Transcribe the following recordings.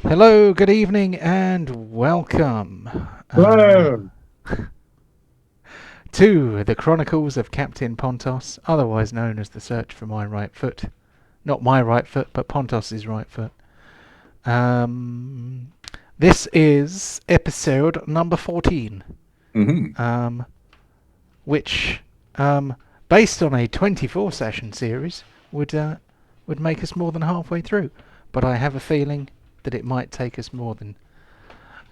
Hello, good evening, and welcome Hello. to the Chronicles of Captain Pontos, otherwise known as the Search for My Right Foot. Not my right foot, but Pontos's right foot. Um, this is episode number 14, hmm um, which, um, based on a 24 session series, would make us more than halfway through. But I have a feeling that it might take us more than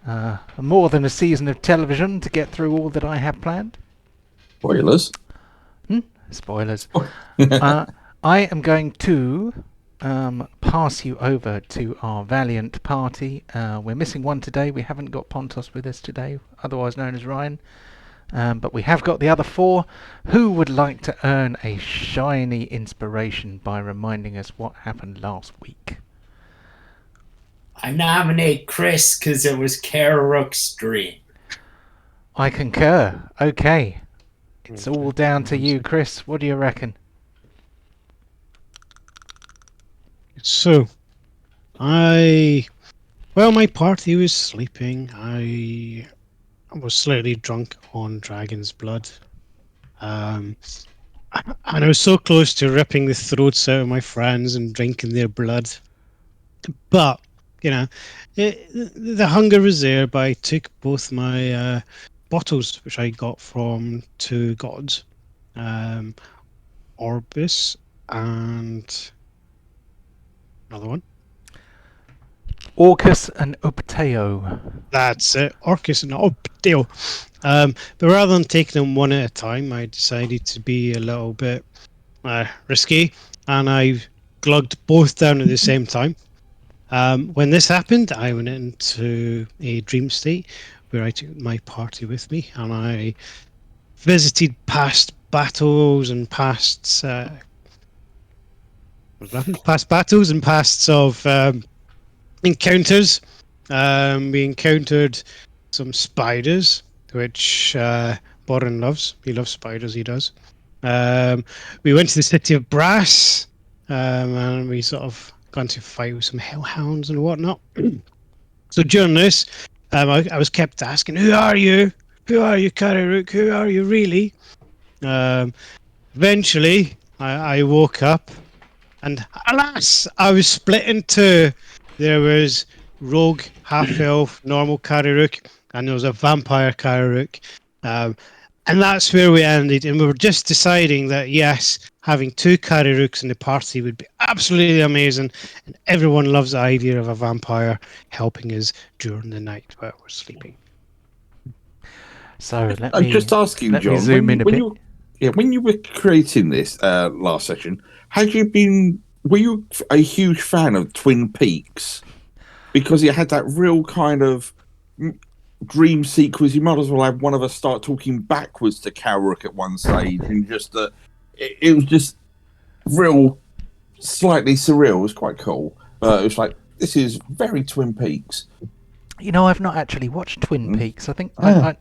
a season of television to get through all that I have planned. Spoilers. Hmm? Spoilers. Uh, I am going to pass you over to our valiant party. We're missing one today. We haven't got Pontos with us today, otherwise known as Ryan. But we have got the other four. Who would like to earn a shiny inspiration by reminding us what happened last week? I nominate Chris because it was Karirook's dream. I concur. Okay. It's all down to you, Chris. What do you reckon? So, my party was sleeping. I was slightly drunk on dragon's blood. Um, and I was so close to ripping the throats out of my friends and drinking their blood. But, you know, the hunger was there, but I took both my bottles, which I got from two gods, um, Orbis and another one. Orcus and Upteo. That's it, Orcus and Optio. But rather than taking them one at a time, I decided to be a little bit risky, and I glugged both down at the same time. When this happened, I went into a dream state where I took my party with me, and I visited past battles and past battles and pasts of encounters. We encountered some spiders, which Borin loves. He loves spiders, he does. We went to the city of Brass, and we sort of got to fight with some hellhounds and whatnot. So during this, I was kept asking, "Who are you? Who are you, Karirook? Who are you really?" Um, Eventually, I woke up, and alas, I was split in two. There was rogue, half elf, normal Karirook, and there was a vampire Karirook. Um, and that's where we ended. And we were just deciding that, yes, having two Karirooks in the party would be absolutely amazing. And everyone loves the idea of a vampire helping us during the night while we're sleeping. So let I'm me just asking, let me John, zoom in a bit. when you were creating this last session, were you a huge fan of Twin Peaks? Because it had that real kind of dream sequence. You might as well have one of us start talking backwards to Karirook at one stage, and just it was just real, slightly surreal. It was quite cool. It was like, this is very Twin Peaks. You know, I've not actually watched Twin Mm. Peaks. I think Ah.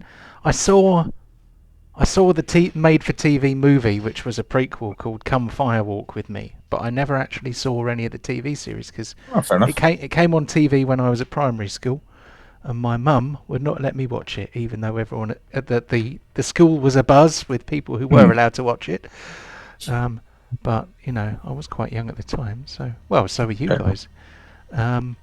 I saw the made-for-TV movie, which was a prequel called Come Firewalk with Me, but I never actually saw any of the TV series because Oh, fair enough. it came on TV when I was at primary school, and my mum would not let me watch it, even though everyone at the school was abuzz with people who were allowed to watch it. But you know, I was quite young at the time, so well, so were you Fair guys. Um,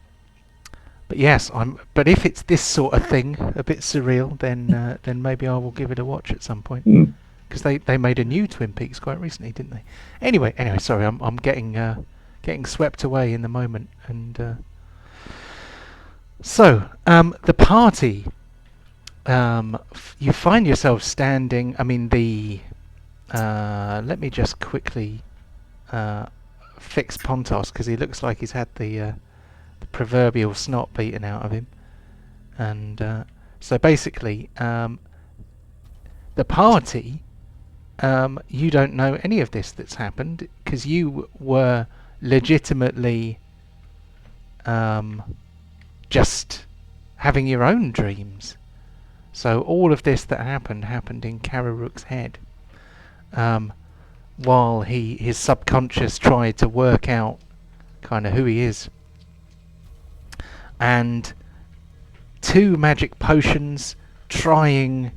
but yes, But if it's this sort of thing, a bit surreal, then maybe I will give it a watch at some point. Mm. Because they made a new Twin Peaks quite recently, didn't they? Anyway, sorry, I'm getting swept away in the moment, and so the party. You find yourself standing. I mean the. Let me just quickly fix Pontos because he looks like he's had the proverbial snot beaten out of him. And so basically, the party, you don't know any of this that's happened because you were legitimately just having your own dreams. So all of this that happened in Karirook's head, while his subconscious tried to work out kind of who he is. and 2 magic potions trying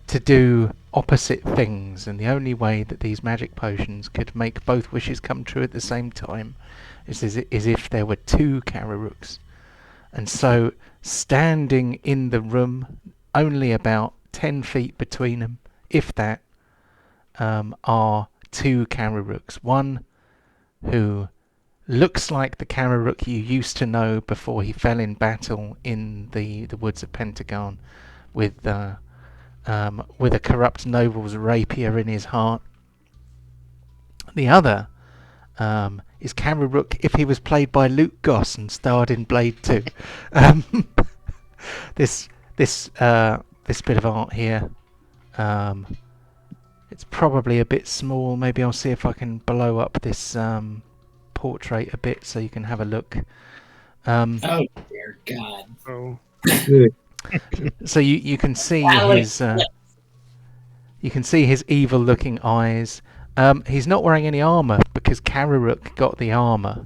to do opposite things, and the only way that these magic potions could make both wishes come true at the same time is if there were 2 Karirooks. And so, standing in the room, only about 10 feet between them, if that, are 2 Karirooks. One who looks like the Karirook you used to know before he fell in battle in the woods of Pentagon, with a corrupt noble's rapier in his heart. The other is Karirook if he was played by Luke Goss and starred in Blade 2. This bit of art here, it's probably a bit small. Maybe I'll see if I can blow up this portrait a bit so you can have a look. Oh dear God! Oh. So you can see his evil looking eyes. He's not wearing any armor because Karirook got the armor,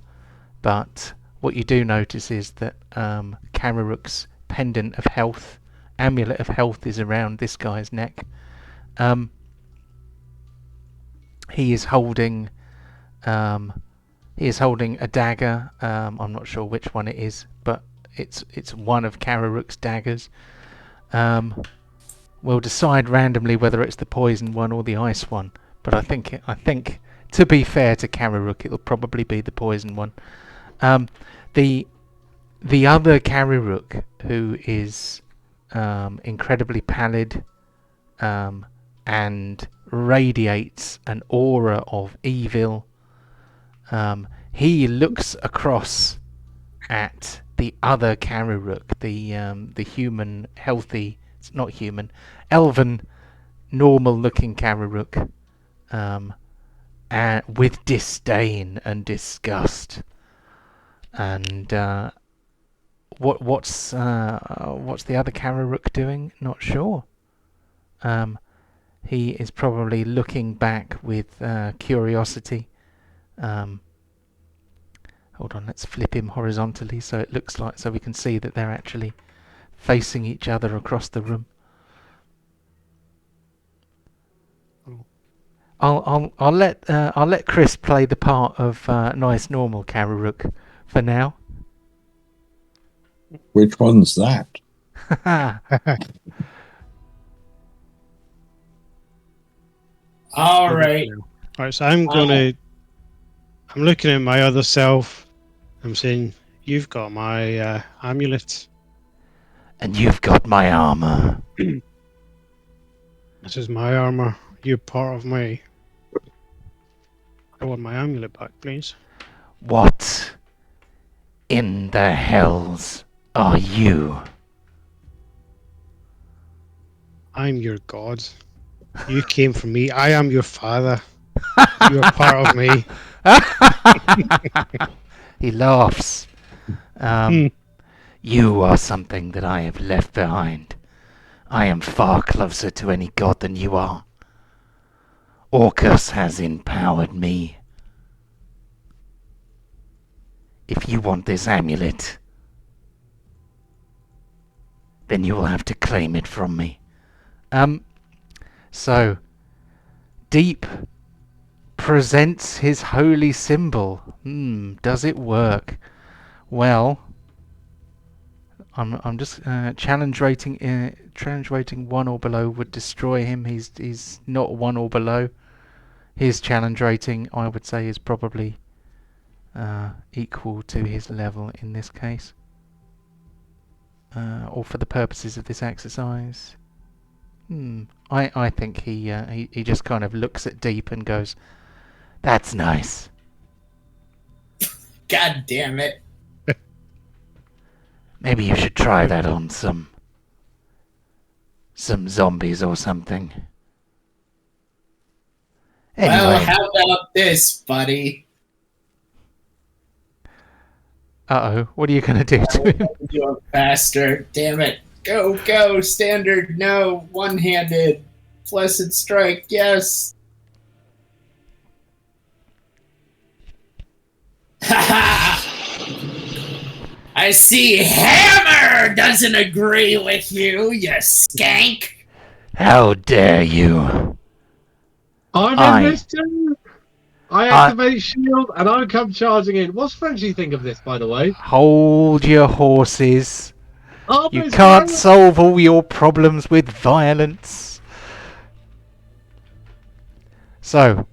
but what you do notice is that Karirook's pendant of health, amulet of health, is around this guy's neck. He is holding a dagger. I'm not sure which one it is, but it's one of Karirook's daggers. We'll decide randomly whether it's the poison one or the ice one. But I think to be fair to Karirook, it'll probably be the poison one. The other Karirook, who is incredibly pallid and radiates an aura of evil, he looks across at the other Karirook, the human, healthy, it's not human, elven, normal-looking Karirook, with disdain and disgust. And what's the other Karirook doing? Not sure. He is probably looking back with curiosity. Hold on, let's flip him horizontally so it looks like, so we can see that they're actually facing each other across the room. I'll let Chris play the part of nice normal Karirook for now. Which one's that? All right. Alright, so I'm looking at my other self. I'm saying, you've got my amulet. And you've got my armor. This is my armor. You're part of me. I want my amulet back, please. What in the hells are you? I'm your god. You came from me. I am your father. You are part of me. He laughs. You are something that I have left behind. I am far closer to any god than you are. Orcus has empowered me. If you want this amulet, then you will have to claim it from me. So, Deep presents his holy symbol. Does it work? Well, I'm just challenge rating 1 or below would destroy him. He's not 1 or below. His challenge rating, I would say, is probably equal to his level in this case, or for the purposes of this exercise. I think he just kind of looks at Deep and goes, "That's nice." God damn it. Maybe you should try that on some zombies or something. Anyway. Well, how about this, buddy? Uh-oh, what are you going to do to him? You bastard. Damn it. Go, go, standard, no, one-handed. Blessed strike, yes. Ha ha! I see Hammer doesn't agree with you, you skank. How dare you? I'm I- in this too. I activate shield and I come charging in. What's Frenchie think of this, by the way? Hold your horses. Oh, You it's can't violent. solve all your problems with violence. So,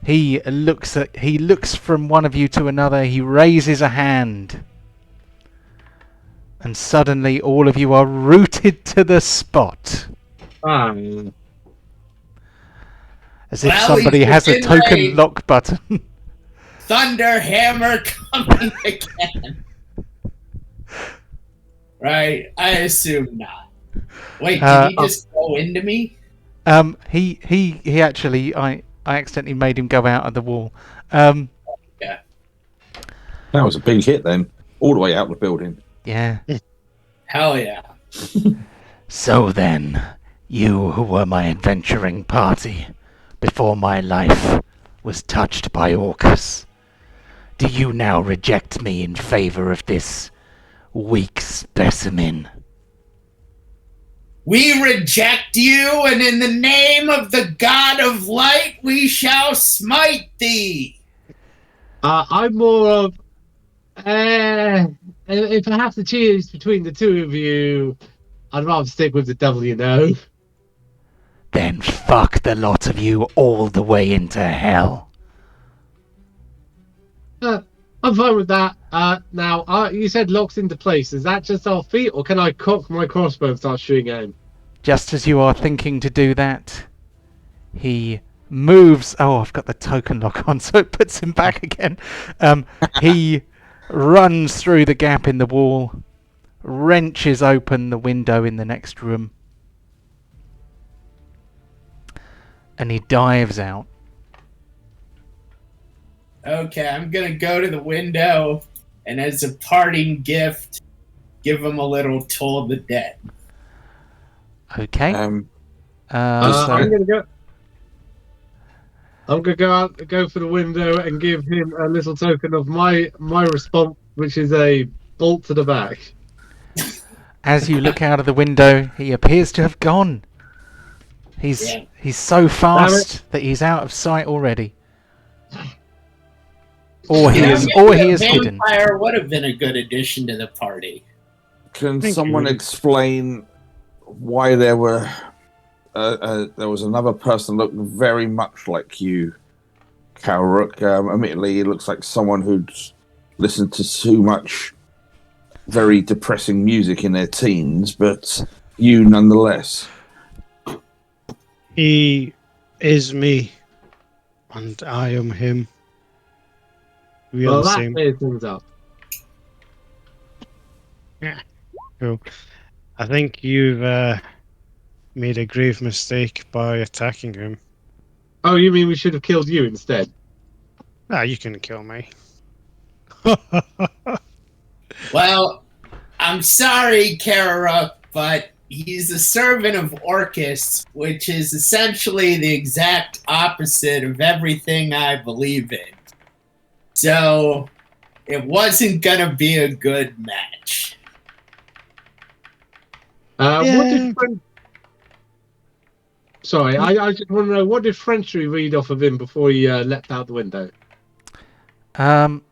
he looks from one of you to another. He raises a hand, and suddenly all of you are rooted to the spot, as if Well, somebody he's has a within token range. lock button. Thunder Hammer coming again. Right? I assume not. Wait, did he just go into me? He actually, I accidentally made him go out of the wall. Yeah. That was a big hit then, all the way out the building. Yeah. Hell yeah. So then, you who were my adventuring party before my life was touched by Orcus, do you now reject me in favor of this weak specimen? We reject you, and in the name of the God of Light, we shall smite thee. I'm more of. If I have to choose between the two of you, I'd rather stick with the devil, you know. Then fuck the lot of you all the way into hell. I'm fine with that. Now, you said locks into place. Is that just our feet, or can I cock my crossbow and start shooting at him? Just as you are thinking to do that, he moves. Oh, I've got the token lock on, so it puts him back again. He runs through the gap in the wall, wrenches open the window in the next room, and he dives out. Okay, I'm gonna go to the window, and as a parting gift, give him a little Toll of the Dead. Okay. Um, So I'm gonna go. I'm gonna go out, go for the window, and give him a little token of my response, which is a bolt to the back. as you look out of the window, he appears to have gone. He's so fast that he's out of sight already. Or he is hidden. Vampire would have been a good addition to the party. can Thank someone you. explain why there was another person that looked very much like you, Karirook? Admittedly, he looks like someone who'd listened to too much very depressing music in their teens, but you nonetheless. He is me, and I am him. We are Well, the that same. clears things up. Cool. I think you've made a grave mistake by attacking him. Oh, you mean we should have killed you instead? Ah, you can kill me. Well, I'm sorry, Karirook, but he's a servant of Orcus, which is essentially the exact opposite of everything I believe in. So, it wasn't gonna be a good match. What Yeah. did Sorry, I just want to know, what did Frenchy read off of him before he leapt out the window? Mon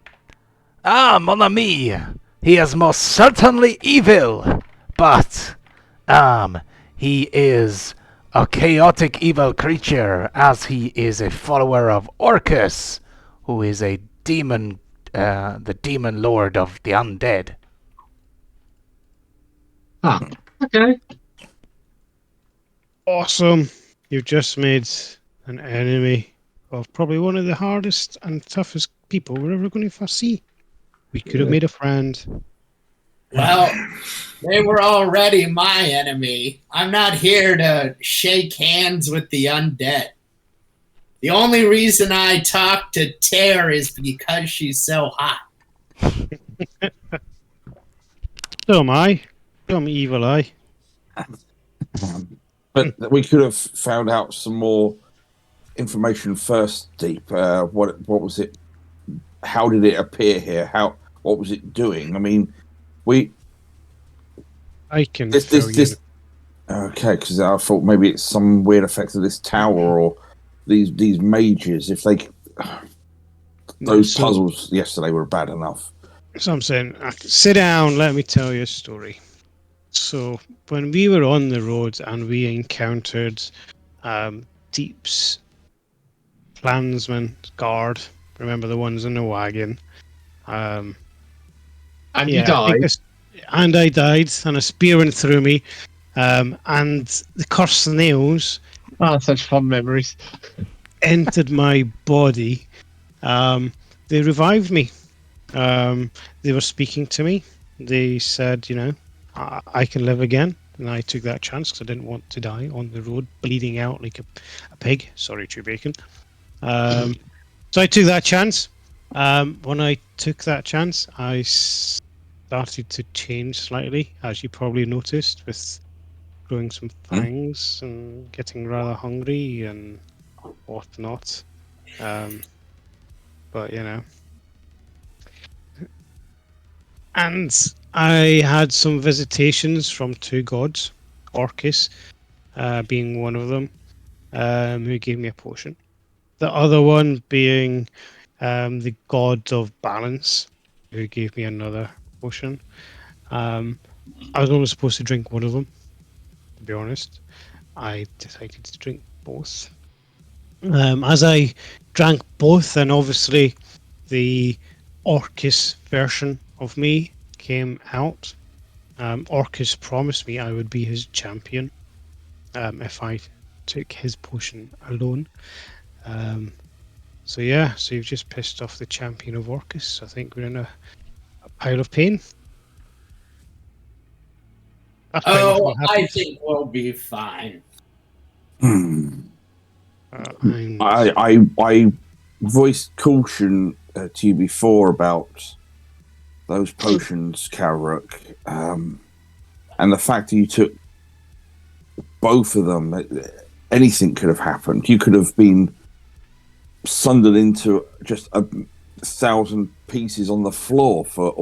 ami, he is most certainly evil, but, he is a chaotic evil creature, as he is a follower of Orcus, who is a demon, the demon lord of the undead. Ah, okay. Awesome. You've just made an enemy of probably one of the hardest and toughest people we're ever going to foresee. We could have made a friend. Well, they were already my enemy. I'm not here to shake hands with the undead. The only reason I talk to Tear is because she's so hot. So am I. So am Evil Eye. But we could have found out some more information first, Deep. What was it? How did it appear here? what was it doing? I mean, we I can this fill this you. this. Okay, because I thought maybe it's some weird effect of this tower or these mages. If they those So- puzzles yesterday were bad enough. So I'm saying, sit down, let me tell you a story. So when we were on the road and we encountered Deep's clansman guard, remember the ones in the wagon? And Yeah, you I think died. and I died, and a spear went through me, and the cursed nails Ah, such fun memories. entered my body. They revived me. They were speaking to me. They said, I can live again. And I took that chance because I didn't want to die on the road, bleeding out like a pig. Sorry, True Bacon. So I took that chance. When I took that chance, I started to change slightly, as you probably noticed, with growing some fangs and getting rather hungry and whatnot. But and I had some visitations from two gods, Orcus being one of them, who gave me a potion. The other one being the god of balance, who gave me another potion. I was only supposed to drink one of them, to be honest. I decided to drink both. As I drank both, and obviously the Orcus version of me came out. Orcus promised me I would be his champion if I took his potion alone. So you've just pissed off the champion of Orcus. I think we're in a pile of pain. That's pretty much what I happened. think we'll be fine. I voiced caution to you before about those potions, Karirook, and the fact that you took both of them. Anything could have happened. You could have been sundered into just 1,000 pieces on the floor for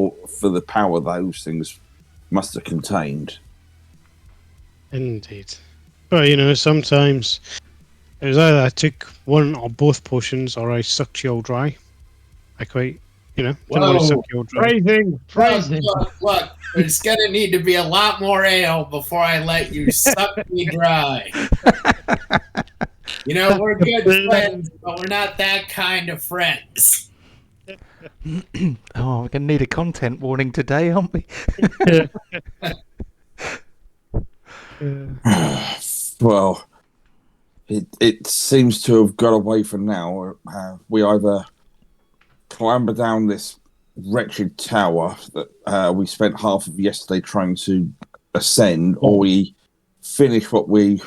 the power those things must have contained. Indeed. But sometimes it was either I took one or both potions or I sucked you all dry. I quite, didn't want to suck you all dry. Phrasing. Look, there's going to need to be a lot more ale before I let you suck me dry. We're good friends, but we're not that kind of friends. Oh, we're going to need a content warning today, aren't we? Well, it seems to have got away for now. We either clamber down this wretched tower that we spent half of yesterday trying to ascend, or we finish what we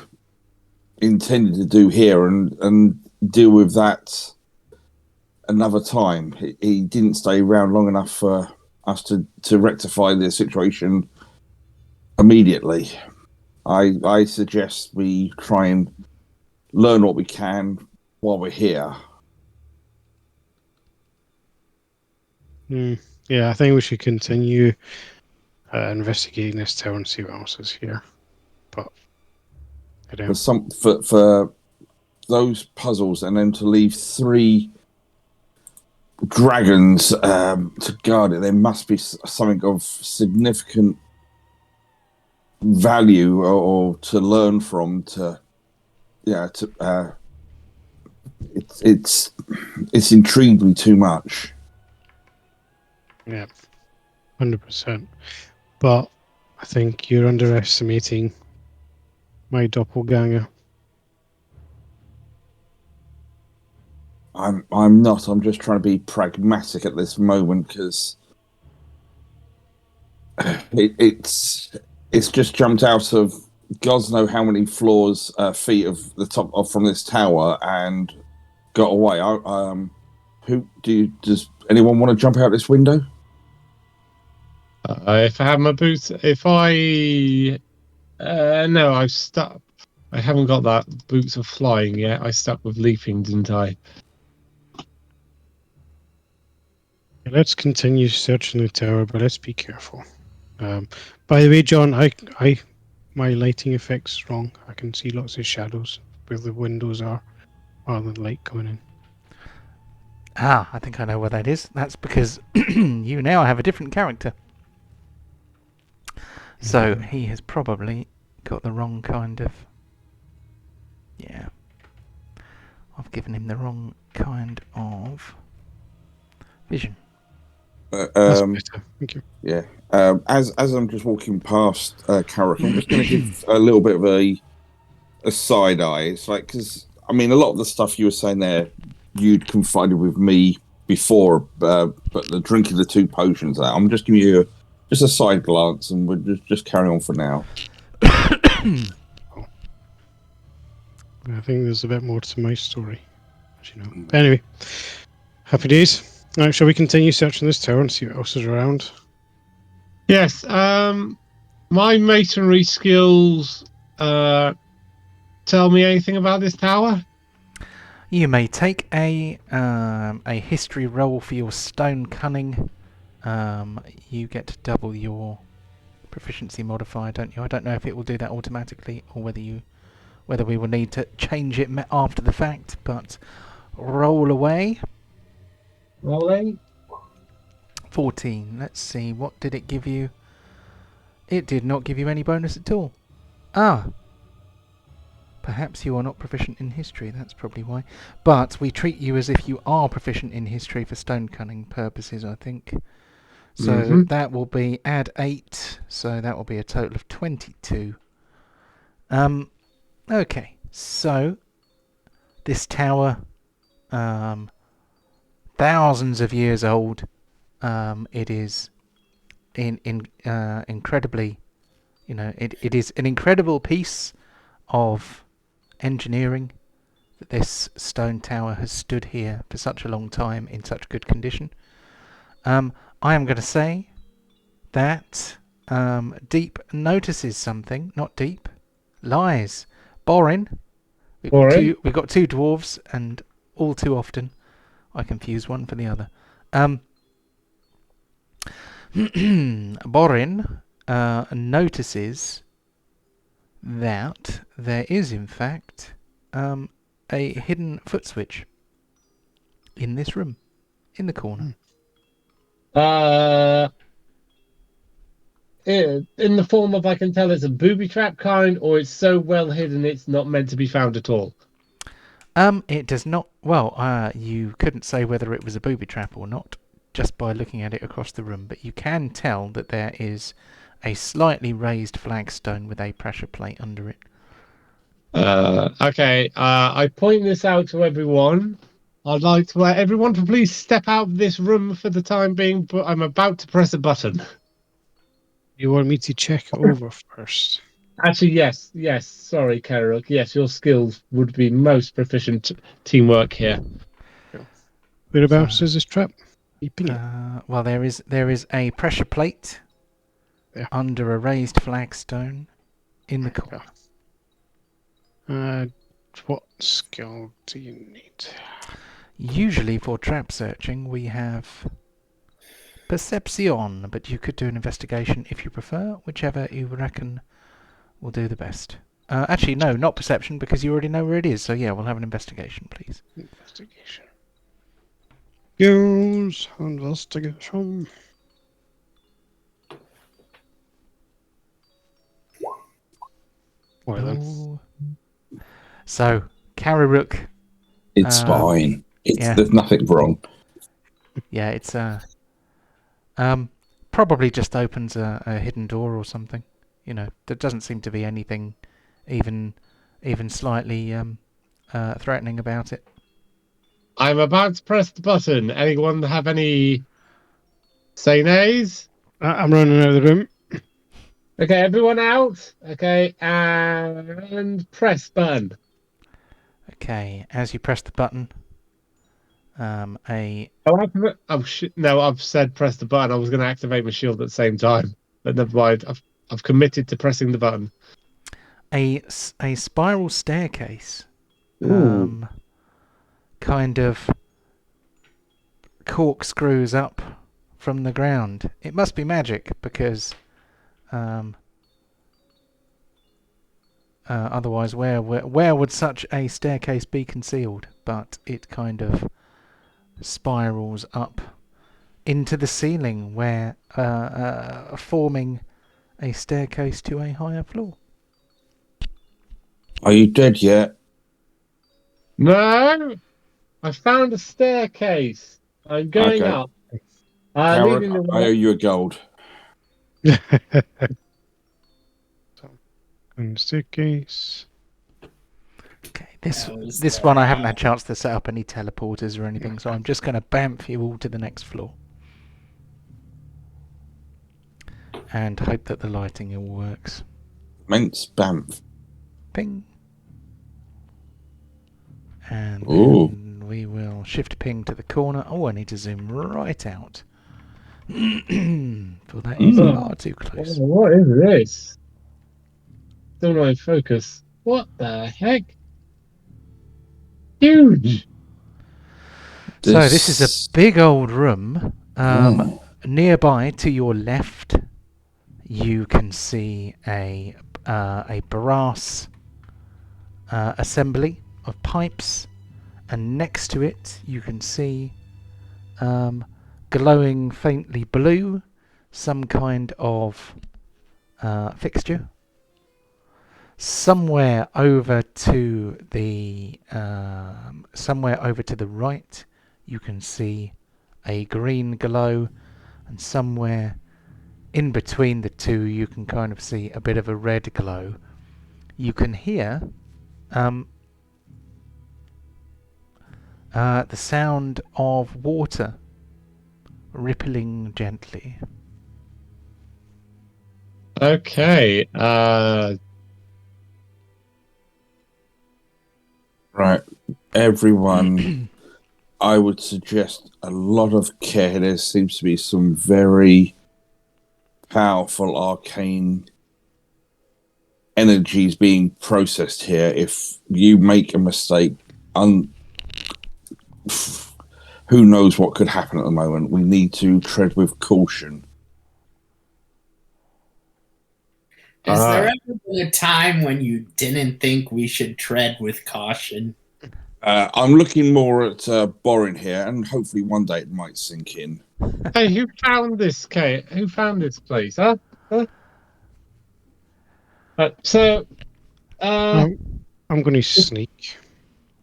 intended to do here and deal with that another time. He didn't stay around long enough for us to rectify the situation immediately. I suggest we try and learn what we can while we're here. Yeah, I think we should continue investigating this tower and see what else is here. But I don't. For those puzzles, and then to leave 3 dragons to guard it, there must be something of significant value or to learn from. It's intrigued me too much. Yeah, 100%. But I think you're underestimating my doppelganger. I'm not. I'm just trying to be pragmatic at this moment because it's just jumped out of God's know how many feet of the top of from this tower and got away. Does anyone want to jump out this window? If I have my boots, no, I've stuck. I haven't got that boots of flying yet. I stuck with leaping, didn't I? Let's continue searching the tower, but let's be careful. By the way, John, my lighting effect's wrong. I can see lots of shadows where the windows are, rather than light coming in. Ah, I think I know what that is. That's because you now have a different character. So he has probably got the wrong kind of... Yeah. I've given him the wrong kind of vision. That's Um, better. Thank you. yeah. As I'm just walking past Karirook, I'm just going to give a little bit of a side eye. It's like, because I mean, a lot of the stuff you were saying there, you'd confided with me before, but the drinking the 2 potions out, I'm just giving you just a side glance, and we'll just carry on for now. I think there's a bit more to my story, as you know. But anyway, happy days. All right, shall we continue searching this tower and see what else is around? Yes. My masonry skills tell me anything about this tower? You may take a history roll for your stone cunning. You get to double your proficiency modifier, don't you? I don't know if it will do that automatically or whether we will need to change it after the fact, but roll away. Rolling. 14. Let's see, what did it give you? It did not give you any bonus at all. Ah. Perhaps you are not proficient in history, that's probably why. But we treat you as if you are proficient in history for stone cunning purposes, I think. So that will be add 8, so that will be a total of 22. Okay, so this tower, thousands of years old. It is incredibly, it is an incredible piece of engineering that this stone tower has stood here for such a long time in such good condition. I am going to say that Deep notices something. Not Deep. Lies. Borin. We've got 2 dwarves, and all too often I confuse one for the other. Borin notices that there is, in fact, a hidden foot switch in this room, in the corner. In the form of, I can tell it's a booby trap kind, or it's so well hidden it's not meant to be found at all. It does not. Well, you couldn't say whether it was a booby trap or not just by looking at it across the room, but you can tell that there is a slightly raised flagstone with a pressure plate under it. Okay. I point this out to everyone. I'd like to everyone to please step out of this room for the time being, but I'm about to press a button. You want me to check it over first? Actually, yes. Sorry, Karirook. Yes, your skills would be most proficient teamwork here. Whereabouts is this trap? Well, there is a pressure plate under a raised flagstone in the corner. What skill do you need? Usually for trap searching we have perception, but you could do an investigation if you prefer, whichever you reckon will do the best. Actually, no, not perception, because you already know where it is, so yeah, we'll have an investigation, please. Investigation. Use investigation. Well then. So, Karirook. It's fine. There's nothing wrong. Yeah, it's probably just opens a hidden door or something. There doesn't seem to be anything even slightly threatening about it. I'm about to press the button. Anyone have any say nays? I'm running out of the room. Okay, everyone out. Okay, and press button. Okay, as you press the button, Oh shit! No, I've said press the button. I was going to activate my shield at the same time, but never mind. I've committed to pressing the button. A spiral staircase, Ooh. kind of corkscrews up from the ground. It must be magic because otherwise where would such a staircase be concealed? But it kind of spirals up into the ceiling where forming a staircase to a higher floor. Are you dead yet? No, I found a staircase. I'm going Okay. up. Karen, Leading the I owe way. you a gold. Staircase. Okay, That was this the- one I haven't had a chance to set up any teleporters or anything, so I'm just going to bamf you all to the next floor. And hope that the lighting all works. Immense Banff. Ping. And Ooh. then we will shift ping to the corner. Oh, I need to zoom right out. For that is far too close. Oh, what is this? Still not in focus. What the heck? Huge. So this is a big old room. Nearby to your left, you can see a brass assembly of pipes, and next to it you can see glowing faintly blue, some kind of fixture. Somewhere over to the right, you can see a green glow, and somewhere in between the two, you can kind of see a bit of a red glow. You can hear the sound of water rippling gently. Okay. Right. Everyone, I would suggest a lot of care. There seems to be some very powerful arcane energies being processed here. If you make a mistake, who knows what could happen at the moment. We need to tread with caution. Has there ever been a time when you didn't think we should tread with caution? I'm looking more at Borin here, and hopefully one day it might sink in. Hey, who found this, Kate? Who found this place, huh? I'm going to sneak.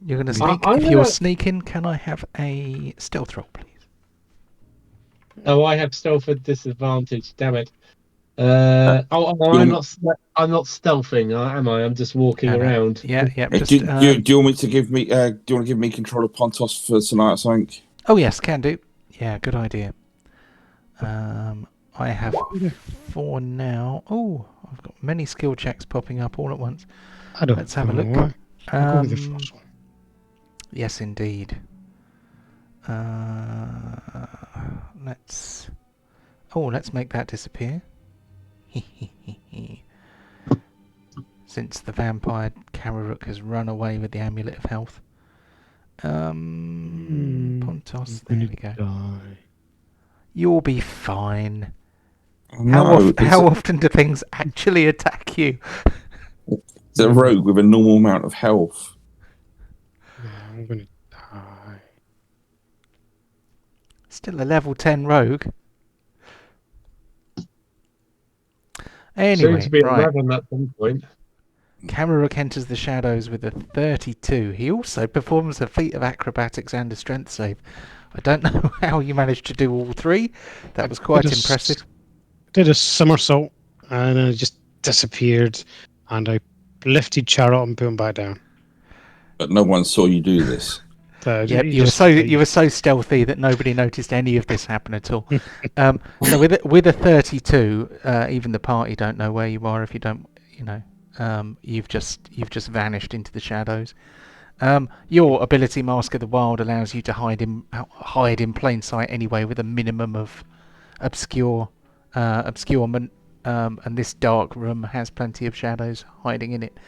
You're going to sneak? I'm If you're gonna- sneaking, can I have a stealth roll, please? Oh, I have stealth at disadvantage. Damn it. I'm not stealthing, am I? I'm just walking No. around. Yeah. Do Just, you want me to give me? Do you want to give me control of Pontos for tonight or something? oh yes, can do. Yeah, good idea. I have 4 now. Oh, I've got many skill checks popping up all at once. Let's have a look. Why. I'll go with the first one. Yes, indeed. Let's make that disappear. Since the vampire Karirook has run away with the amulet of health. Pontos, there we go. Die. You'll be fine. No, How often do things actually attack you? it's a rogue with a normal amount of health. Yeah, I'm going to die. Still a level 10 rogue. Anyway, Soon to be right. 11 at some point. Karirook enters the shadows with a 32. He also performs a feat of acrobatics and a strength save. I don't know how you managed to do all 3. That was quite impressive. Did a somersault and I just disappeared, and I lifted Charlotte and put him back down. But no one saw you do this. So Yeah, he you just- were so stealthy that nobody noticed any of this happen at all. So with a 32, even the party don't know where you are if you don't, you've just vanished into the shadows. Your ability, Mask of the Wild, allows you to hide in plain sight anyway, with a minimum of obscurement, and this dark room has plenty of shadows hiding in it.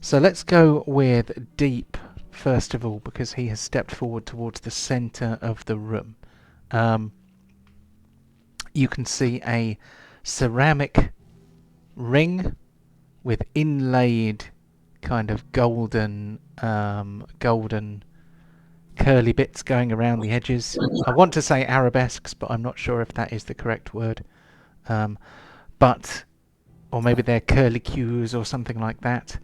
So let's go with deep first of all, because he has stepped forward towards the centre of the room. You can see a ceramic ring with inlaid kind of golden curly bits going around the edges. I want to say arabesques, but I'm not sure if that is the correct word. Or maybe they're curlicues or something like that.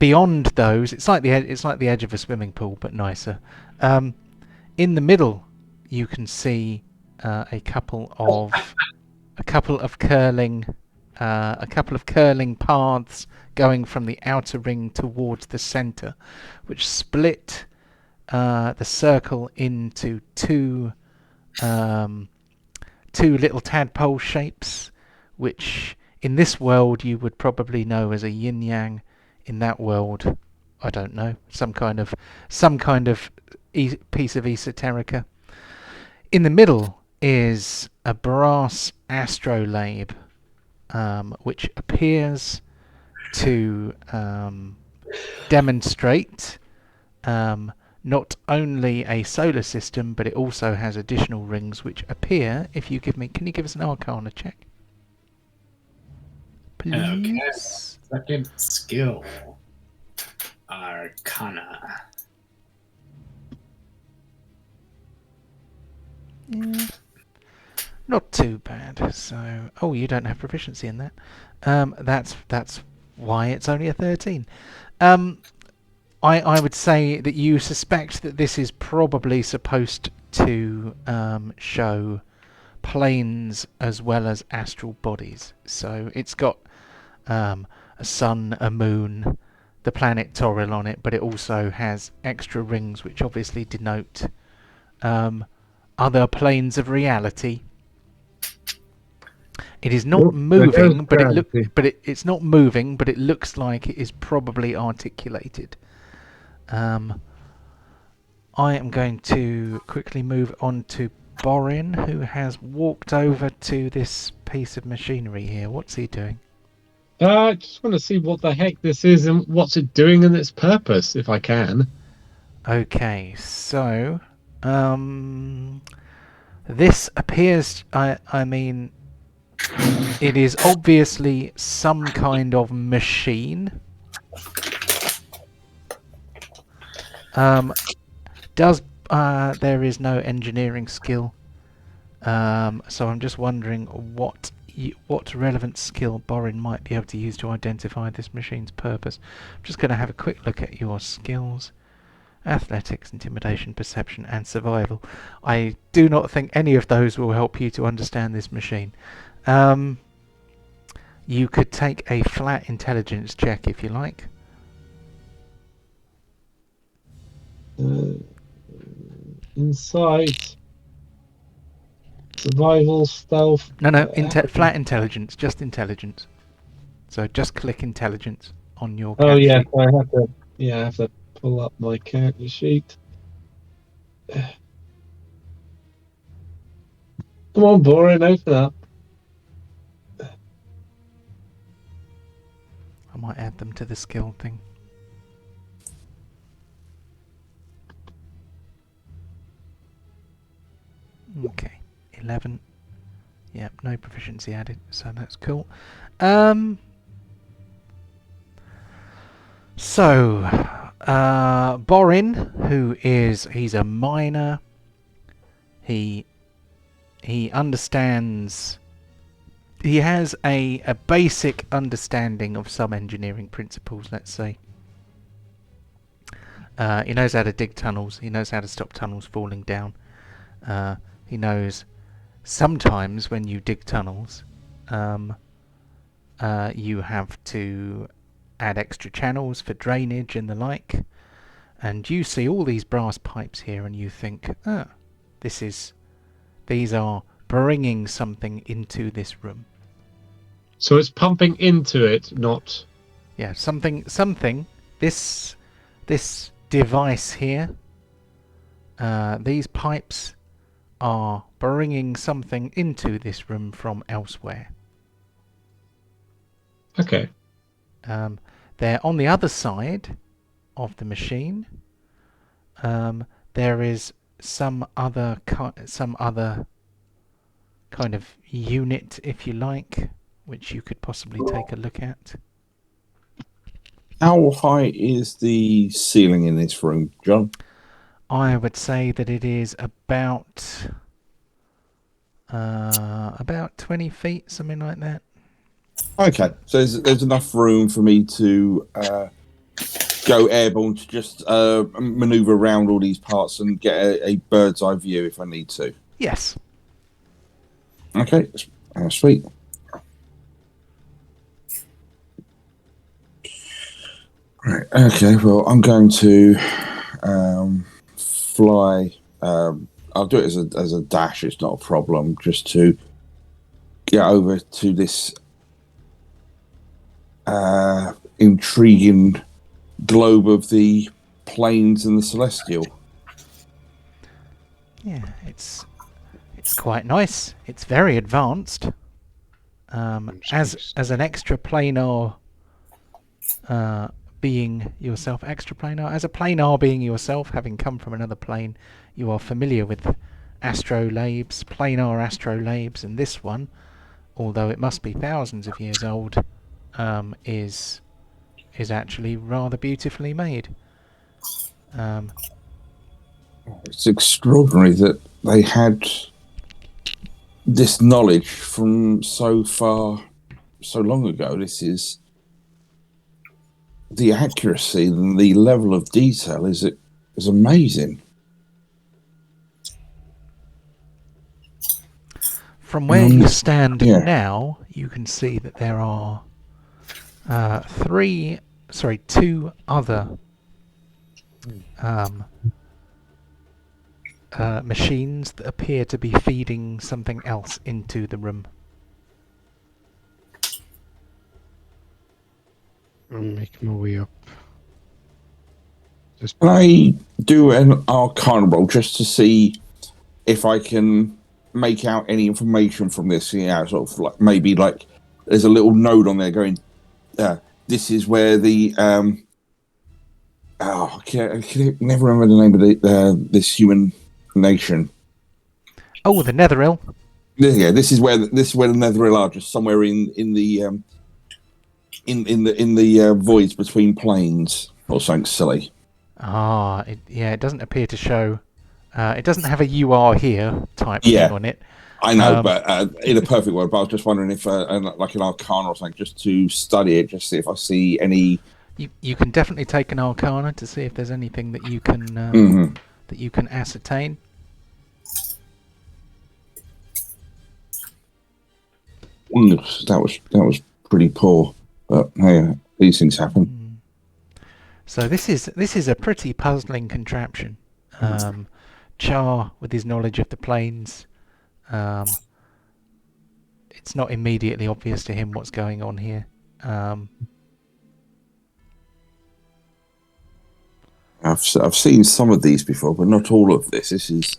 Beyond those, it's like the edge of a swimming pool, but nicer. In the middle, you can see a couple of curling paths going from the outer ring towards the centre, which split the circle into two little tadpole shapes, which in this world you would probably know as a yin yang. In that world, I don't know, some kind of piece of esoterica. In the middle is a brass astrolabe, which appears to demonstrate not only a solar system, but it also has additional rings which appear. Can you give us an Arcana check? Please. Okay. Second skill. Arcana. Yeah. Not too bad. So, you don't have proficiency in that. That's why it's only a 13. I would say that you suspect that this is probably supposed to show planes as well as astral bodies. So it's got a sun, a moon, the planet Toril on it, but it also has extra rings which obviously denote other planes of reality. It is not moving, but it's not moving, but it looks like it is probably articulated. I am going to quickly move on to Borin, who has walked over to this piece of machinery here. What's he doing? I just want to see what the heck this is and what's it doing and its purpose, if I can. Okay, so this appears. I mean, it is obviously some kind of machine. There is no engineering skill, so I'm just wondering what relevant skill Borin might be able to use to identify this machine's purpose. I'm just going to have a quick look at your skills. Athletics, intimidation, perception, and survival. I do not think any of those will help you to understand this machine. You could take a flat intelligence check if you like. Insight, survival, stealth. No, flat intelligence, just intelligence. So just click intelligence on your character sheet. I have to pull up my character sheet. Come on, Borin, open up. I might add them to the skill thing. Okay, 11. Yep, no proficiency added, so that's cool. Borin, he's a miner. He understands. He has a basic understanding of some engineering principles, let's say. He knows how to dig tunnels. He knows how to stop tunnels falling down. He knows sometimes when you dig tunnels, you have to add extra channels for drainage and the like. And you see all these brass pipes here and you think, these are bringing something into this room. So it's pumping into it, not... Yeah, something. This device here, these pipes are bringing something into this room from elsewhere. Okay. They're on the other side. of the machine. There is some other kind of unit, if you like, which you could possibly take a look at. How high is the ceiling in this room, John? I would say that it is about 20 feet, something like that. Okay, so there's enough room for me to go airborne to just maneuver around all these parts and get a bird's eye view if I need to. Yes. Okay, sweet. Right. Okay. Well, I'm going to fly. I'll do it as a dash. It's not a problem. Just to get over to this intriguing globe of the planes and the celestial. Yeah, it's quite nice. It's very advanced. As an extra planar being yourself, as a planar being yourself, having come from another plane, you are familiar with astrolabes, planar astrolabes, and this one, although it must be thousands of years old, is actually rather beautifully made. It's extraordinary that they had this knowledge from so long ago. This is the accuracy and the level of detail is amazing. From where you stand now, you can see that there are two other machines that appear to be feeding something else into the room. I'm making my way up. Can I do an Arcana roll just to see if I can make out any information from this? Yeah, sort of like maybe like there's a little node on there going, this is where the I can never remember the name of this human nation. Oh, the Netheril. Yeah, this is where the Netheril are, just somewhere in the voids between planes or something silly. It doesn't appear to show. It doesn't have a "you are here" type thing on it. I know, but in a perfect world. But I was just wondering if, like an Arcana or something, just to study it, just see if I see any. You can definitely take an Arcana to see if there's anything that you can that you can ascertain. That was pretty poor, but hey, these things happen. So this is a pretty puzzling contraption. Char, with his knowledge of the planes, it's not immediately obvious to him what's going on here. I've seen some of these before, but not all of this. This is,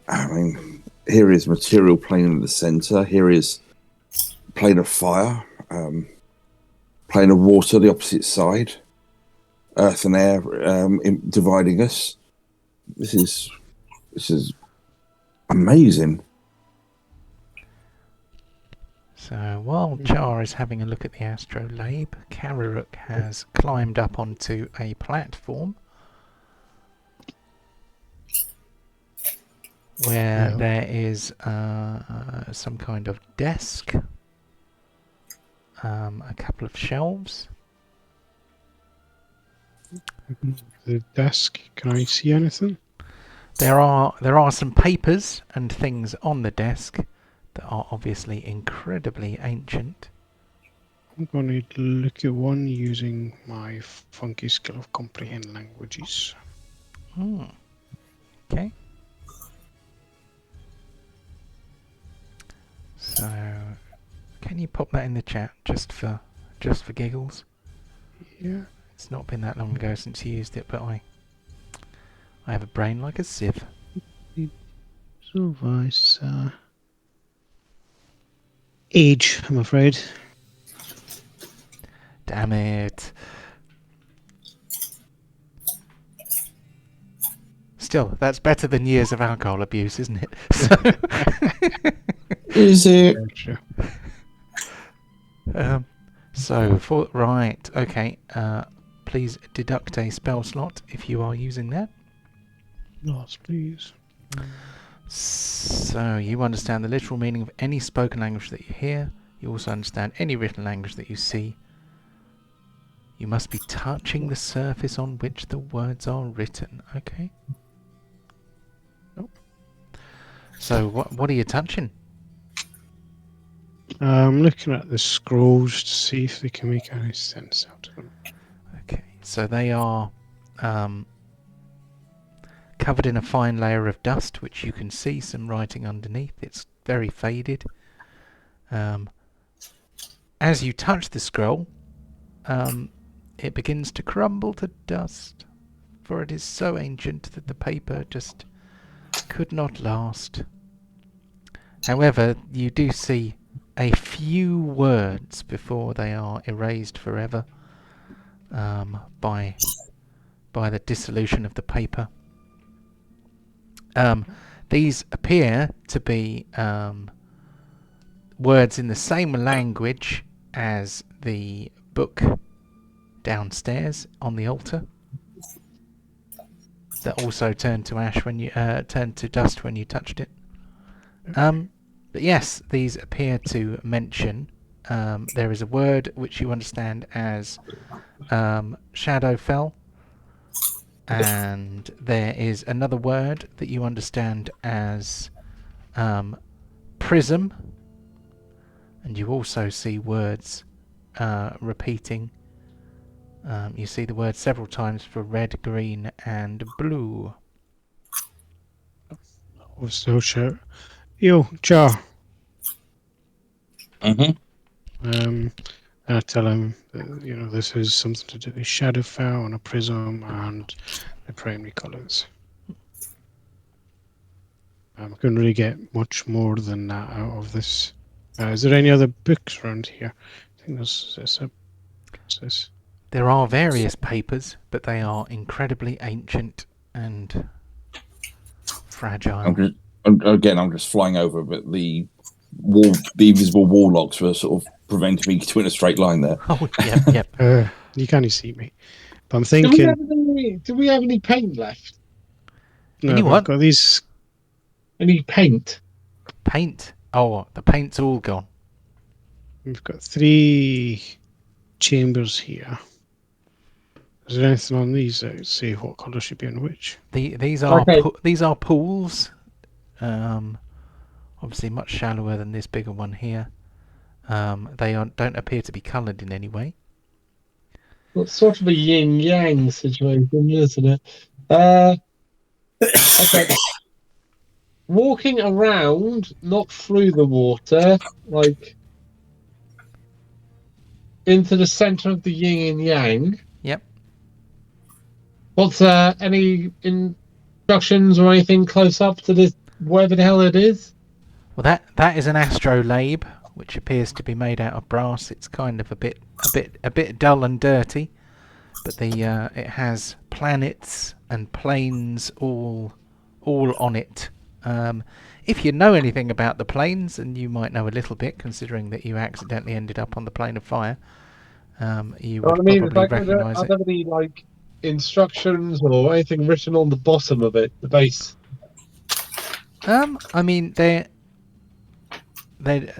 I mean, here is material plane in the center. Here is plane of fire, plane of water, the opposite side, earth and air dividing us. This is amazing. So while Char is having a look at the astrolabe, Karirook has climbed up onto a platform where there is some kind of desk, a couple of shelves. The desk, can I see anything? There are some papers and things on the desk that are obviously incredibly ancient. I'm going to look at one using my funky skill of comprehend languages. Okay. So, can you pop that in the chat just for giggles? Yeah. It's not been that long ago since you used it, but I have a brain like a sieve. So vice. Age, I'm afraid. Damn it. Still, that's better than years of alcohol abuse, isn't it? So, Is it? Very true. right, okay. Please deduct a spell slot if you are using that. Yes, please. So you understand the literal meaning of any spoken language that you hear. You also understand any written language that you see. You must be touching the surface on which the words are written. Okay. Oh. So what are you touching? I'm looking at the scrolls to see if they can make any sense out of them. Okay. So they are covered in a fine layer of dust, which you can see some writing underneath. It's very faded. As you touch the scroll, it begins to crumble to dust, for it is so ancient that the paper just could not last. However, you do see a few words before they are erased forever by the dissolution of the paper. These appear to be words in the same language as the book downstairs on the altar, that also turned to ash when you turned to dust when you touched it. But yes, these appear to mention there is a word which you understand as Shadowfell, and there is another word that you understand as prism, and you also see words repeating. You see the word several times for red, green, and blue. I'll still shout, "Yo, Jar." I tell him that, this is something to do with Shadowfell and a prism and the primary colours. I couldn't really get much more than that out of this. Is there any other books around here? I think this. There are various papers, but they are incredibly ancient and fragile. I'm just flying over, but the invisible wall locks were sort of preventing me to in a straight line there. Oh, yep. You can't see me, but I'm thinking. Do we have any paint left? No, Any but what? I've got these. Any paint? Paint? Oh, the paint's all gone. We've got 3 chambers here. Is there anything on these that say what colour should be on which? These are Okay. these are pools. Obviously much shallower than this bigger one here. They don't appear to be coloured in any way. It's sort of a yin-yang situation, isn't it? Okay. Walking around, not through the water, like into the centre of the yin and yang. Yep. What's any instructions or anything close up to this, wherever the hell it is? Well, that is an astrolabe, which appears to be made out of brass. It's kind of a bit dull and dirty, but it has planets and planes all on it. If you know anything about the planes, and you might know a little bit, considering that you accidentally ended up on the plane of fire, you would probably recognise are it. there any instructions or anything written on the bottom of it, the base? I mean, they let's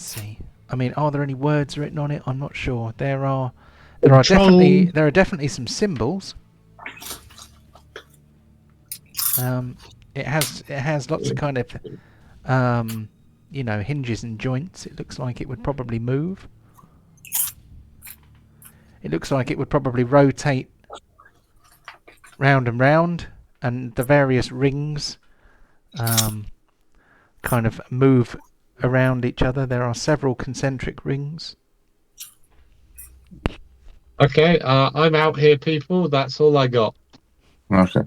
see. I mean, are there any words written on it? I'm not sure. There are definitely some symbols. It has lots of kind of hinges and joints. It looks like it would probably move. It looks like it would probably rotate round and round, and the various rings kind of move around each other. There are several concentric rings. Okay, I'm out here, people. That's all I got. Okay.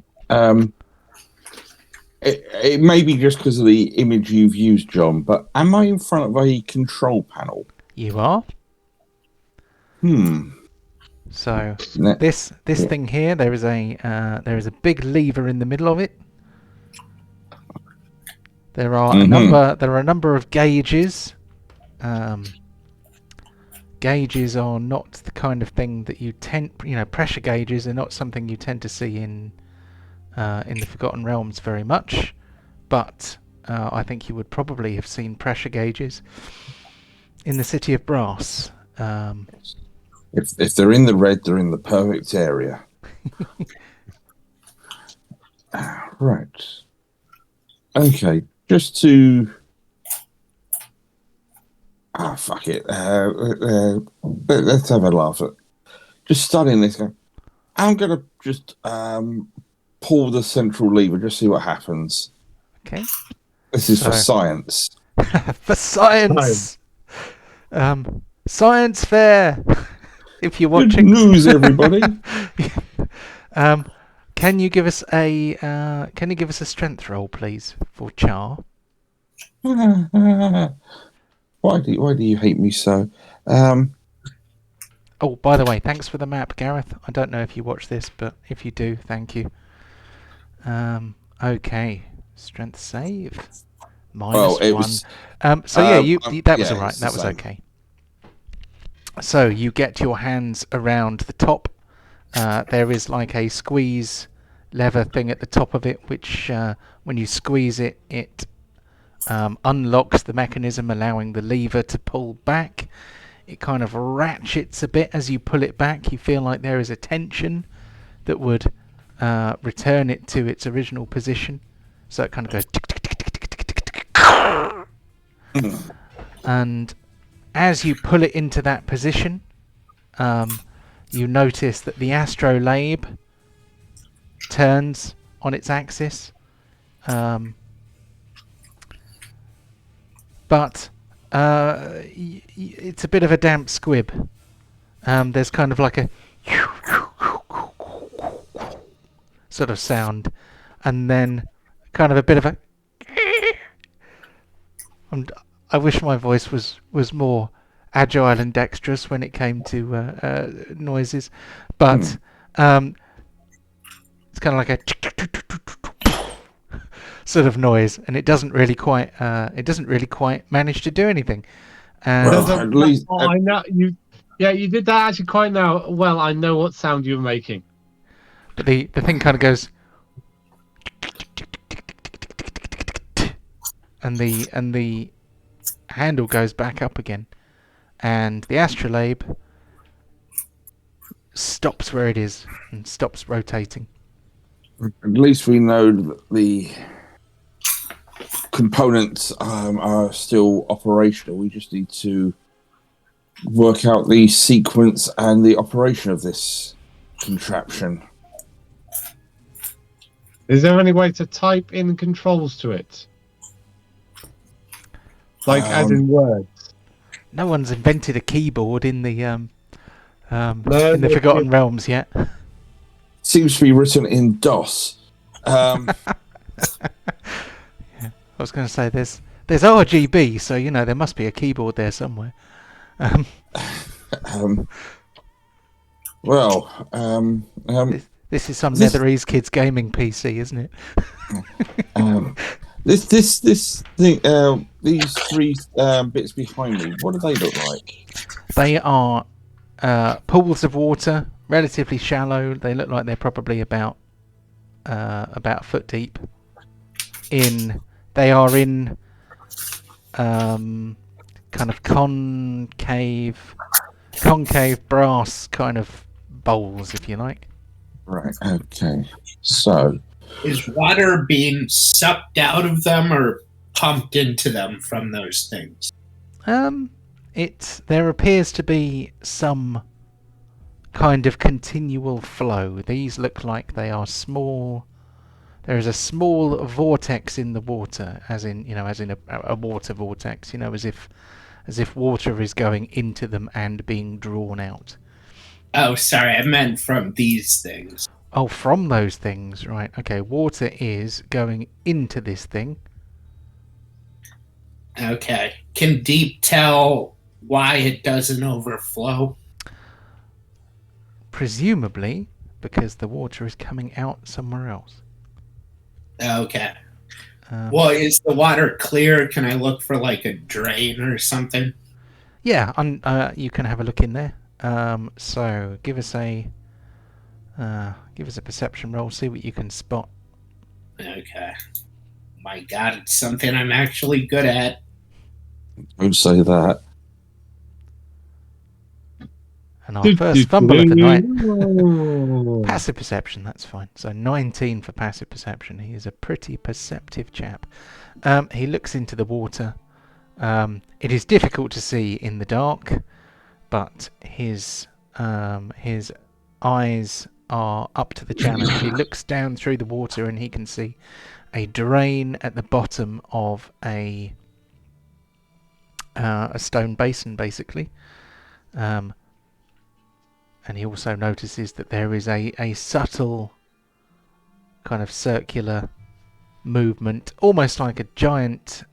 It may be just because of the image you've used, John, but am I in front of a control panel? You are? So Ne- this Yeah. thing here, there is a big lever in the middle of it. There are a number of gauges. Gauges are not the kind of thing that pressure gauges are not something you tend to see in the Forgotten Realms very much, but I think you would probably have seen pressure gauges in the City of Brass. If they're in the red, they're in the perfect area. Right. Okay. Just to. Fuck it. Let's have a laugh at. Just studying this. I'm gonna just pull the central lever, just see what happens. Okay. This is for science. For science. Science fair. If you're Good watching. news, everybody. Can you give us a strength roll, please, for Char? Why do you hate me so? Oh, by the way, thanks for the map, Gareth. I don't know if you watch this, but if you do, thank you. Okay, strength save Well, it -1. was. So yeah, that was yeah, alright. it's the That was same. okay. So you get your hands around the top. There is like a squeeze lever thing at the top of it, which when you squeeze it, it unlocks the mechanism, allowing the lever to pull back. It kind of ratchets a bit as you pull it back. You feel like there is a tension that would return it to its original position. So it kind of goes tick, tick, tick, tick, tick, tick, tick, tick. And as you pull it into that position, you notice that the astrolabe turns on its axis. But it's a bit of a damp squib. There's kind of like a sort of sound, and then kind of a bit of a. I wish my voice was more agile and dexterous when it came to noises, but it's kind of like a sort of noise, and it doesn't really quite manage to do anything. And Well, at least I know you. Yeah, you did that actually quite now. Well, I know what sound you're making. but the thing kind of goes, and the handle goes back up again, and the astrolabe stops where it is and stops rotating. at least we know that the components are still operational. We just need to work out the sequence and the operation of this contraption. Is there any way to type in controls to it? Like as in words? No one's invented a keyboard in the in No, the Forgotten Realms yet. Seems to be written in DOS. I was going to say there's RGB, so there must be a keyboard there somewhere. This is some Netherese kid's gaming PC, isn't it? This thing, these three bits behind me, what do they look like? They are pools of water, relatively shallow. They look like they're probably about a foot deep. They are in kind of concave brass kind of bowls, if you like. Right. Okay. So, is water being sucked out of them or pumped into them from those things? There appears to be some kind of continual flow. These look like they are small. There is a small vortex in the water, as in a water vortex. As if water is going into them and being drawn out. Oh, sorry, I meant from these things. Oh, from those things, right? Okay, water is going into this thing. Okay. Can Deep tell why it doesn't overflow? presumably because the water is coming out somewhere else. Okay. Um, Well, is the water clear? Can I look for like a drain or something? Yeah, you can have a look in there. So give us a perception roll. See what you can spot. Okay. My God, it's something I'm actually good at. Don't say that. And our first fumble of the night. Oh. Passive perception, that's fine. So 19 for passive perception. He is a pretty perceptive chap. He looks into the water. It is difficult to see in the dark, but his eyes are up to the challenge. He looks down through the water and he can see a drain at the bottom of a stone basin, basically. And he also notices that there is a subtle kind of circular movement, almost like a giant,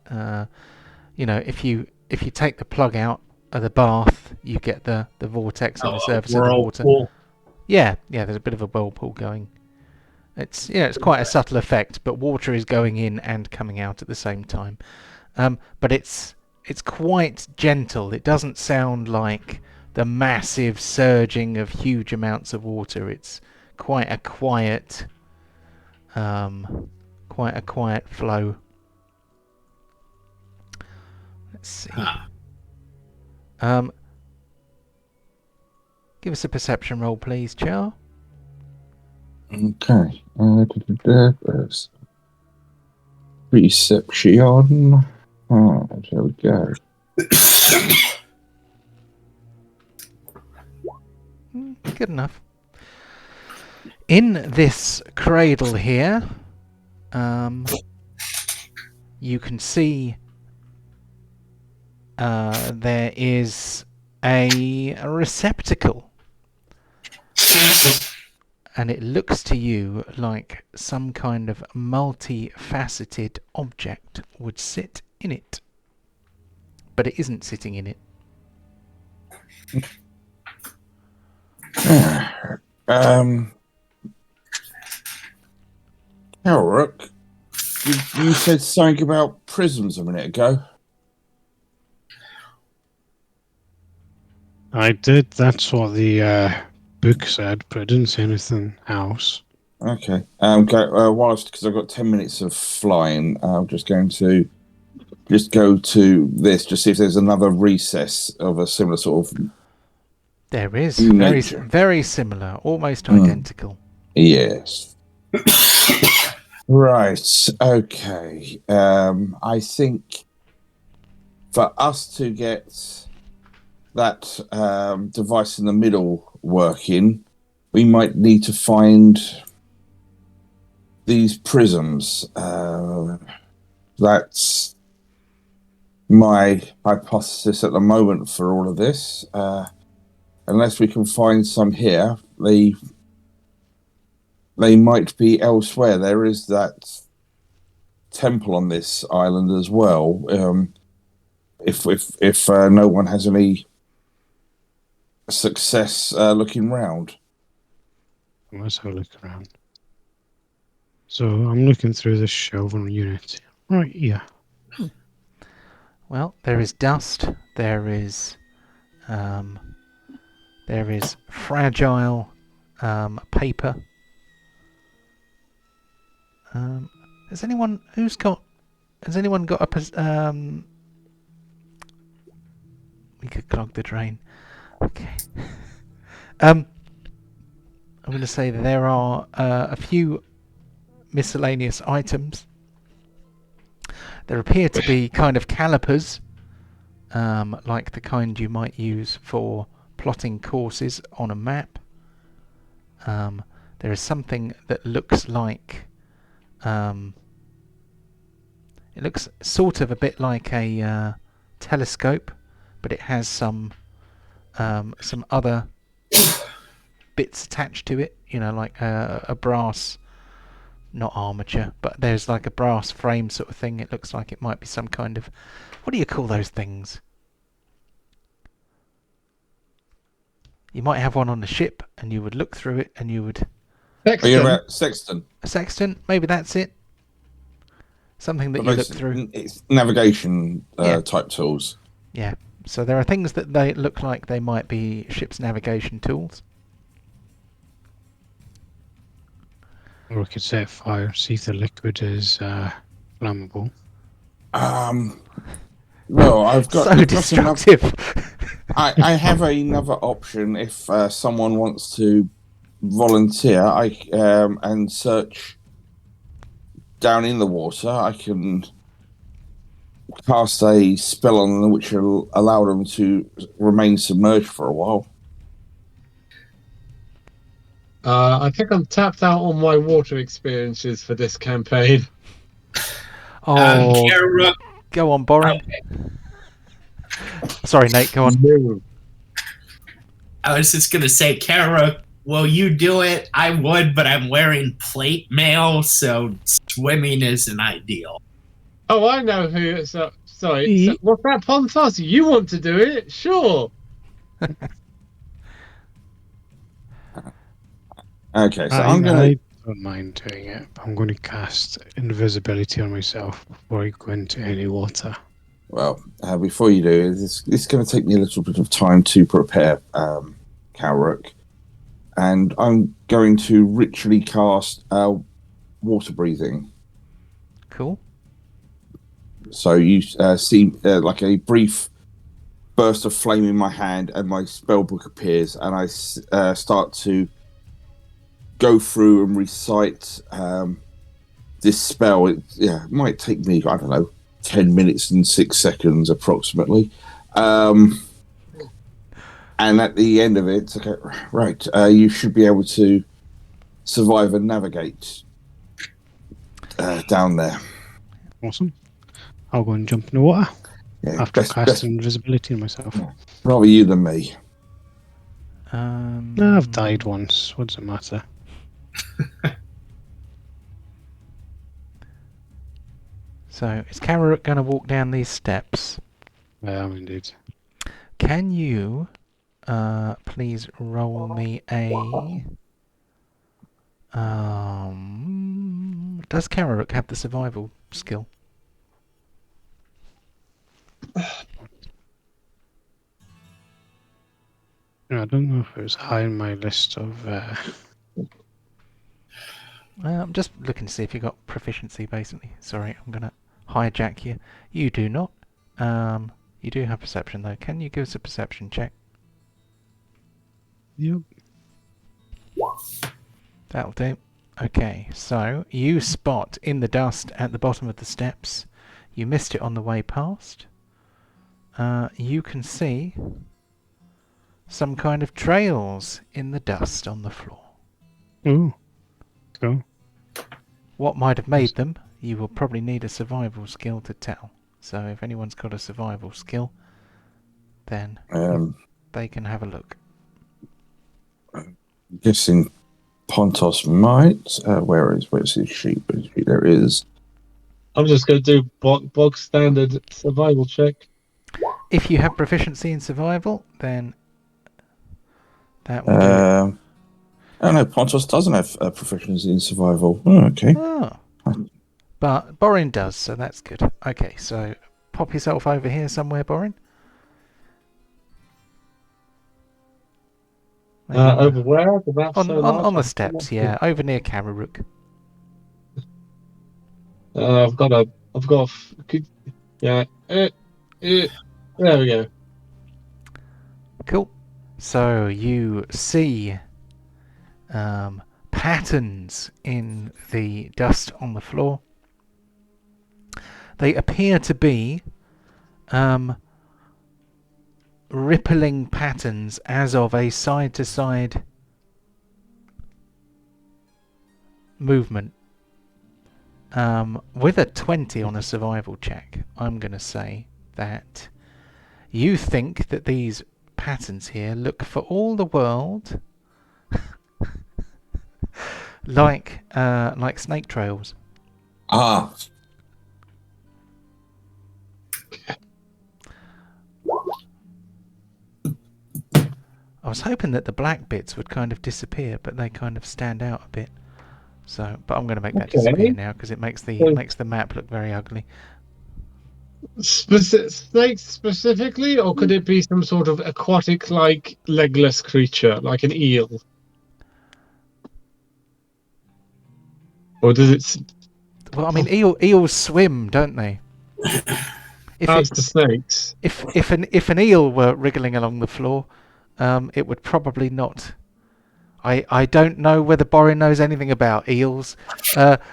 if you take the plug out of the bath, you get the vortex on the surface of the water. Yeah, there's a bit of a whirlpool going. It's quite a subtle effect, but water is going in and coming out at the same time. But it's quite gentle. It doesn't sound like the massive surging of huge amounts of water. It's quite a quiet flow. Let's see. Give us a perception roll, please, Char. Okay. There's perception. Oh, there we go. Good enough. In this cradle here, you can see there is a receptacle. And it looks to you like some kind of multifaceted object would sit in it. But it isn't sitting in it. Karirook, you said something about prisms a minute ago. I did. That's what the book said, but it didn't say anything else. Okay. Because I've got 10 minutes of flying, I'm just going to go to this, just see if there's another recess of a similar sort of. There is. Nature. Very similar, almost identical. Yes. Right. Okay. I think for us to get that device in the middle working, we might need to find these prisms. That's my hypothesis at the moment for all of this. Unless we can find some here, they might be elsewhere. There is that temple on this island as well. If no one has any success looking round. Let's have a look around. So I'm looking through this shelf on Unity. Right, yeah. Well, there is dust. There is fragile paper. Has anyone got a we could clog the drain. Okay. I'm going to say that there are a few miscellaneous items. There appear to be kind of calipers, like the kind you might use for plotting courses on a map. There is something that looks like it looks sort of a bit like a telescope, but it has some other bits attached to it, like a brass, not armature, but there's like a brass frame sort of thing. It looks like it might be some kind of, what do you call those things? You might have one on the ship, and you would look through it, and you would... Are you Sexton. about Sexton? A sextant, maybe that's it. Something that But you look basically, through. it's navigation Yeah. type tools. Yeah. So there are things that they look like they might be ship's navigation tools. Or we could set fire, see if the liquid is flammable. Well, I've got, So I've got destructive. I have another option if someone wants to volunteer. And search down in the water. I can cast a spell on them which will allow them to remain submerged for a while. I think I'm tapped out on my water experiences for this campaign. Oh, Karirook, go on, Borin. Sorry, Nate, go on. No. I was just gonna say, Kara, will you do it? I would, but I'm wearing plate mail, so swimming isn't ideal. Oh, I know who. Sorry. Me? So, what's that, Pontos? You want to do it? Sure. Okay, so I I'm gonna. I don't mind doing it, but I'm going to cast invisibility on myself before I go into any water. Well, before you do, it's going to take me a little bit of time to prepare Karirook, and I'm going to ritually cast water breathing. Cool. So you see like a brief burst of flame in my hand, and my spell book appears, and I start to go through and recite this spell. It might take me, I don't know, 10 minutes and 6 seconds approximately. And at the end of it, okay, right, you should be able to survive and navigate down there. Awesome. I'll go and jump in the water Yeah, after best, casting invisibility on myself. rather you than me. No, I've died once. What does it matter? So, is Karirook going to walk down these steps? I am indeed. Can you please roll me a... does Karirook have the survival skill? I don't know if it was high on my list of. I'm just looking to see if you got proficiency, basically. Sorry, I'm going to hijack you. You do not. You do have perception, though. Can you give us a perception check? Yep. That'll do. Okay, so you spot in the dust at the bottom of the steps. You missed it on the way past. You can see some kind of trails in the dust on the floor. Ooh. Cool. What might have made them, you will probably need a survival skill to tell. So if anyone's got a survival skill, then they can have a look. Guessing Pontos might. Where's his sheet? There it is. I'm just going to do bog standard survival check. If you have proficiency in survival, then that will do. Oh no, Pontos doesn't have proficiency in survival. Oh, okay. Oh. But Borin does, so that's good. Okay, so pop yourself over here somewhere, Borin. Maybe Over where? The map's on so large, on the I steps, cannot yeah, over near Karirook. Yeah. There we go. Cool. So you see patterns in the dust on the floor. They appear to be rippling patterns as of a side-to-side movement. With a 20 on a survival check, I'm going to say that you think that these patterns here look for all the world like snake trails. Ah. was hoping that the black bits would kind of disappear, but they kind of stand out a bit. So, but I'm going to make that disappear now because it makes the map look very ugly. Snakes specifically, or could it be some sort of aquatic, like legless creature, like an eel? Or does it? Well, I mean, eels swim, don't they? That's the snakes. If an eel were wriggling along the floor, it would probably not. I don't know whether Borin knows anything about eels.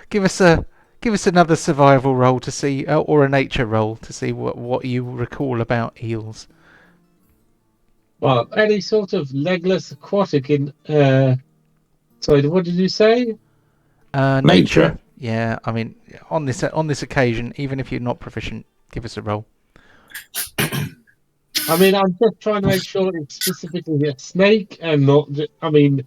Give us another survival roll to see, or a nature roll to see what you recall about eels. Well, any sort of legless aquatic in. Sorry, what did you say? Nature. Yeah, I mean, on this occasion, even if you're not proficient, give us a roll. I mean, I'm just trying to make sure it's specifically a snake and not. I mean.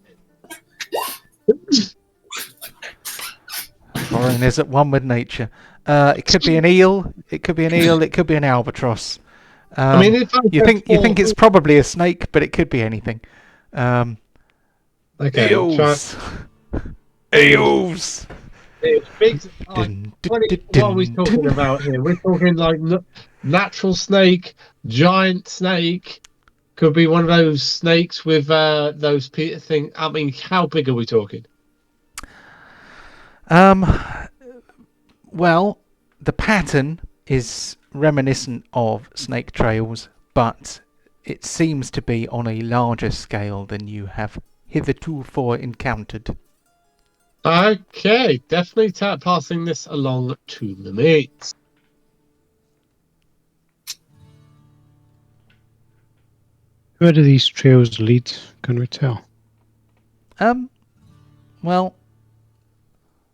Borin is at one with nature. It could be an eel. It could be an eel. It could be an albatross. I mean, if you think it's probably a snake, but it could be anything. Okay. Eels. Eels. What are we talking about here? We're talking like natural snake, giant snake. Could be one of those snakes with those thing. I mean, how big are we talking? Well, the pattern is reminiscent of snake trails, but it seems to be on a larger scale than you have hitherto encountered. Okay, definitely passing this along to the mates. Where do these trails lead? Can we tell? Well,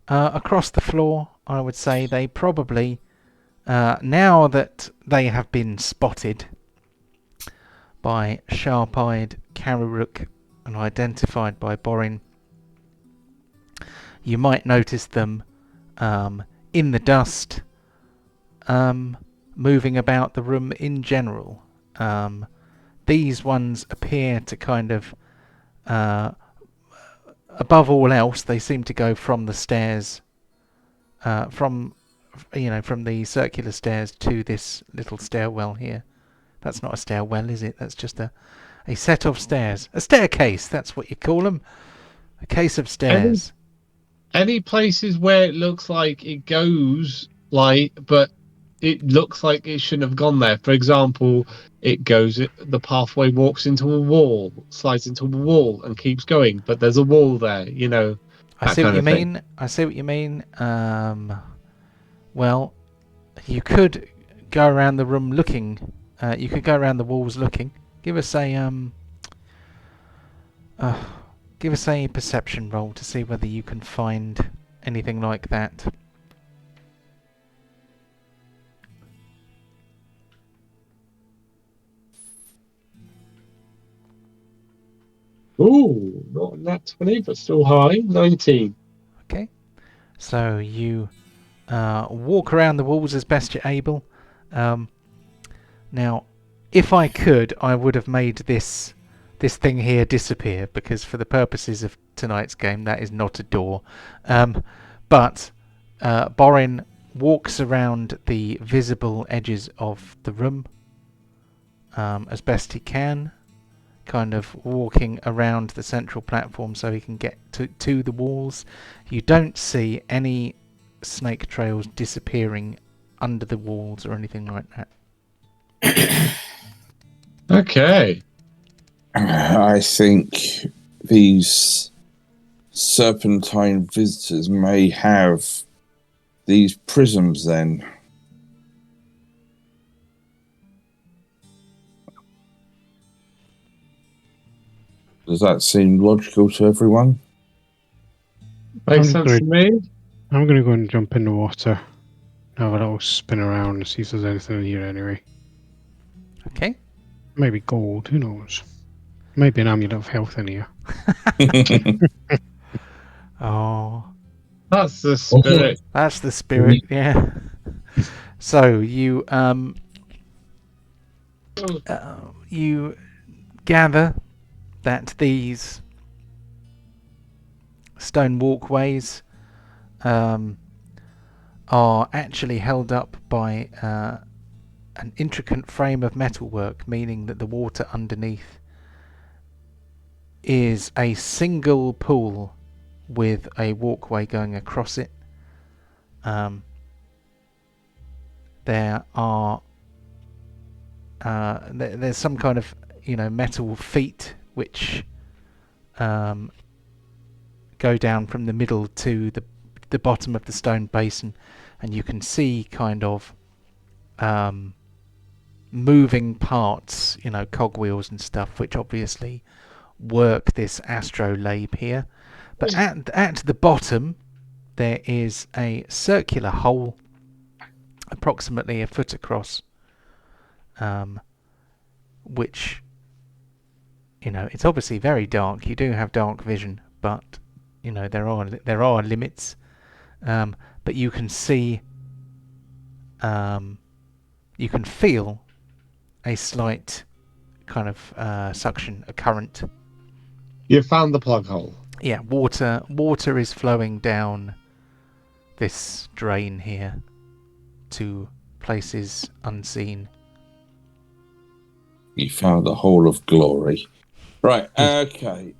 across the floor, I would say they probably, now that they have been spotted by sharp-eyed Karirook and identified by Borin, you might notice them in the dust, moving about the room in general. These ones appear to kind of, above all else, they seem to go from the stairs, from the circular stairs to this little stairwell here. That's not a stairwell, is it? That's just a set of stairs. A staircase, that's what you call them. A case of stairs. Any places where it looks like it goes, but it looks like it shouldn't have gone there. For example, the pathway walks into a wall, slides into a wall, and keeps going. But there's a wall there, I see what you mean. I see what you mean. Well, you could go around the room looking. You could go around the walls looking. Give us a perception roll to see whether you can find anything like that. Ooh, not that 20, but still high. 19. Okay. So you walk around the walls as best you're able. Now, if I could, I would have made this thing here disappear, because for the purposes of tonight's game, that is not a door. But Borin walks around the visible edges of the room as best he can, kind of walking around the central platform so he can get to the walls. You don't see any snake trails disappearing under the walls or anything like that. Okay. I think these serpentine visitors may have these prisms then. Does that seem logical to everyone? Makes sense to me. I'm going to go and jump in the water. Have a little spin around and see if there's anything in here anyway. Okay. Maybe gold, who knows? Maybe an amulet of health in here. Oh. That's the spirit. That's the spirit, yeah. So you you gather that these stone walkways are actually held up by an intricate frame of metalwork, meaning that the water underneath is a single pool with a walkway going across it. There are there's some kind of metal feet which go down from the middle to the bottom of the stone basin, and you can see kind of moving parts, cogwheels and stuff, which obviously work this astrolabe here. But at the bottom there is a circular hole approximately a foot across, which it's obviously very dark. You do have dark vision, but there are limits. But you can see, you can feel a slight kind of suction, a current. You found the plug hole. Yeah, water is flowing down this drain here to places unseen. You found the hole of glory. Right, okay.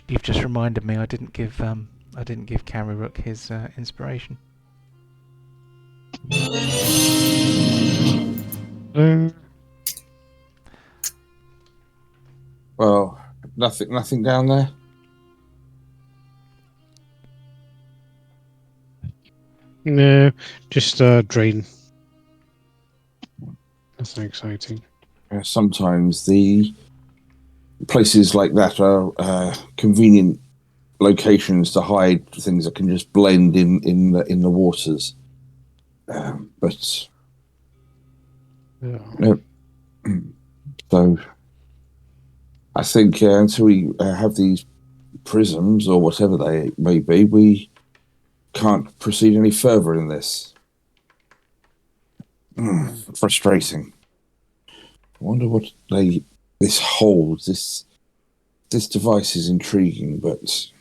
You've just reminded me I didn't give Karirook his inspiration. Well, nothing down there? No, just a drain. Nothing exciting. Sometimes the places like that are convenient locations to hide things that can just blend in the waters. But Yeah. so I think until we have these prisms or whatever they may be, we can't proceed any further in this. Frustrating. I wonder what this holds. This device is intriguing, but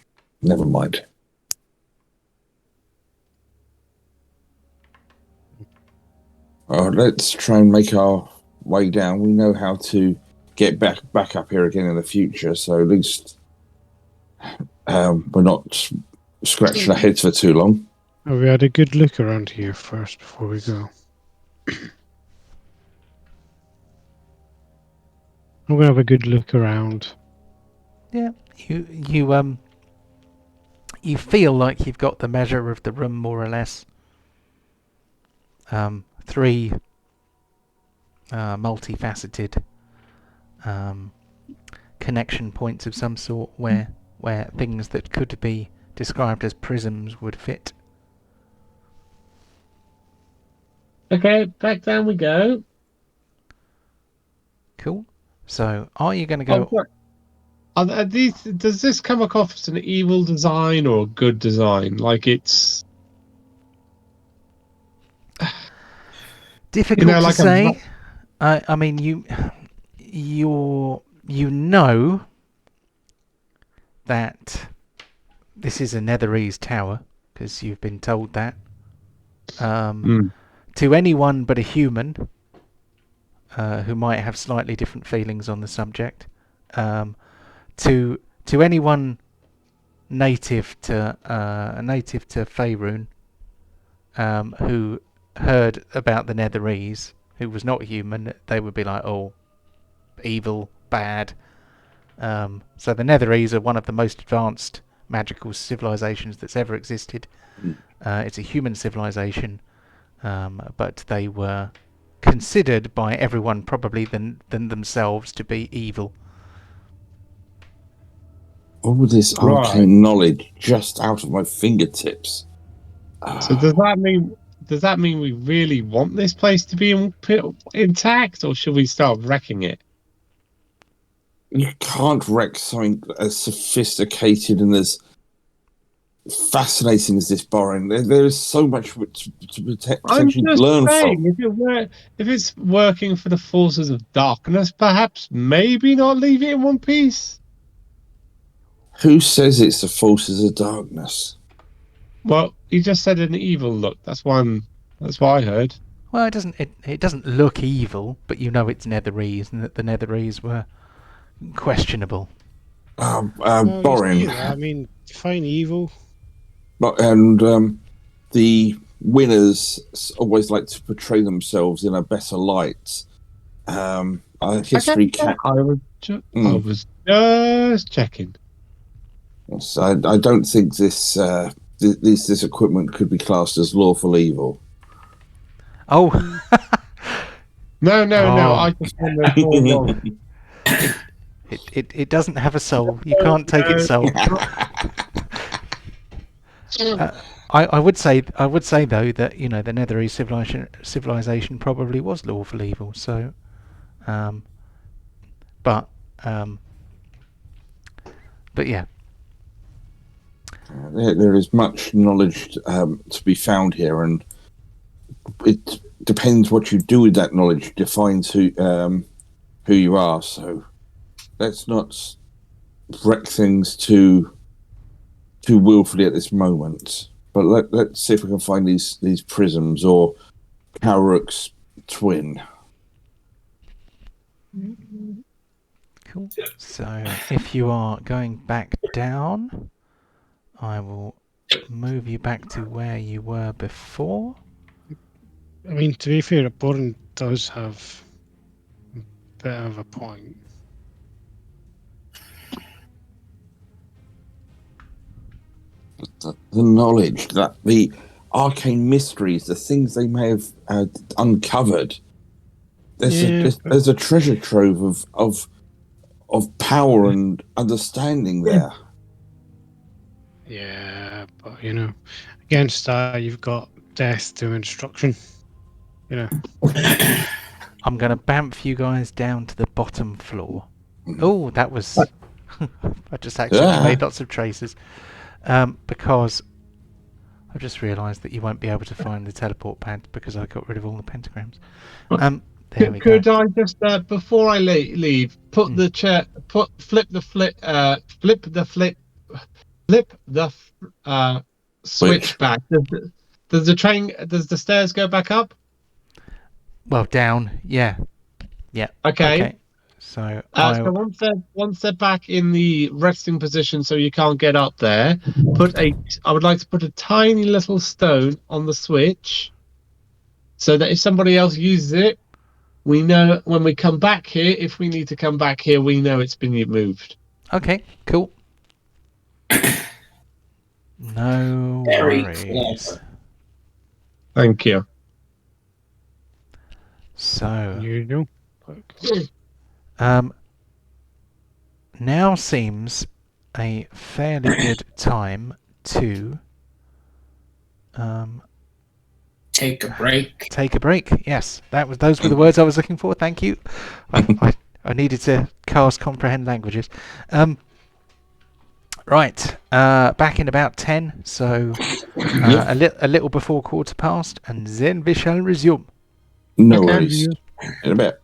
never mind. Let's try and make our way down. We know how to get back up here again in the future, so at least we're not scratching our heads for too long. Oh, we had a good look around here first before we go. I'm gonna have a good look around. Yeah, you feel like you've got the measure of the room more or less. 3 multifaceted connection points of some sort where things that could be described as prisms would fit. Okay, back down we go. Cool. So, are you going to go? Are these? Does this come across as an evil design or a good design? Like it's Difficult to like say. I mean, you know that this is a Netherese tower because you've been told that. To anyone but a human who might have slightly different feelings on the subject, to anyone native to Faerun, who heard about the Netherese, who was not human, they would be like, oh, evil, bad. So the Netherese are one of the most advanced magical civilizations that's ever existed. It's a human civilization, but they were considered by everyone probably than themselves to be evil. All this arcane knowledge just out of my fingertips. So does that mean we really want this place to be intact, or should we start wrecking it? You can't wreck something as sophisticated and as fascinating is this, Boren? There is so much to I'm potentially just learn saying, from. if it's working for the forces of darkness, perhaps maybe not leave it in one piece. Who says it's the forces of darkness? Well, he just said an evil look. That's what I heard. Well, it doesn't look evil, but you know it's Netherese, and that the Netherese were questionable. Well, you Boren, say that, I mean, define evil. and the winners always like to portray themselves in a better light. History can. I was just checking. Yes, I don't think this equipment could be classed as lawful evil. Oh, No. Oh. I just want to forewarn. it doesn't have a soul. You can't take its soul. I would say though that the Netherese civilization probably was lawful evil. So, but yeah. There is much knowledge to be found here, and it depends what you do with that knowledge defines who you are. So let's not wreck things too willfully at this moment. But let's see if we can find these prisms or Karirook's twin. Cool. So if you are going back down, I will move you back to where you were before. I mean, to be fair, Boren does have a bit of a point. The knowledge that the arcane mysteries, the things they may have uncovered. There's a treasure trove of power and understanding there. Yeah, but against that you've got death to instruction. I'm going to bamf you guys down to the bottom floor. Oh, that was... I just actually made lots of traces. Because I've just realised that you won't be able to find the teleport pad because I got rid of all the pentagrams. There we go. Could I just, before I leave, flip the switch back? Does the stairs go back up? Well, down, yeah. Okay. So, so once they're back in the resting position, so you can't get up there, I would like to put a tiny little stone on the switch, so that if somebody else uses it, we know when we come back here. If we need to come back here, we know it's been moved. Okay, cool. No worries. Thank you. So, You do. now seems a fairly good time to Take a break. take a break. Yes, those were the words I was looking for. Thank you. I needed to cast comprehend languages. Right, back in about 10, so a little before 1:15, and then we shall resume. No worries. In a bit.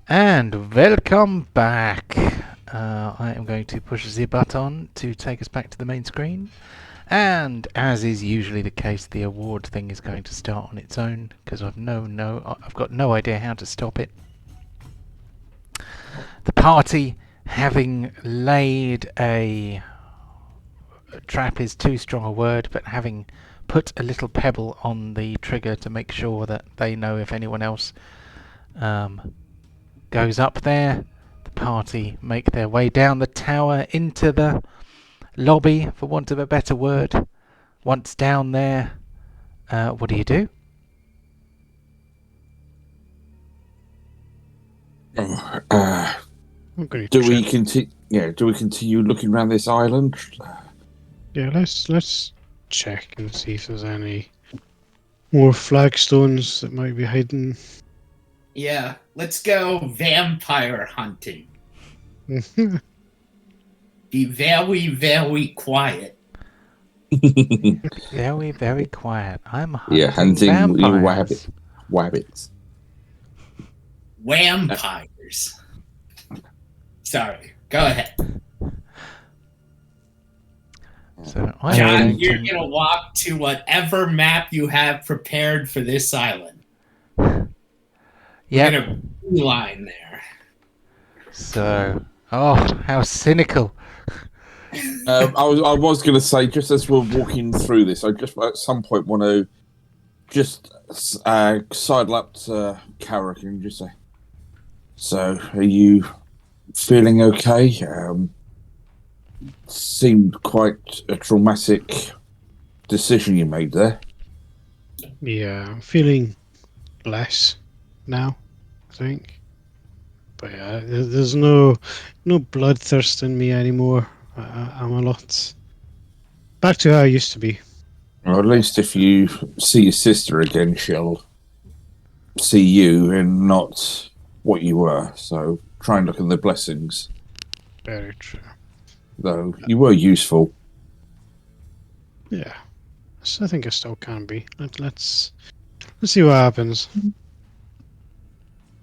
And welcome back. I am going to push the button to take us back to the main screen. And as is usually the case, the award thing is going to start on its own because I've got no idea how to stop it. The party, having laid a trap is too strong a word, but having put a little pebble on the trigger to make sure that they know if anyone else goes up there, the party make their way down the tower into the lobby, for want of a better word. Once down there, what do you do? Do we continue? Yeah. Do we continue looking around this island? Yeah, let's check and see if there's any more flagstones that might be hidden. Yeah, let's go vampire hunting. Be very, very quiet. Very, very quiet. I'm hunting Yeah, hunting new vampires. wabbits. Vampires. Sorry, go ahead. So I'm John, going you're to... going to walk to whatever map you have prepared for this island. Yep. You're going to beeline there. So, oh, how cynical. I was going to say, just as we're walking through this, I just at some point want to just sidle up to Karirook and just say, "So, are you feeling okay? Seemed quite a traumatic decision you made there." Yeah, I'm feeling less now, I think. But yeah, there's no bloodthirst in me anymore. I'm a lot back to how I used to be. Or at least if you see your sister again, she'll see you and not what you were. So try and look at the blessings. Very true. Though you were useful. Yeah, so I think I still can be. Let's see what happens.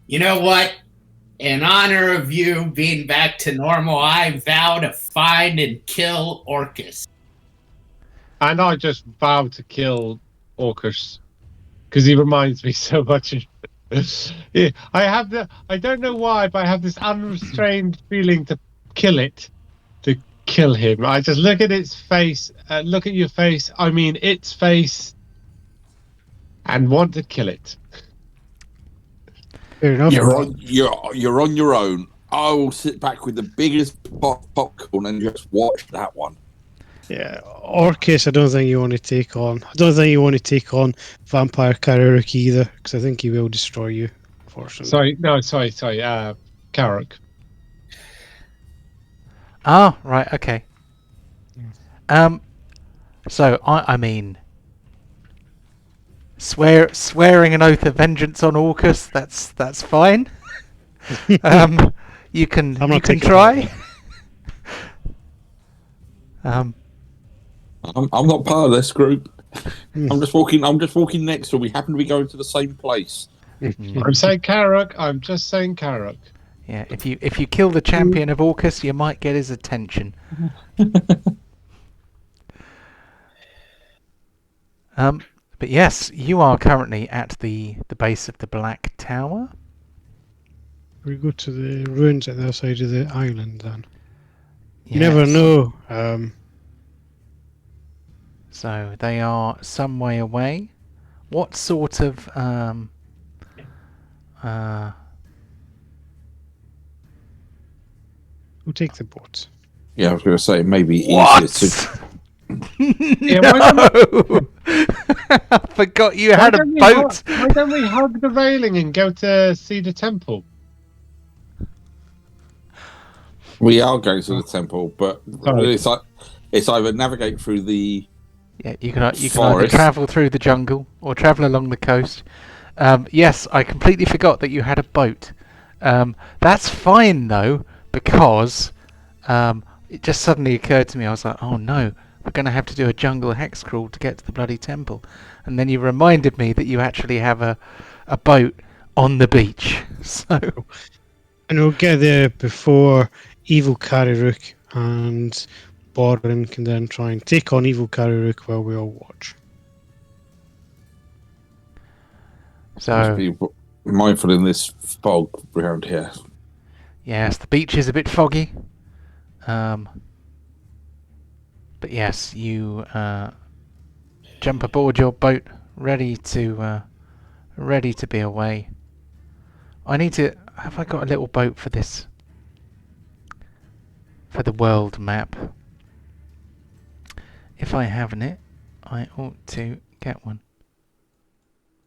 You know what? In honor of you being back to normal, I vow to find and kill Orcus. And I just vowed to kill Orcus because he reminds me so much. Yeah, I don't know why, but I have this unrestrained feeling to kill him. I just look at its face, look at your face, I mean its face, and want to kill it. Fair enough. You're on your own. I will sit back with the biggest popcorn and just watch that one. Yeah, Orcus, I don't think you want to take on. I don't think you want to take on Vampire Karirook either, because I think he will destroy you, unfortunately. Sorry, Karirook. Ah, right, okay. So I mean, swearing an oath of vengeance on Orcus, that's fine. You can I'm not taking try. I'm not part of this group. I'm just walking next to. We happen to be going to the same place. I'm saying Karirook. I'm just saying Karirook. Yeah, if you kill the champion of Orcus, you might get his attention. But yes, you are currently at the base of the Black Tower. We go to the ruins at the other side of the island then. You never know. So they are some way away. What sort of We'll take the boat. Yeah, I was going to say maybe What? easier to. Yeah, No! I forgot you had a boat. Why don't we hug the railing and go to see the temple? We are going to the temple, but Sorry. it's either navigate through the. Yeah, you can either Forest. travel through the jungle or travel along the coast. Yes, I completely forgot that you had a boat. That's fine though, because it just suddenly occurred to me. I was like, oh no, we're going to have to do a jungle hex crawl to get to the bloody temple. And then you reminded me that you actually have a boat on the beach. So, And we'll get there before evil Karirook and Borin can then try and take on evil Karirook while we all watch. Must so be mindful in this fog around here. yes, the beach is a bit foggy. But yes, you jump aboard your boat, ready to be away. I need to. Have I got a little boat for this? For the world map. If I haven't it, I ought to get one.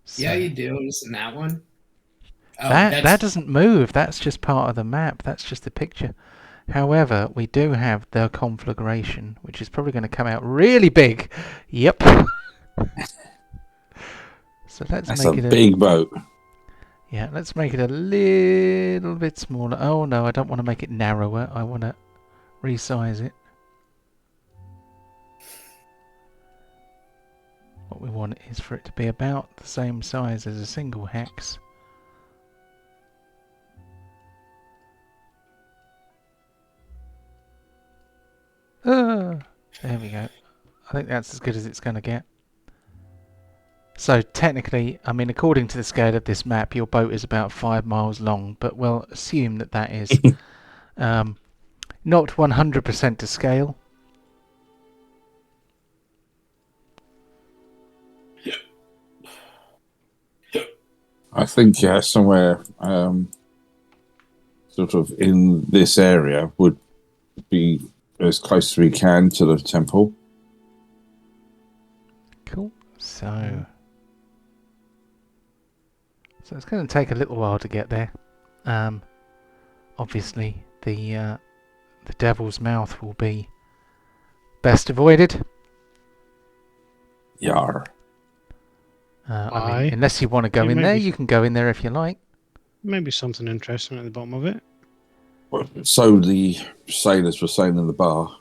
So Yeah, you do. Isn't that one? Oh, that doesn't move. That's just part of the map. That's just a picture. However, we do have the conflagration, which is probably going to come out really big. Yep. So let's That's make a it big boat. Yeah, let's make it a little bit smaller. Oh no, I don't want to make it narrower. I want to resize it. What we want is for it to be about the same size as a single hex. There we go. I think that's as good as it's going to get. So technically, I mean, according to the scale of this map, your boat is about 5 miles long, but we'll assume that that is not 100% to scale. I think somewhere sort of in this area would be as close as we can to the temple. Cool. So it's going to take a little while to get there. Obviously, the devil's mouth will be best avoided. Yar. I mean, unless you want to go Yeah, in there, maybe. you can go in there if you like. Maybe something interesting at the bottom of it. So the sailors were saying in the bar.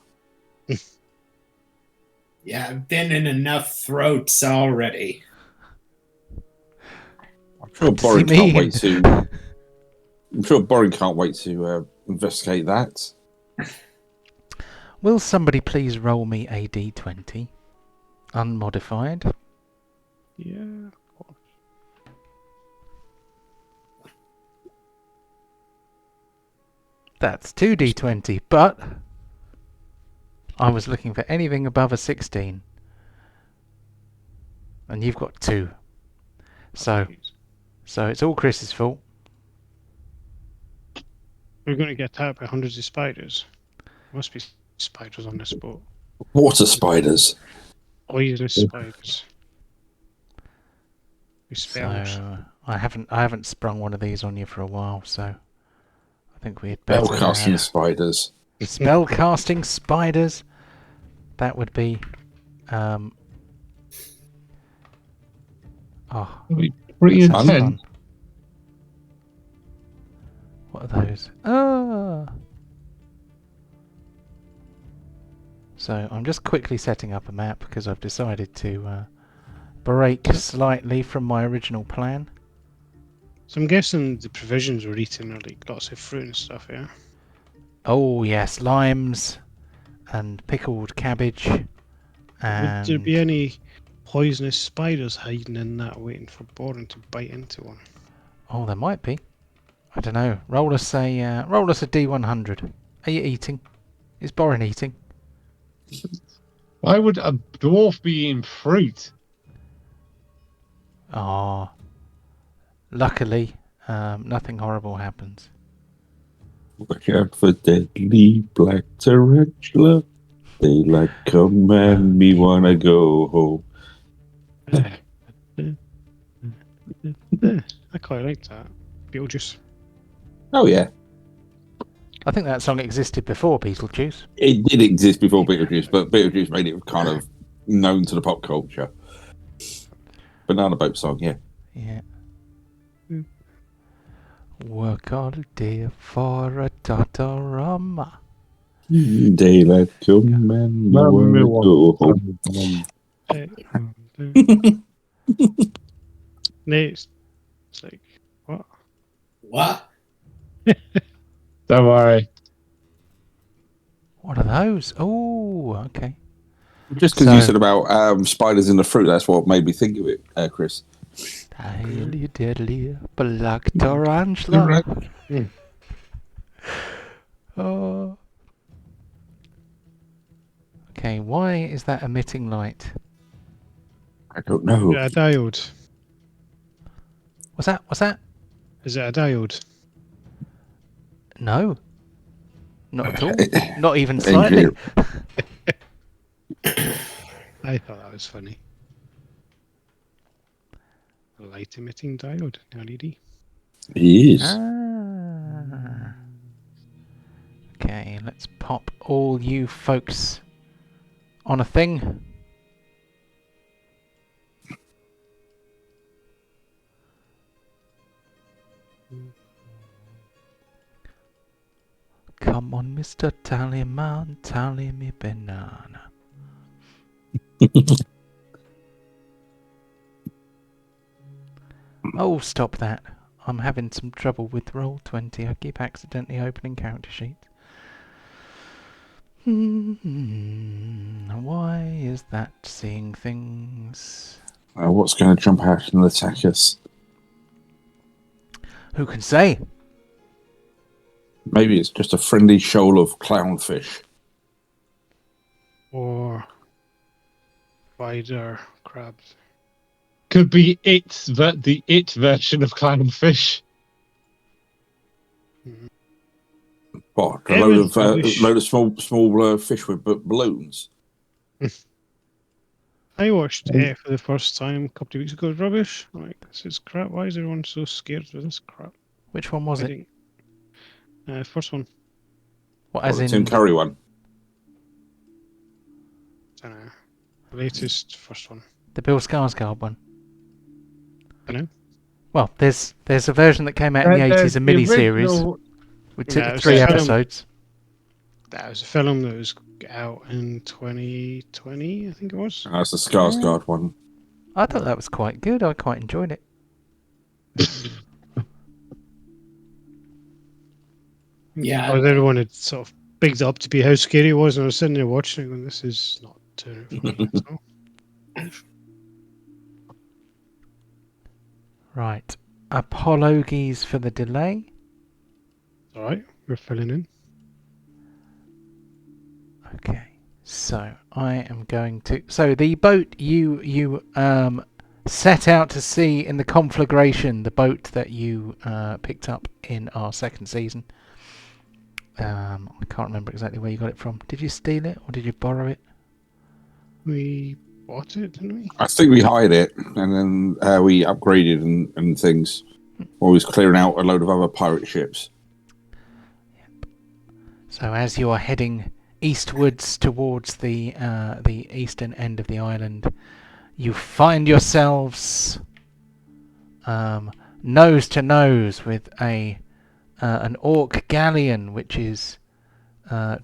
Yeah, I've been in enough throats already. I'm sure What does he Boring can't mean? wait to. I'm sure Boring can't wait to investigate that. Will somebody please roll me a d20? Unmodified. Yeah. That's 2d20, but I was looking for anything above a 16. And you've got 2. So it's all Chris's fault. We're going to get attacked by hundreds of spiders. Must be spiders on this boat. Water spiders. Poisonous spiders. With spells. So I haven't sprung one of these on you for a while, so I think we'd better Spellcasting spiders. spell casting spiders. That would be oh, Pretty that sounds intense. fun. What are those? Ah. So I'm just quickly setting up a map because I've decided to break slightly from my original plan. So I'm guessing the provisions we're eating are like lots of fruit and stuff, yeah? Oh yes, limes and pickled cabbage. And Would there be any poisonous spiders hiding in that waiting for Boring to bite into one? oh, there might be. I don't know. Roll us a D100. Are you eating? Is Borin eating? Why would a dwarf be eating fruit? Ah. Luckily, nothing horrible happens. Watch out for deadly black tarantula. They like come and me wanna go home. I quite like that. Beetlejuice. Oh yeah, I think that song existed before Beetlejuice. it did exist before Beetlejuice, but Beetlejuice made it kind of known to the pop culture. Banana boat song, yeah. Yeah. Work all day for a Totorama. Daylight come and me wanna go home. Next. It's like, what? What? Don't worry. What are those? Oh, okay. Just because you So- said about spiders in the fruit, that's what made me think of it, Chris. Highly deadly black tarantula. Mm. Oh. Okay, why is that emitting light? I don't know. Is it a diode? What's that? What's that? Is it a diode? No. Not at all. Not even slightly. I thought that was funny. A light emitting diode, LED. He is. Ah. Okay, let's pop all you folks on a thing. Come on, Mr. Tallyman, tally me banana. Oh, stop that. I'm having some trouble with Roll20. I keep accidentally opening character sheets. Why is that seeing things? What's going to jump out and attack us? Who can say? Maybe it's just a friendly shoal of clownfish. Or spider crabs. Could be the it version of clownfish. What? A Yeah, load rubbish. of small fish with balloons. I watched it for the first time a couple of weeks ago. Rubbish. I'm like, this is crap. Why is everyone so scared of this crap? Which one was I it? think, first one. What, What, as the in Tim Curry one? I don't know. The latest first one. the Bill Skarsgård one? I know. Well, there's a version that came out in the 80s, a mini-series with Yeah, it was 3 a film. episodes. That was a film that was out in 2020, I think it was. That's the Skarsgård one. I thought that was quite good. I quite enjoyed it. Yeah. Everyone had sort of bigged up to be how scary it was, and I was sitting there watching it going, this is not terrifying at all. Right. Apologies for the delay. Alright, we're filling in. Okay. So I am going to. So the boat you set out to sea in the conflagration, the boat that you picked up in our second season. I can't remember exactly where you got it from. Did you steal it or did you borrow it? We bought it, didn't we? I think we hired it, and then we upgraded and things. Always clearing out a load of other pirate ships. So as you are heading eastwards towards the eastern end of the island, you find yourselves nose to nose with an orc galleon which is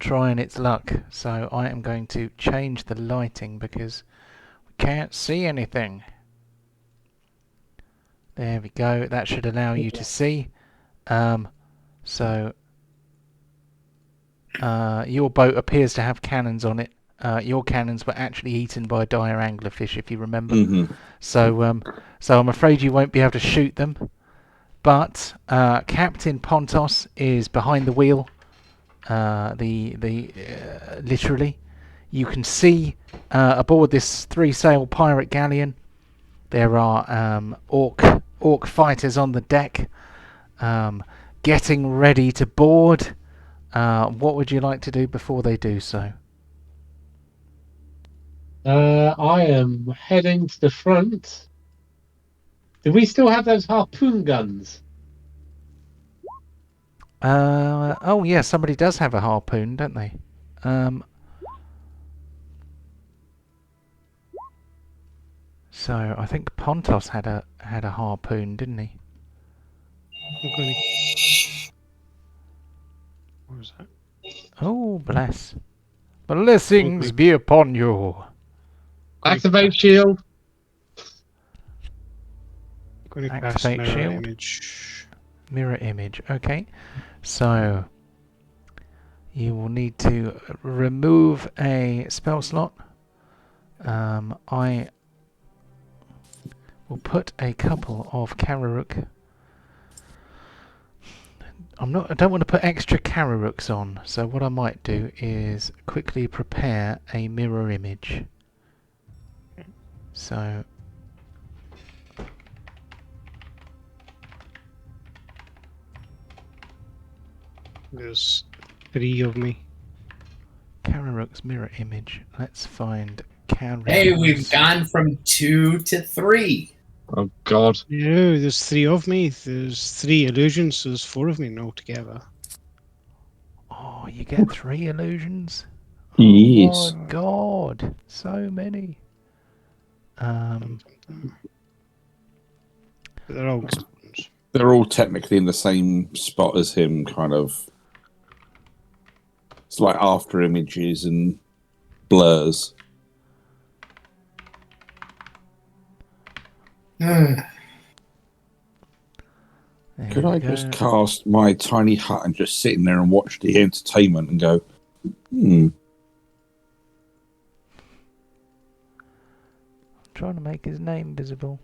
trying its luck. So I am going to change the lighting because we can't see anything. There we go. That should allow you to see. So your boat appears to have cannons on it. Your cannons were actually eaten by dire anglerfish, if you remember. Mm-hmm. So I'm afraid you won't be able to shoot them. But Captain Pontos is behind the wheel. Literally, you can see aboard this 3-sail pirate galleon. There are orc fighters on the deck, getting ready to board. What would you like to do before they do so? I am heading to the front. Do we still have those harpoon guns? Oh yeah, somebody does have a harpoon, don't they? So I think Pontos had a harpoon, didn't he? What was that? Oh bless! Blessings be upon you. Activate shield. Going to cast Activate mirror shield. image. Mirror image. Okay, so you will need to remove a spell slot. I will put a couple of Karirook. I don't want to put extra Karirooks on, so what I might do is quickly prepare a mirror image. So There's 3 of me. Karirook's mirror image. Let's find Karirook's. Hey, we've gone from 2 to 3. Oh God. No, there's 3 of me. There's 3 illusions, so there's 4 of me altogether. Oh, you get 3 illusions? Yes. Oh my god, so many. But they're all good ones. They're all technically in the same spot as him, kind of. It's like after images and blurs. There Could we I go. just cast my tiny hut and just sit in there and watch the entertainment and go, Trying to make his name visible.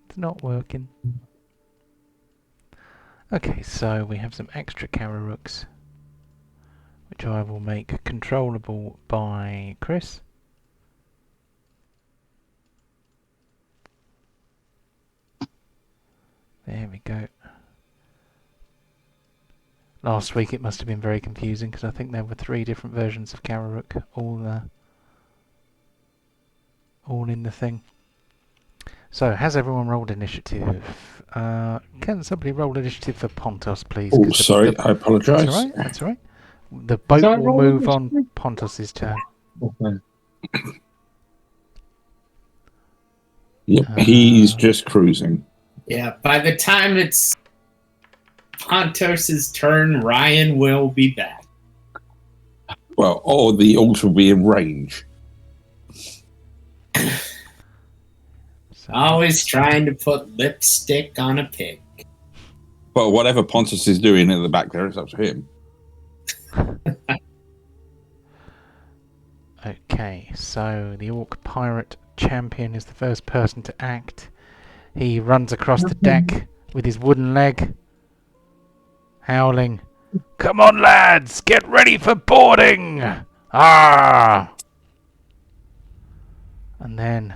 It's not working. Okay, so we have some extra Karirooks, which I will make controllable by Chris. There we go. Last week it must have been very confusing because I think there were 3 different versions of Karirook, all in the thing. So, has everyone rolled initiative? Can somebody roll initiative for Pontos, please? oh, 'Cause sorry, I apologise. That's alright, that's alright. The boat I will roll move on initiative? Pontos' turn. Okay. Yep, he's just cruising. Yeah, by the time it's Pontos' turn, Ryan will be back. Well, or the alt will be in range. So, Always trying to put lipstick on a pig. Well, whatever Pontus is doing in the back there, it's up to him. okay, so the Orc Pirate Champion is the first person to act. He runs across the deck with his wooden leg, howling, "Come on, lads! Get ready for boarding! Ah!" And then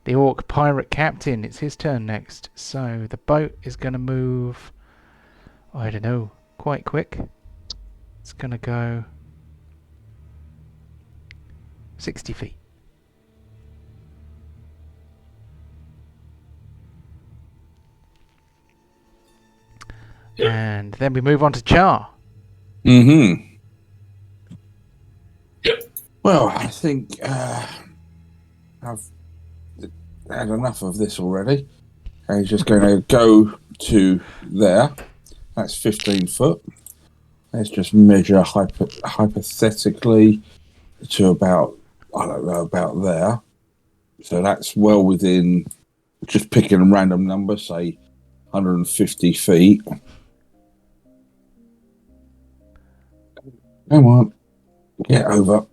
the Orc Pirate Captain, it's his turn next. So the boat is going to move, I don't know, quite quick. It's going to go 60 feet. And then we move on to Char. Mm-hmm. Well, I think I've had enough of this already. He's just going to go to there. That's 15 foot. Let's just measure hypothetically to about, I don't know, about there. So that's well within, just picking a random number, say 150 feet. Come on, get over.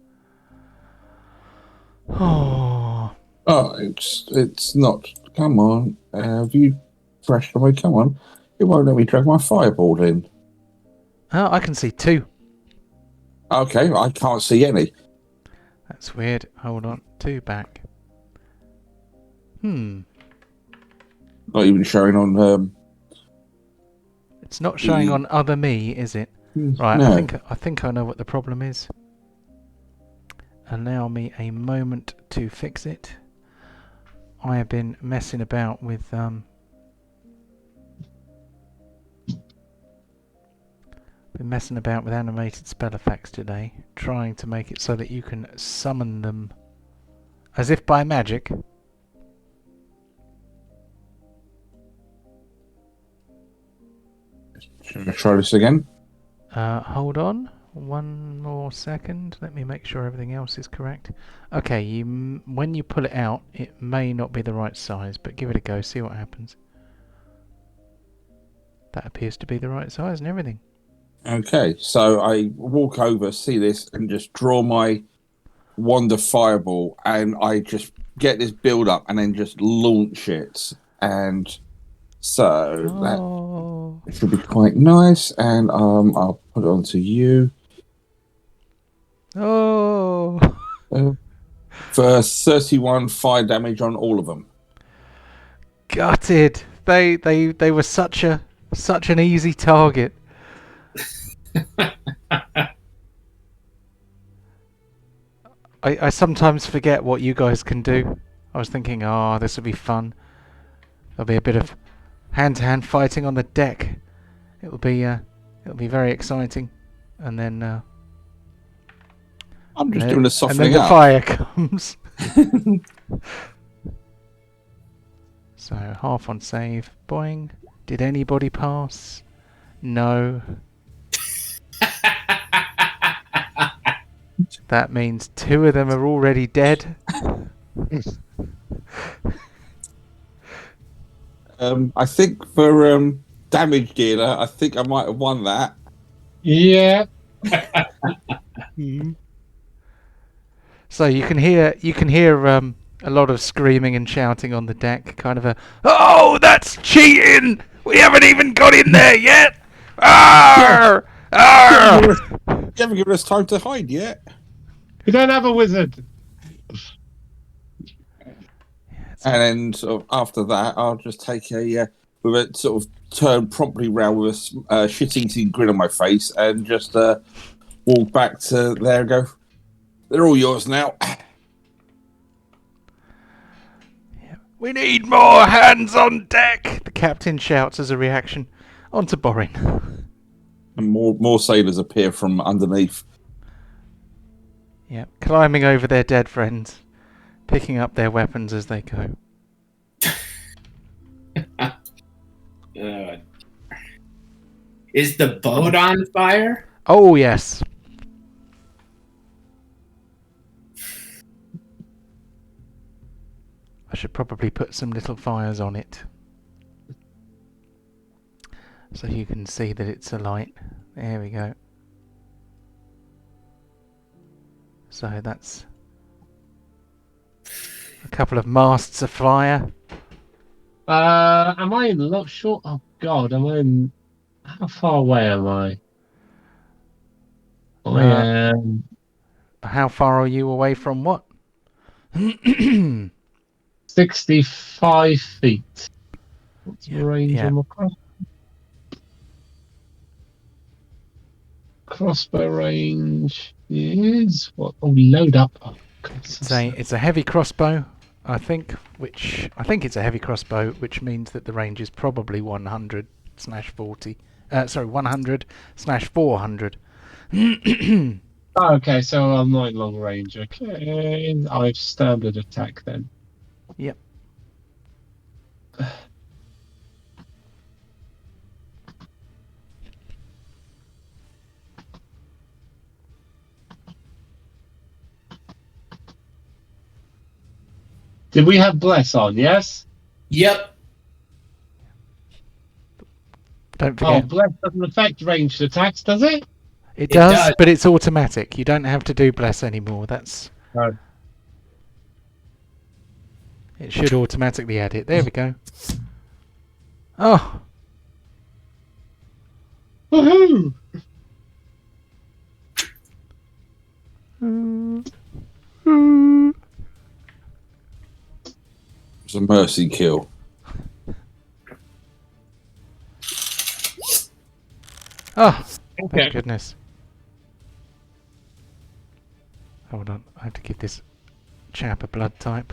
Oh, Oh, it's not. Come on, have you thrashed away? Come on, it won't let me drag my fireboard in. oh, I can see 2. Okay, I can't see any. That's weird. Hold on, 2 back. Not even showing on. It's not showing on other me, is it? Right, No. I think I know what the problem is. Allow me a moment to fix it. I have been messing about with animated spell effects today, trying to make it so that you can summon them as if by magic. Should I try this again? Hold on, one more second. Let me make sure everything else is correct. Okay, when you pull it out, it may not be the right size, but give it a go, see what happens. That appears to be the right size and everything. Okay, so I walk over, see this, and just draw my wand of fireball, and I just get this build up, and then just launch it, and so that should be quite nice. And I'll put it onto you. Oh! For 31 fire damage on all of them. Gutted. They were such an easy target. I sometimes forget what you guys can do. I was thinking, oh, this will be fun. There'll be a bit of hand-to-hand fighting on the deck. It'll be very exciting. And then I'm just doing a softening and then the up. fire comes. So half on save. Boing. Did anybody pass? No. That means 2 of them are already dead. I think for damage dealer, I think I might have won that. Yeah. Mhm. So you can hear a lot of screaming and shouting on the deck. Kind of a, oh, that's cheating! We haven't even got in there yet. Arr! Arr! You haven't given us time to hide yet. We don't have a wizard. And then sort of after that, I'll just take with a sort of turn promptly round with a shit-eating grin on my face and just walk back to there and go, they're all yours now. We need more hands on deck! The captain shouts as a reaction. On to Borin. And more sailors appear from underneath. Yep, climbing over their dead friends, picking up their weapons as they go. Is the boat on fire? Oh, yes. I should probably put some little fires on it, so you can see that it's alight. There we go. So that's a couple of masts afire. Am I in lot short? Oh God, am I in? How far away am I? I am How far are you away from what? 65 feet. What's the Yeah, range yeah. on my crossbow range? Is what? Oh, load up. Oh, God, It's a heavy crossbow, I think. It's a heavy crossbow, which means that the range is probably 100/40. 100/400. Oh, okay, so I'm not in long range. Okay, I've standard attack then. Yep. Did we have bless on? Yes. Yep. Don't Oh, forget. bless doesn't affect ranged attacks, does it? It It does, does. but it's automatic. You don't have to do bless anymore. No. It should automatically add it. There we go. Oh, Woohoo! It's a mercy kill. oh, Okay. thank goodness. Hold on, I have to give this chap a blood type.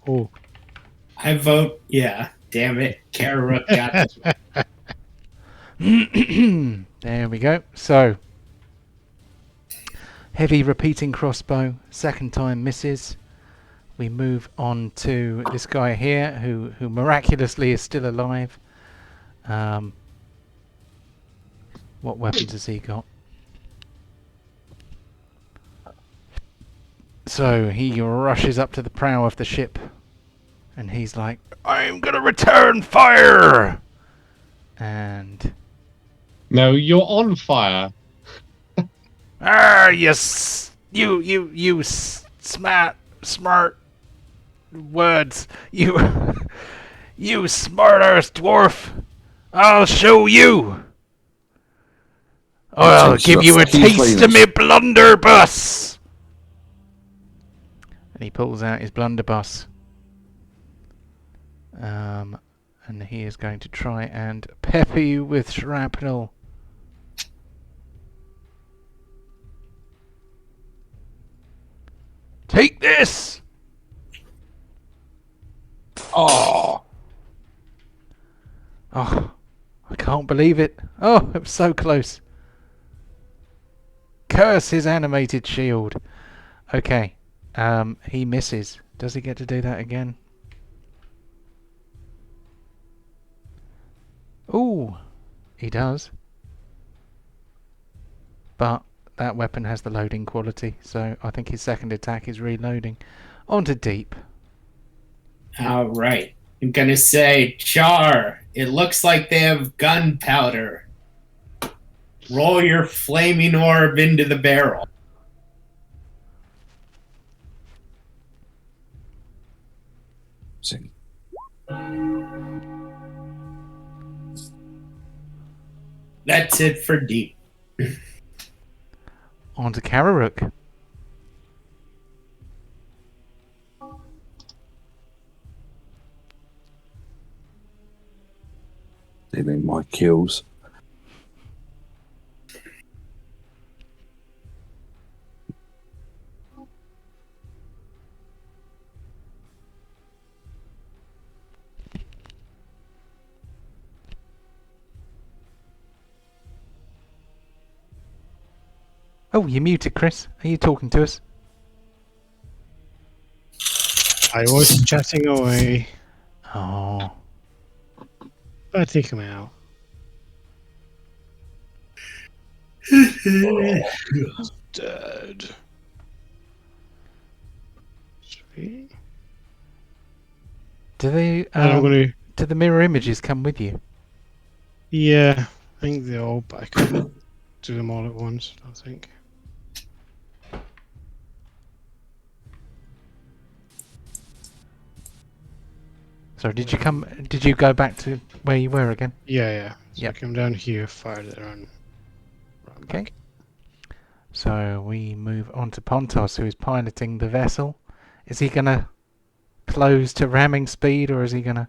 Oh, I vote yeah. Damn it. Karirook got this one. there we go. So, heavy repeating crossbow, second time misses. We move on to this guy here, who miraculously is still alive. What weapons has he got? So he rushes up to the prow of the ship, and he's like, "I'm gonna return fire!" And No, you're on fire. yes, you smart words, you you smart ass dwarf. I'll show you. I'll give you a taste of me blunderbuss. And he pulls out his blunderbuss. And he is going to try and pepper you with shrapnel. Take this! Oh, Oh, I can't believe it. Oh, it was so close. Curse his animated shield. Okay, he misses. Does he get to do that again? Ooh, he does. but that weapon has the loading quality, so I think his second attack is reloading. On to Deep. All right. I'm going to say, Char, it looks like they have gunpowder. Roll your flaming orb into the barrel. See. That's it for Deep. On to Karirook. Dealing my kills. Oh, you're muted, Chris. Are you talking to us? I was chatting away. Oh. I take him out. Dead. Sweet. Do they? And I'm gonna. Do the mirror images come with you? Yeah, I think they all. But I couldn't do them all at once. I think. So did you go back to where you were again? Yeah. So Yep. I come down here, fired it around. Okay. So we move on to Pontos, who is piloting the vessel. Is he gonna close to ramming speed, or is he gonna?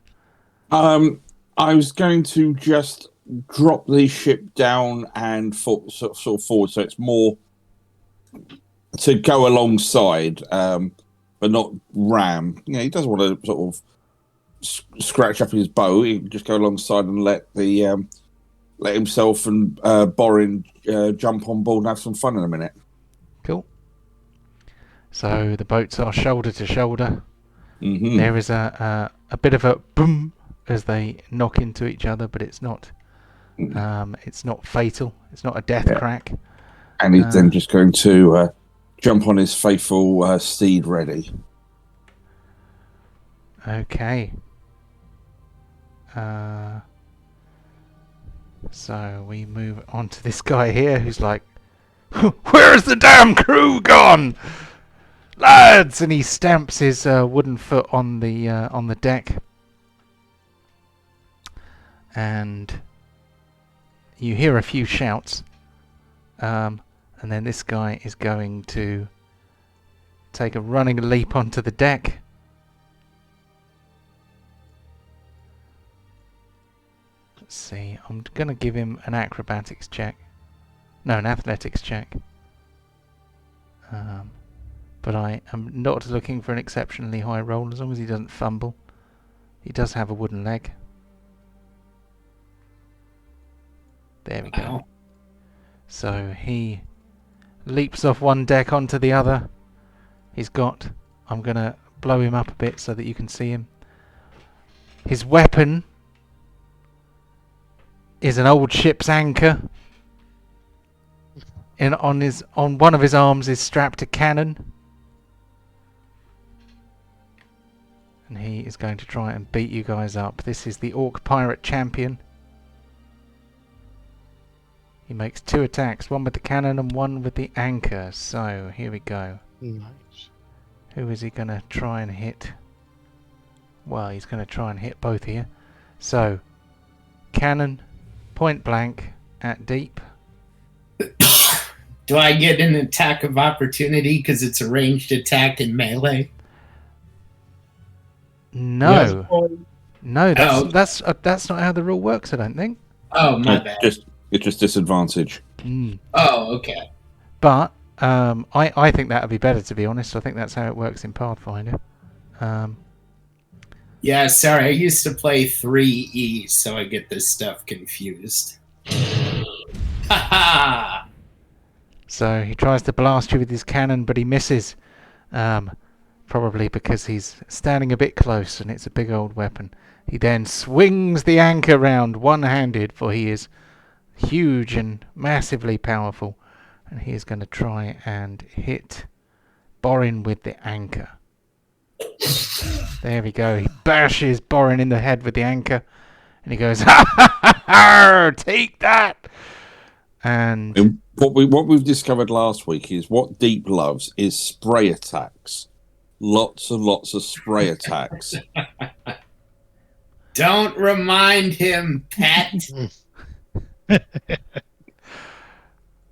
I was going to just drop the ship down and sort of forward, so it's more to go alongside, but not ram. You know, he doesn't want to sort of scratch up his bow. He can just go alongside and let himself and Borin jump on board and have some fun in a minute. Cool. So the boats are shoulder to shoulder. Mm-hmm. There is a bit of a boom as they knock into each other, but it's not fatal. It's not a death crack. And he's then just going to jump on his faithful steed ready. Okay. So we move on to this guy here who's like, "Where's the damn crew gone, lads?" And he stamps his wooden foot on the deck, and you hear a few shouts, and then this guy is going to take a running leap onto the deck. Let's see, I'm going to give him an acrobatics check. No, an athletics check. But I am not looking for an exceptionally high roll, as long as he doesn't fumble. He does have a wooden leg. There we go. Wow. So he leaps off one deck onto the other. I'm going to blow him up a bit so that you can see him. His weapon is an old ship's anchor. And on one of his arms is strapped a cannon. And he is going to try and beat you guys up. This is the Orc Pirate Champion. He makes 2 attacks, one with the cannon and one with the anchor. So, here we go. Nice. Who is he going to try and hit? Well, he's going to try and hit both here. So, cannon, point blank, at Deep. Do I get an attack of opportunity because it's a ranged attack in melee? No. Yes. No, Oh. that's not how the rule works, I don't think. Oh, my bad. It's just disadvantage. Oh, okay. But I think that would be better, to be honest. I think that's how it works in Pathfinder. Yeah, sorry. I used to play 3E, so I get this stuff confused. Ha So he tries to blast you with his cannon, but he misses. Probably because he's standing a bit close and it's a big old weapon. He then swings the anchor round one-handed, for he is huge and massively powerful. And he is going to try and hit Borin with the anchor. There we go. He bashes Borin in the head with the anchor. And he goes, ha ha ha ha! Take that! And what we've discovered last week is what Deep loves is spray attacks. Lots and lots of spray attacks. Don't remind him, Pat.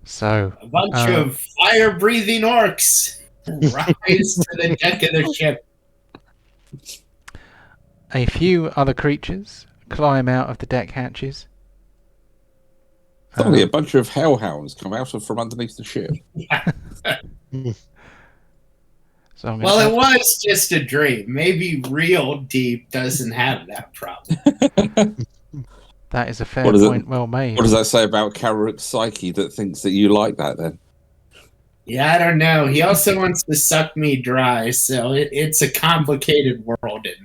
so A bunch of fire-breathing orcs rise to the deck of the ship. a few other creatures climb out of the deck hatches. Suddenly, a bunch of hellhounds come out from underneath the ship. So I'm Well, it was just a dream. Maybe real Deep doesn't have that problem. that is a fair point, well made. What does that say about Karirook's psyche that thinks that you like that then? Yeah, I don't know. He also wants to suck me dry, so it's a complicated world in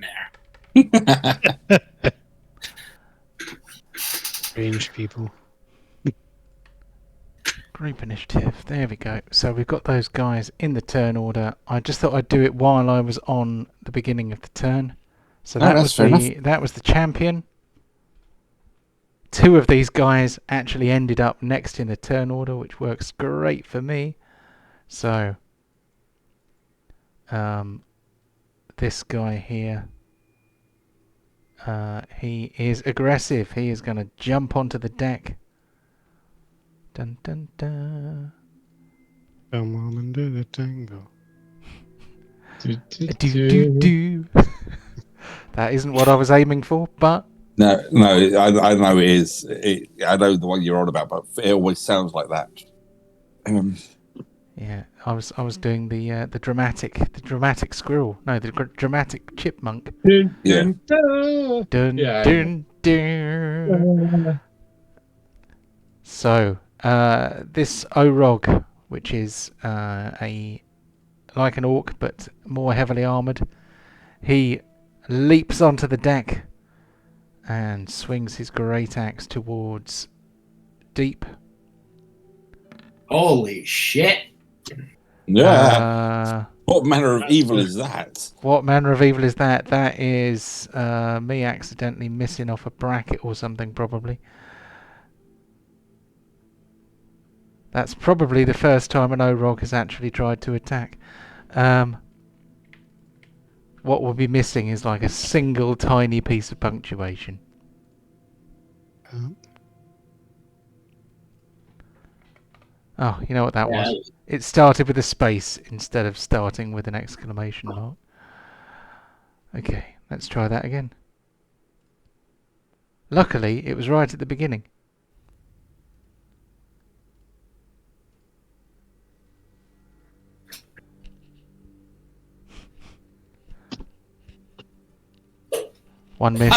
there. Strange people. Group initiative. There we go. So we've got those guys in the turn order. I just thought I'd do it while I was on the beginning of the turn. So that was the champion. Two of these guys actually ended up next in the turn order, which works great for me. So this guy here, he is aggressive. He is going to jump onto the deck. Dun dun dun. Come on and do the tango. Do. That isn't what I was aiming for, but No, I know it is. I know the one you're on about, but it always sounds like that. yeah, I was doing the dramatic squirrel. No, the dramatic chipmunk. Yeah. Dun dun dun. So this Orog, which is like an orc but more heavily armoured, he leaps onto the deck and swings his great axe towards Deep. Holy shit. Yeah. What manner of evil is that? What manner of evil is that? That is me accidentally missing off a bracket or something, probably. That's probably the first time an Orog has actually tried to attack. What we'll be missing is like a single tiny piece of punctuation. Oh, you know what that was? It started with a space instead of starting with an exclamation mark. Okay, let's try that again. Luckily, it was right at the beginning. One miss.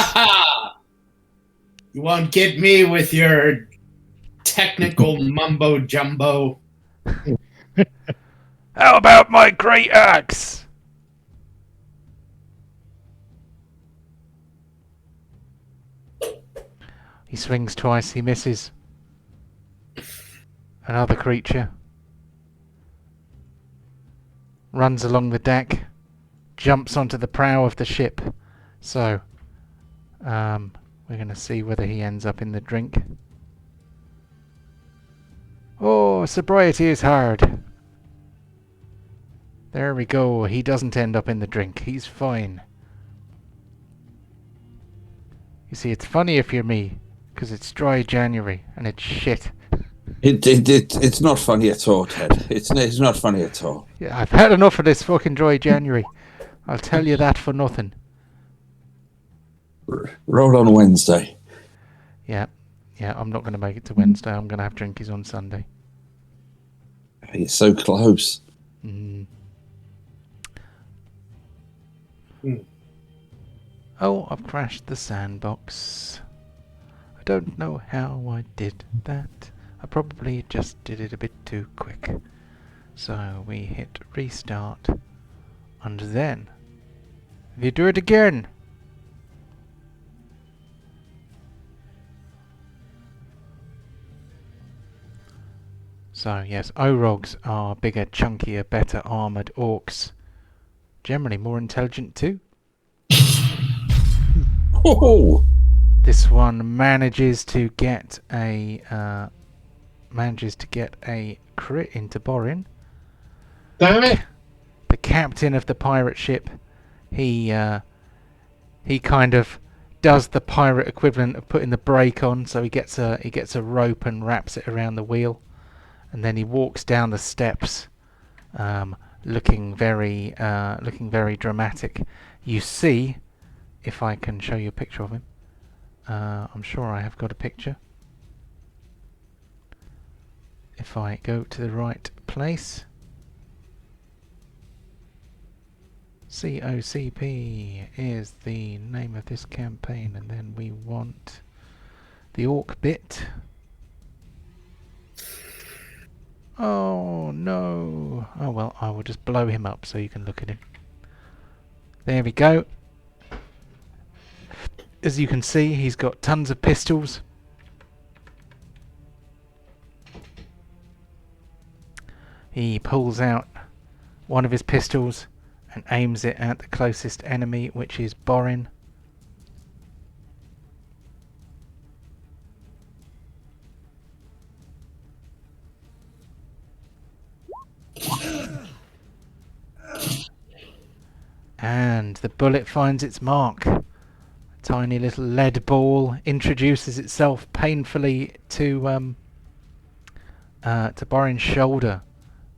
You won't get me with your technical mumbo jumbo. How about my great axe? He swings twice, he misses. Another creature runs along the deck, jumps onto the prow of the ship. So, we're going to see whether he ends up in the drink. Oh, sobriety is hard. There we go. He doesn't end up in the drink. He's fine. You see, it's funny if you're me, because it's dry January and it's shit. It's not funny at all, Ted. It's not funny at all. Yeah, I've had enough of this fucking dry January. I'll tell you that for nothing. Roll on Wednesday. Yeah, I'm not going to make it to Wednesday. I'm going to have drinkies on Sunday. You're so close. Oh, I've crashed the sandbox. I don't know how I did that. I probably just did it a bit too quick. So we hit restart. And then we do it again. So yes, Orogs are bigger, chunkier, better armoured orcs. Generally more intelligent too. Oh, This one manages to get a crit into Borin. Damn it! The captain of the pirate ship, he kind of does the pirate equivalent of putting the brake on. So he gets a rope and wraps it around the wheel, and then he walks down the steps, looking very dramatic. You see, if I can show you a picture of him. I'm sure I have got a picture. If I go to the right place. COCP is the name of this campaign, and then we want the orc bit. Oh no! Oh well, I will just blow him up so you can look at him. There we go. As you can see, he's got tons of pistols. He pulls out one of his pistols and aims it at the closest enemy, which is Borin. And the bullet finds its mark. A tiny little lead ball introduces itself painfully to Borin's shoulder.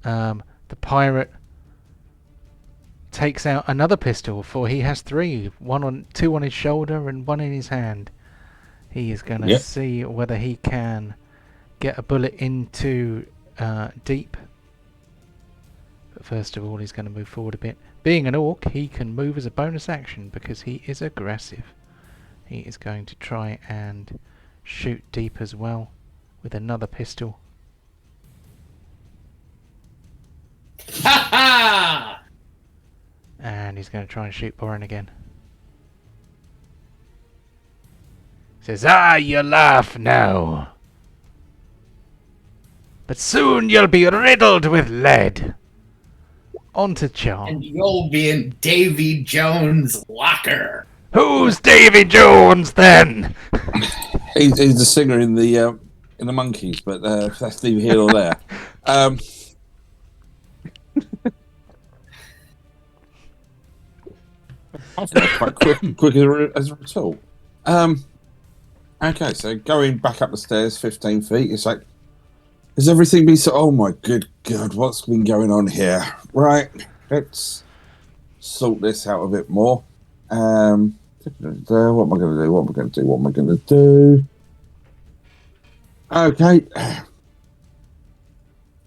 The pirate takes out another pistol, for he has three. Two on his shoulder and one in his hand. He is going to see whether he can get a bullet into Deep. But first of all, he's going to move forward a bit. Being an orc, he can move as a bonus action because he is aggressive. He is going to try and shoot Deep as well with another pistol. Ha ha! And he's going to try and shoot Borin again. He says, you laugh now. But soon you'll be riddled with lead. On to Charm. And you'll be in Davy Jones' locker. Who's Davy Jones then? he's the singer in the Monkeys, but that's neither here nor there. Quite quick as a result. Okay, so going back up the stairs 15 feet, it's like, has everything been so... Oh my good God, what's been going on here? Right, let's sort this out a bit more. What am I going to do? Okay.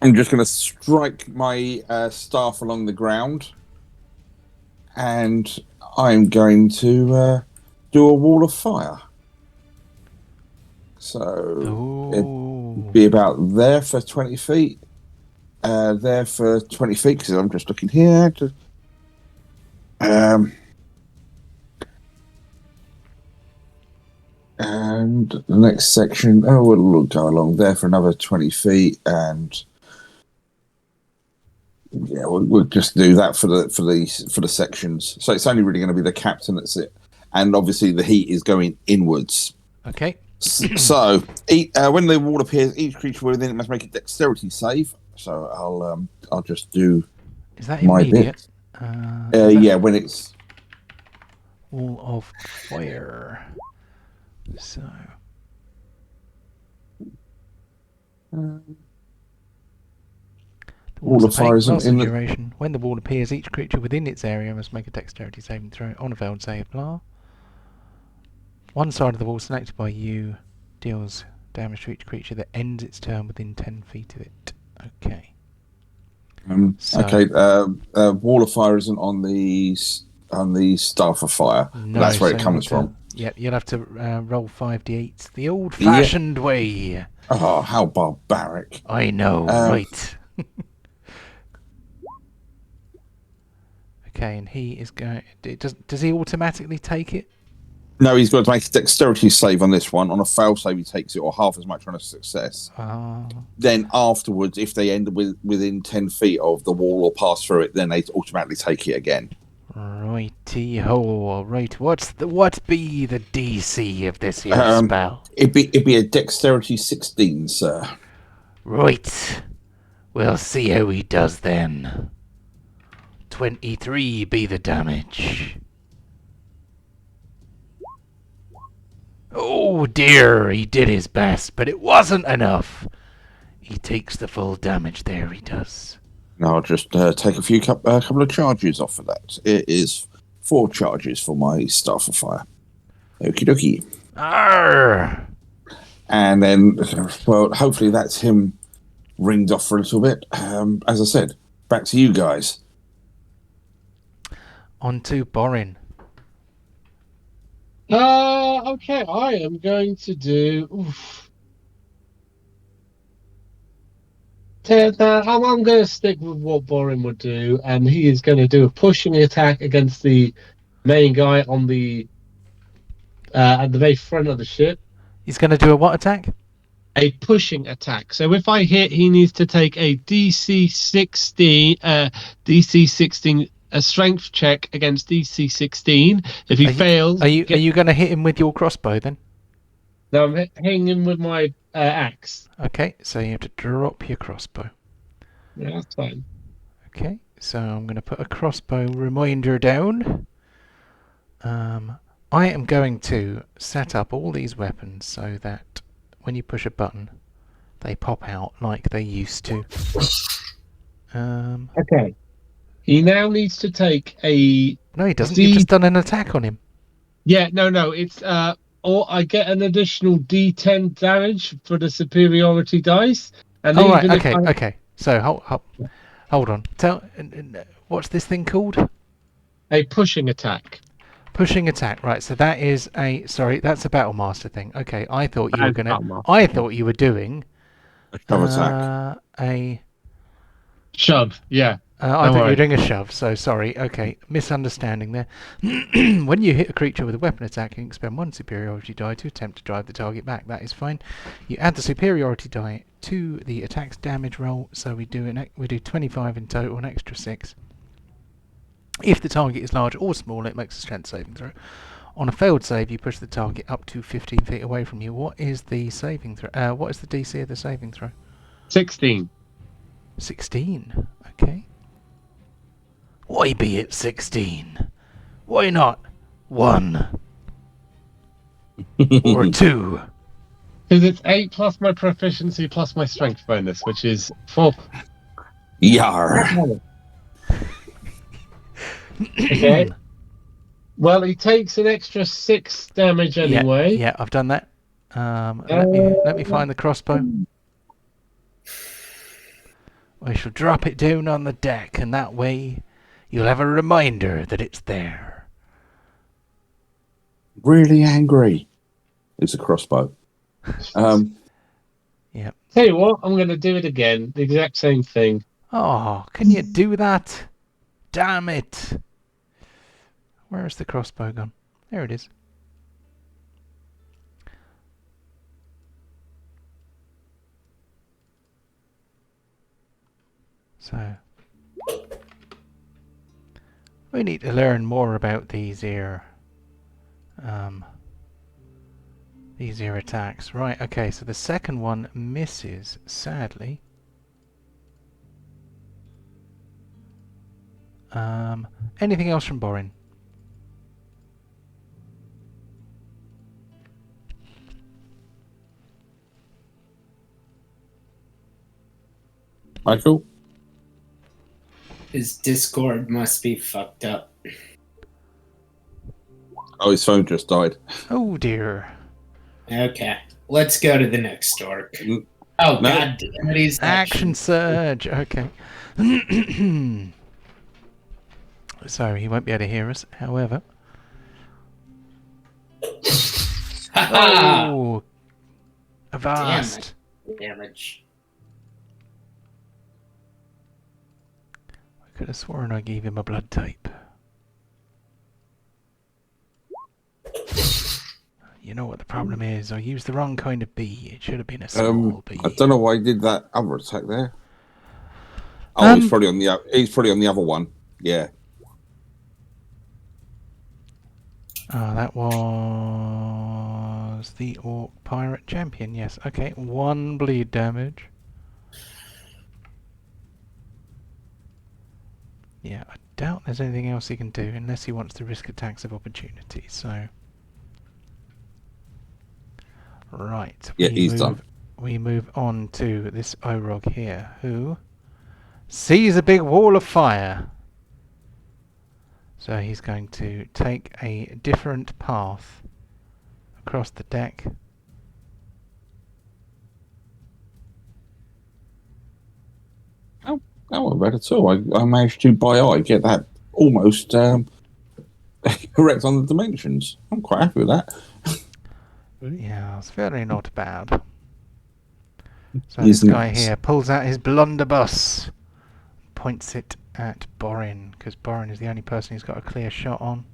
I'm just going to strike my staff along the ground. And I'm going to do a wall of fire. So it'd be about there for 20 feet. There for 20 feet, because I'm just looking here. And the next section, we'll go along there for another 20 feet, and yeah, we'll just do that for the sections. So it's only really going to be the captain that's it, and obviously the heat is going inwards. Okay. So when the wall appears, each creature within it must make a dexterity save. So I'll just do. Is that my immediate? bit. Yeah, when it's wall of fire. So. wall of fire isn't in the duration. When the wall appears, each creature within its area must make a dexterity saving throw on a failed save. Blah. One side of the wall selected by you deals damage to each creature that ends its turn within 10 feet of it. Okay. Okay. Wall of fire isn't on the staff of fire. No, that's where so it comes from. Yeah, you'll have to roll 5d8s the old-fashioned way. Oh, how barbaric! I know, right? Okay, and he is going. Does he automatically take it? No, he's got to make a dexterity save on this one. On a fail save, he takes it, or half as much on a success. Then afterwards, if they end within 10 feet of the wall or pass through it, then they automatically take it again. Righty-ho. Right, what be the DC of this here spell? It'd be a dexterity 16, sir. Right. We'll see how he does then. 23 be the damage. Oh dear, he did his best, but it wasn't enough. He takes the full damage there, he does. Now I'll just take a couple of charges off of that. It is 4 charges for my Staff of Fire. Okie dokie. Arr! And then, well, hopefully that's him ringed off for a little bit. As I said, back to you guys. On to Borin. Okay, I am going to do. I'm going to stick with what Borin would do, and he is going to do a pushing attack against the main guy on the at the very front of the ship. He's going to do a what attack? A pushing attack. So if I hit, he needs to take a DC 16, a strength check against DC 16. If he fails, are you going to hit him with your crossbow then? No, I'm hitting him with my axe. Okay, so you have to drop your crossbow. Yeah, that's fine. Okay, so I'm going to put a crossbow reminder down. I am going to set up all these weapons so that when you push a button, they pop out like they used to. Okay. He now needs to take a... No, he doesn't. You've just done an attack on him. Yeah, no. It's... or I get an additional D10 damage for the superiority dice. And oh, right. Okay. So, hold on. What's this thing called? A pushing attack. Pushing attack, right? So that is that's a battle master thing. Okay, I thought you were doing a shove attack. A shove, yeah. I thought you were doing a shove. So sorry. Okay, misunderstanding there. When you hit a creature with a weapon attack, you can expend 1 superiority die to attempt to drive the target back. That is fine. You add the superiority die to the attack's damage roll. So we do 25 in total, an extra 6. If the target is large or small, it makes a strength saving throw. On a failed save, you push the target up to 15 feet away from you. What is the saving throw? What is the DC of the saving throw? 16. 16. Okay. Why be it 16? Why not 1 or 2? Because it's 8 plus my proficiency plus my strength bonus, which is 4. Yar. Okay. Well, he takes an extra 6 damage anyway. Yeah, I've done that. Let me find the crossbow. I shall drop it down on the deck, and that way you'll have a reminder that it's there. Really angry. It's a crossbow. Yeah. Tell you what, I'm going to do it again. The exact same thing. Oh, can you do that? Damn it. Where's the crossbow gone? There it is. So we need to learn more about these here attacks. Right, okay, so the second one misses, sadly. Anything else from Borin? Michael? His Discord must be fucked up. Oh, his phone just died. Oh dear. Okay, let's go to the next orc. Oh, no. God damn it, he's Action surge. Okay. So he won't be able to hear us. However. Oh, avast. Damage. I could have sworn I gave him a blood type. you know what the problem is? I used the wrong kind of bee. It should have been a small bee. I don't know why he did that other attack there. Oh, he's probably on the other one. Yeah. That was the Orc Pirate Champion. Yes. Okay. 1 bleed damage. Yeah, I doubt there's anything else he can do unless he wants to risk attacks of opportunity. So, right. Yeah, he's done. We move on to this Orog here, who sees a big wall of fire. So he's going to take a different path across the deck. Oh, that wasn't bad at all. I managed to, by eye, get that almost correct on the dimensions. I'm quite happy with that. Yeah, it's very not bad. So this guy here pulls out his blunderbuss, points it at Borin, because Borin is the only person he's got a clear shot on.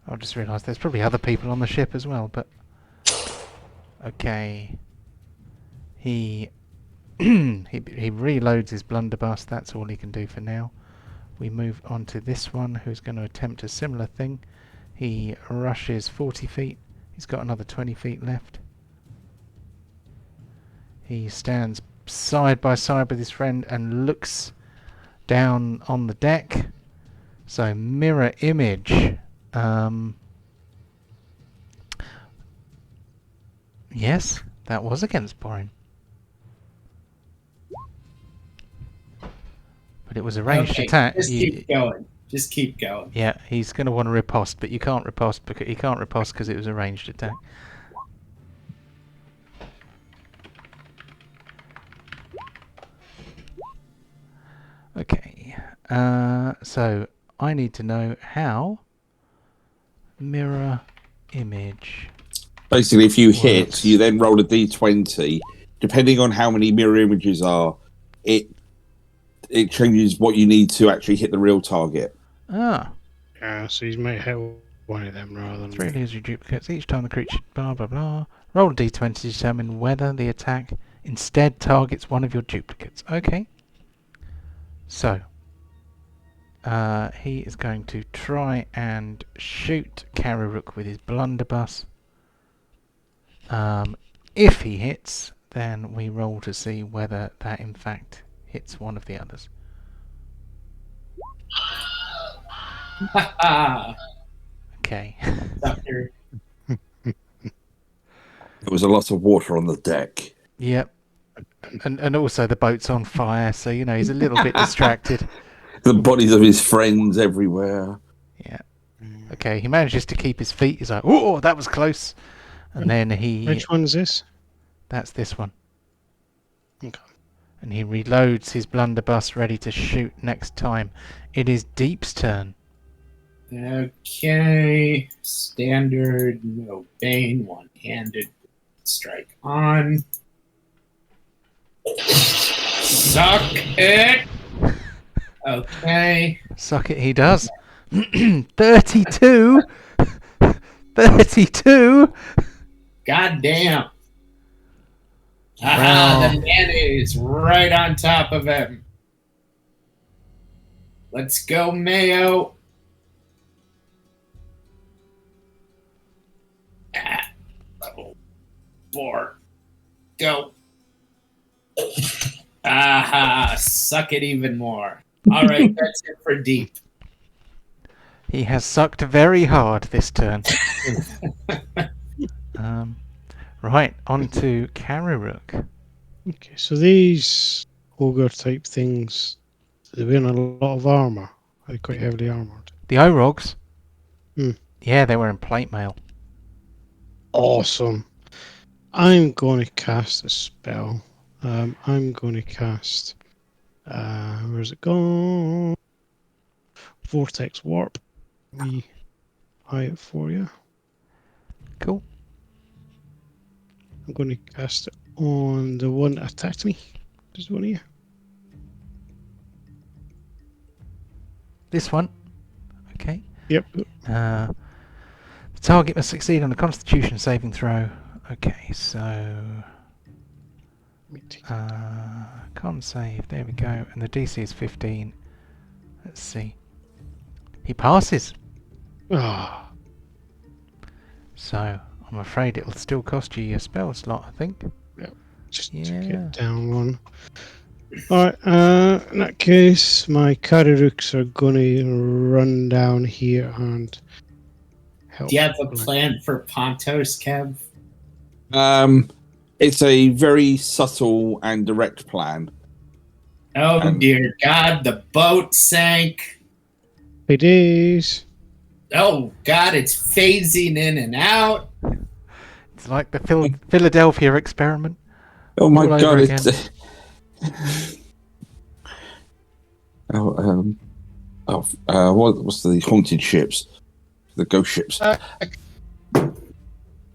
I've just realised there's probably other people on the ship as well, but... Okay. He reloads his blunderbuss, that's all he can do for now. We move on to this one, who's going to attempt a similar thing. He rushes 40 feet. He's got another 20 feet left. He stands side by side with his friend and looks down on the deck. So mirror image. Yes, that was against Borin. But it was a ranged attack. Just keep going. Just keep going. Yeah, he's going to want to riposte, but you can't riposte because it was a ranged attack. Okay, so I need to know how mirror image. Basically, if you works. hit, you then roll a d20. Depending on how many mirror images are, it changes what you need to actually hit the real target. Ah. Yeah, so you might hit one of them rather than... 3 layers of duplicates. Each time the creature... blah blah blah. Roll a d20 to determine whether the attack instead targets one of your duplicates. Okay. So, he is going to try and shoot Karirook with his blunderbuss. If he hits, then we roll to see whether that in fact hits one of the others. Okay. Sucker. There was a lot of water on the deck. Yep. And also the boat's on fire, so you know he's a little bit distracted. The bodies of his friends everywhere. Yeah. Okay, he manages to keep his feet. He's like, "Oh, that was close." And then he... Which one's this? That's this one. Okay. And he reloads his blunderbuss, ready to shoot next time. It is Deep's turn. Okay. Standard, no bane, one-handed strike on. Suck it! Okay. Suck it, he does. 32! 32! God damn. Wow. The mayonnaise right on top of him. Let's go, Mayo. Level 4. Go. Aha, suck it even more. All right, that's it for Deep. He has sucked very hard this turn. Right, on to Karirook. Okay, so these ogre type things, they're wearing a lot of armour. They're quite heavily armoured. The Orogs? Hmm. Yeah, they were in plate mail. Awesome. I'm going to cast a spell. I'm going to cast... where's it gone? Vortex Warp. We eye it for you. Cool. I'm going to cast it on the one that attacked me. Just one of you. This one. Okay. Yep. The target must succeed on a Constitution saving throw. Okay, so con save. There we go. And the DC is 15. Let's see. He passes. Ah, So I'm afraid it'll still cost you your spell slot, I think. just Yeah. to get down one. Alright, in that case, my Karirooks are gonna run down here and help. Do you have a Blank. plan for Pontos, Kev? It's a very subtle and direct plan. Oh dear God, the boat sank. It is. Oh God, it's phasing in and out. It's like the Philadelphia experiment. Oh my All over god! again. It's what's the haunted ships? The ghost ships.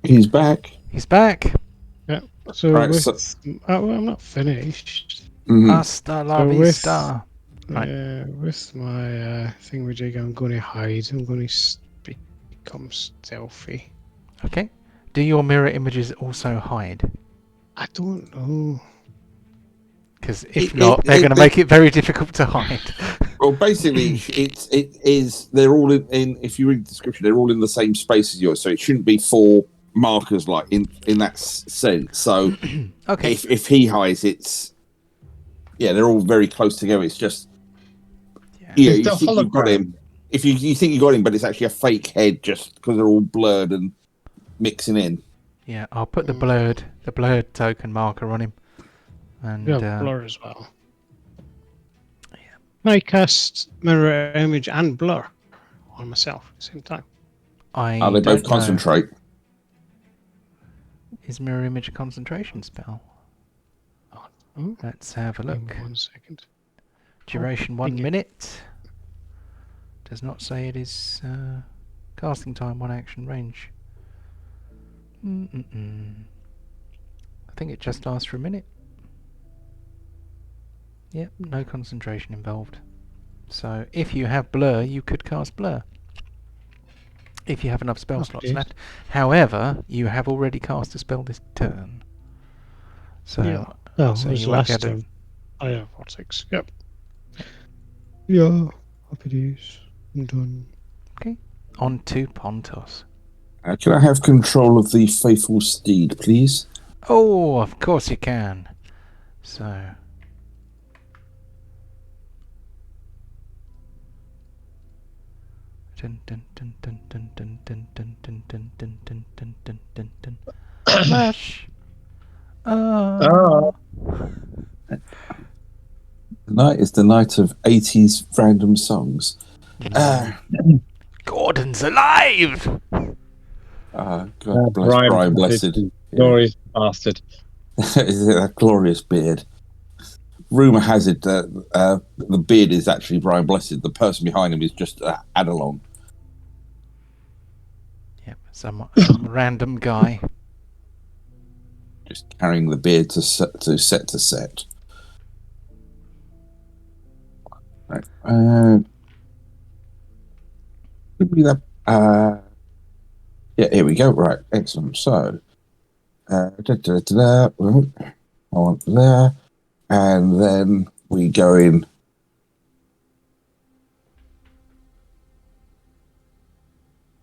He's back. He's back. So, Right, with, so- well, I'm not finished. Mhm. Hasta la So with- vista. Right. With my thingamajig, I'm going to hide. I'm going to become stealthy. Okay. Do your mirror images also hide? I don't know. Because if It- not, it- they're it- going to make it very difficult to hide. Well, basically, it is. They're all in. If you read the description, they're all in the same space as yours, so it shouldn't be 4 markers like in that sense. So Okay. if he hides, it's they're all very close together. It's just Yeah. you It's the think you've got hologram. him. If you think you got him, but it's actually a fake head, just because they're all blurred and mixing in. Yeah, I'll put the blurred token marker on him. And Yeah, blur as well. I cast mirror image and blur on myself at the same time. I They don't both know. concentrate. Is mirror image a concentration spell? Oh, Let's have a give look. me 1 second. Duration 1 thank you. minute. Does not say it is casting time, 1 action range. I think it just lasts for a minute. Yep, no concentration involved. So if you have blur, you could cast blur. If you have enough spell Oh, slots dear. left. However, you have already cast a spell this turn. So Yeah. Oh, so it was you won't be last able to- turn. Oh, yeah, vortex. Yep. Yeah, happy days. I'm done. on to Pontos. Can I have control of the faithful steed, please? Oh, of course you can. So dun dun dun dun dun dun dun dun dun dun dun dun dun dun dun dun. Flash. Oh. Tonight is the night of 80s random songs. Gordon's alive. God bless Brian Blessed. Glorious bastard. Is it that glorious beard? Rumour has it that the beard is actually Brian Blessed. The person behind him is just Adalon. Yep, some random guy. Just carrying the beard to set to set. Right. Could be that. Yeah, here we go. Right, excellent. So, I want there, and then we go in.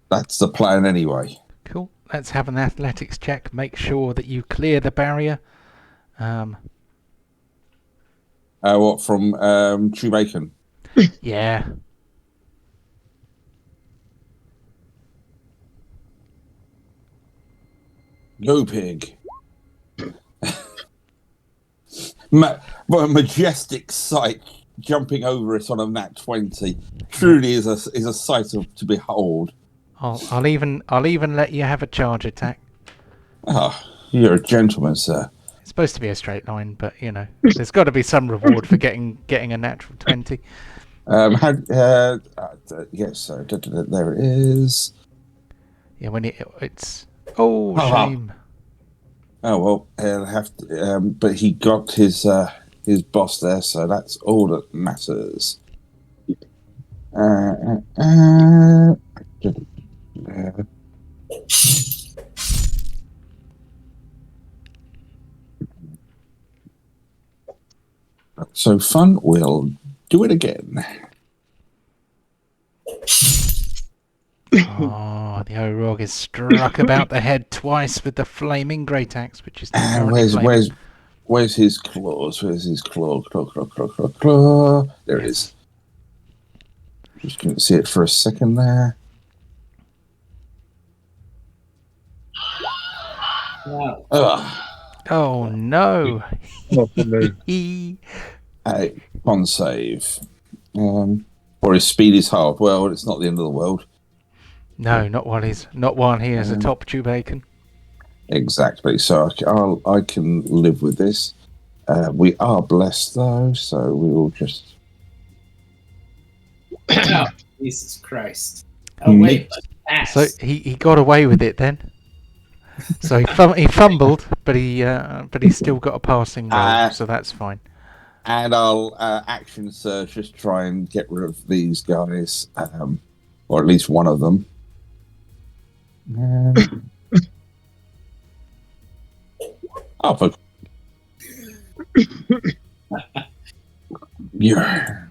That's the plan, anyway. Cool. Let's have an athletics check. Make sure that you clear the barrier. What from True Bacon? Yeah. Go pig. What a majestic sight jumping over it on a nat 20. Truly is a sight to behold. I'll even let you have a charge attack. Ah, you're a gentleman, sir. It's supposed to be a straight line, but you know, there's got to be some reward for getting a natural 20. Yes, so there it is. Yeah, when it's shame. Oh well, he'll have to, but he got his boss there, so that's all that matters. So fun, we'll do it again. Oh, the Orog is struck about the head twice with the flaming great axe, which is not currently flaming. Where's his claws? Where's his claw? Claw. There it is. Just couldn't see it for a second there. Wow. Ugh. Oh no! Not for me. A con save. Or his speed is hard. Well, it's not the end of the world. No, not while he is a top bacon. Exactly. So I can live with this. We are blessed though, so we will just. Oh, Jesus Christ. Oh, wait. Pass. So he got away with it then. So he fumbled, but he still got a passing roll, so that's fine. And I'll action surge, just try and get rid of these guys, or at least one of them. Oh, for... yeah.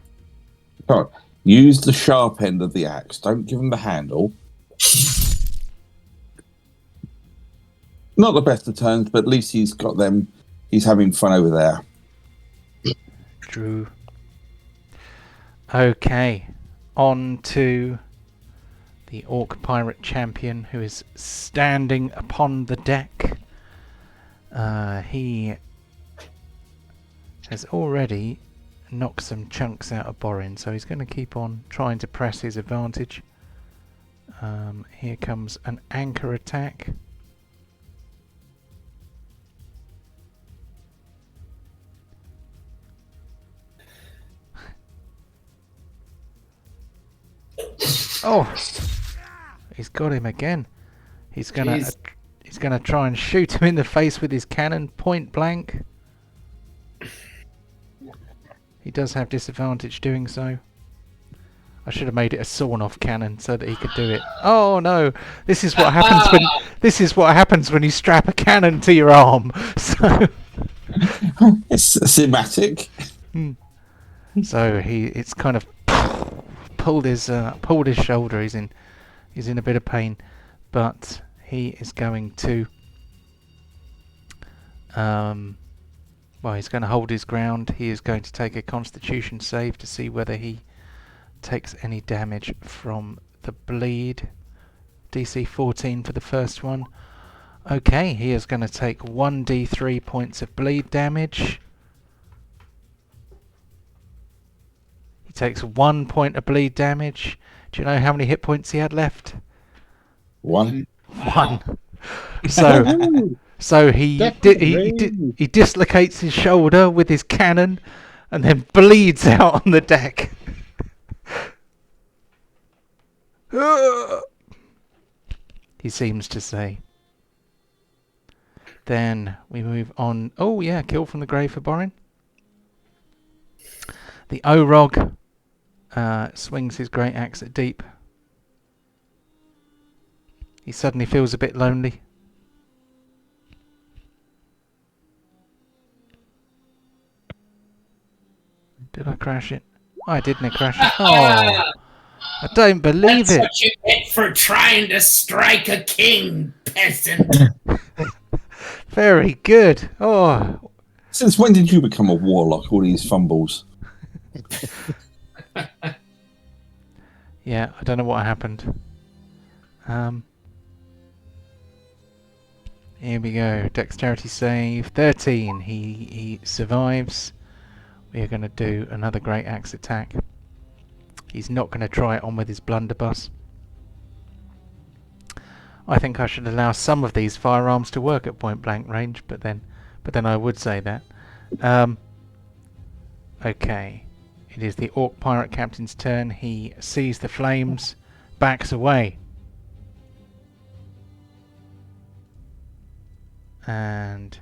Come on. Use the sharp end of the axe. Don't give him the handle. Not the best of turns, but at least he's got them. He's having fun over there. True. Okay, on to the Orc Pirate Champion, who is standing upon the deck. He has already knocked some chunks out of Borin, so he's going to keep on trying to press his advantage. Here comes an anchor attack. Oh, he's got him again. He's gonna try and shoot him in the face with his cannon, point blank. He does have disadvantage doing so. I should have made it a sawn-off cannon so that he could do it. Oh no! This is what happens when you strap a cannon to your arm. So it's thematic. So it's kind of pulled his shoulder. He's in a bit of pain, but he is going to he's going to hold his ground. He is going to take a Constitution save to see whether he takes any damage from the bleed. DC 14 for the first one. Okay, he is going to take 1d3 points of bleed damage. He takes 1 point of bleed damage. Do you know how many hit points he had left? One. So he dislocates his shoulder with his cannon, and then bleeds out on the deck. He seems to say. Then we move on. Oh yeah, kill from the grave for Borin. The Orog swings his great axe at Deep. He suddenly feels a bit lonely. Did I crash it? I didn't crash it. Oh, I don't believe That's it. what you get for trying to strike a king, peasant. Very good. Oh, Since when did you become a warlock? All these fumbles. yeah, I don't know what happened. Here we go. Dexterity save 13. He survives. We are going to do another great axe attack. He's not going to try it on with his blunderbuss. I think I should allow some of these firearms to work at point blank range, but then I would say that. Okay, it is the Orc Pirate Captain's turn. He sees the flames, backs away, and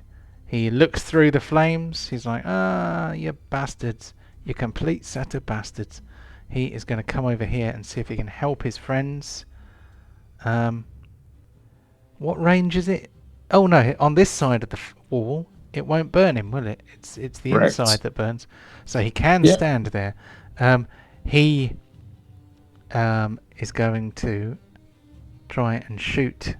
he looks through the flames. He's like, you bastards, you complete set of bastards. He is going to come over here and see if he can help his friends. What range is it? Oh no, on this side of the wall, it won't burn him, will it? It's the Correct. inside that burns. So he can Yeah. stand there. He is going to try and shoot.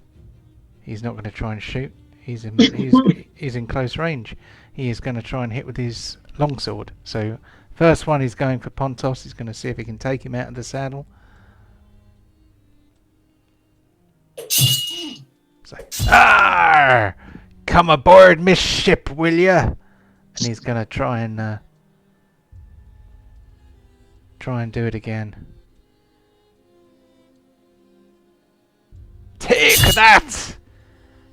He's not going to try and shoot. He's in close range. He is going to try and hit with his longsword. So first one, he's going for Pontos. He's going to see if he can take him out of the saddle. So, come aboard, Miss Ship, will ya? And he's going to try and do it again. Take that,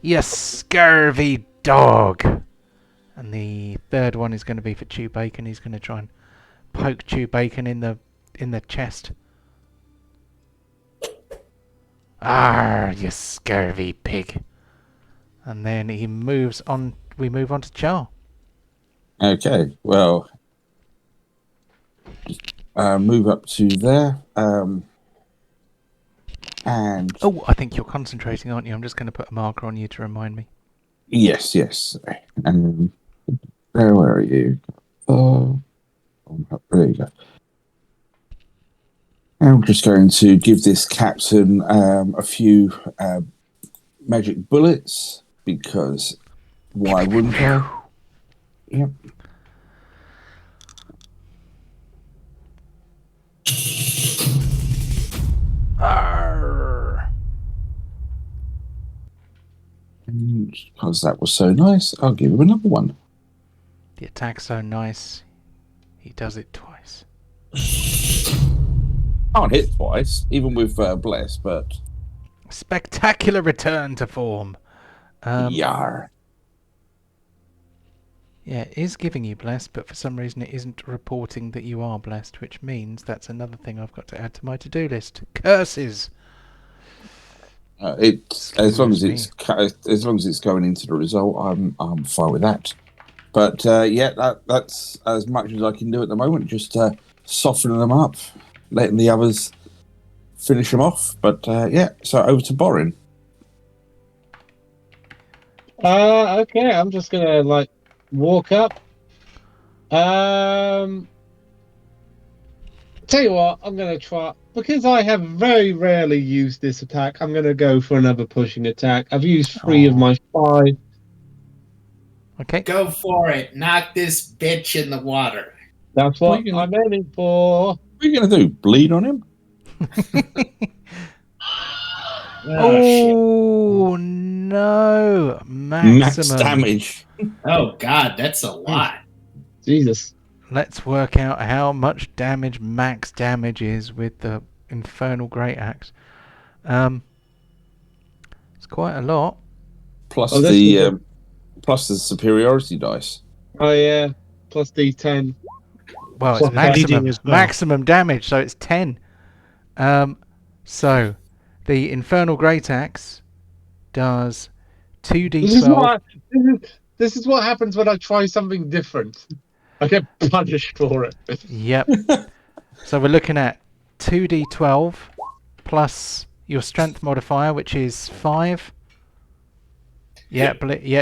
you scurvy dog! And the third one is going to be for Chew Bacon. He's going to try and poke Chew Bacon in the chest. You scurvy pig! And then he moves on. We move on to Char. Okay, well, move up to there. And Oh, I think you're concentrating, aren't you? I'm just going to put a marker on you to remind me. yes. And where are you? There you go. I'm just going to give this captain a few magic bullets because why wouldn't I? Yep. Arr! And because that was so nice, I'll give him another one. The attack's so nice, he does it twice. Can't hit twice, even with bless, but Spectacular return to form. yar. Yeah, it is giving you blessed, but for some reason it isn't reporting that you are blessed, which means that's another thing I've got to add to my to-do list. Curses! As long as it's going into the result, I'm fine with that. But that's as much as I can do at the moment. Just softening them up, letting the others finish them off. But so over to Borin. Okay, I'm just gonna walk up. Tell you what, I'm gonna try because I have very rarely used this attack. I'm gonna go for another pushing attack. I've used 3 of my 5. Okay. Go for it. Knock this bitch in the water. That's What what are you gonna- I'm aiming for. What are you going to do? Bleed on him? Oh, no! Max Maximum. damage. Oh God, that's a lot. Jesus. Let's work out how much damage max damage is with the Infernal Great Axe. It's quite a lot. Plus Oh, this the plus the superiority dice. Oh yeah, plus D10. Well, So it's bleeding maximum as well. maximum damage, so it's 10. So the Infernal Great Axe does 2d12. This is what happens when I try something different. I get punished for it. Yep. So we're looking at 2d12 plus your strength modifier, which is 5. Yeah,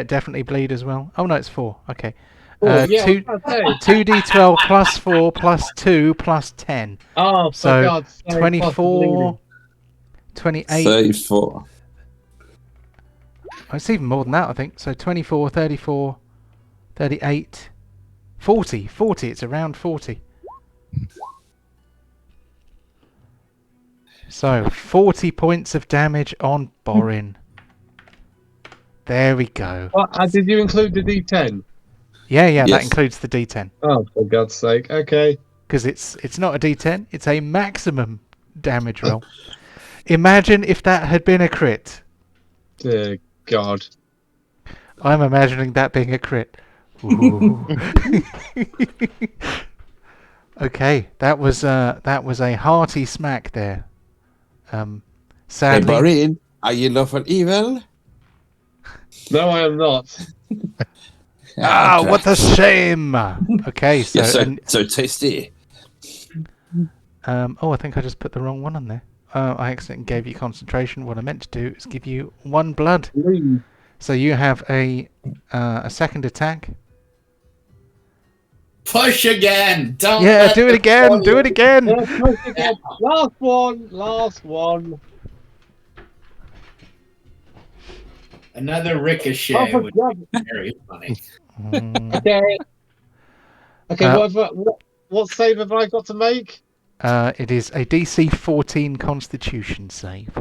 definitely bleed as well. Oh no, it's 4. Okay. Oh, yeah, two, I was gonna say. 2d12 plus 4 plus 2 plus 10. Oh, for So God's sake, plus 24, 28. 34. Oh, it's even more than that, I think. So 24, 34, 38, 40. 40, it's around 40. So 40 points of damage on Borin. There we go. Did you include the D10? Yeah, that Yes. includes the D10. Oh, for God's sake. Okay. Because it's not a D10, it's a maximum damage roll. Imagine if that had been a crit. Dear God. I'm imagining that being a crit. Ooh. Okay, that was a hearty smack there. Hey, Sadly, Borin, are you love for evil? No, I am not. what a shame. Okay, so Yes, so tasty. I think I just put the wrong one on there. I accidentally gave you concentration. What I meant to do is give you 1 blood. Please. So you have a second attack. Push again. Don't Yeah, let do it them again. fool Do you. it again. Yeah, push again. Last one. Last one. Another ricochet Oh, for would God. be very funny. Mm, Okay. Okay. Uh, What save have I got to make? it is a DC 14 Constitution save.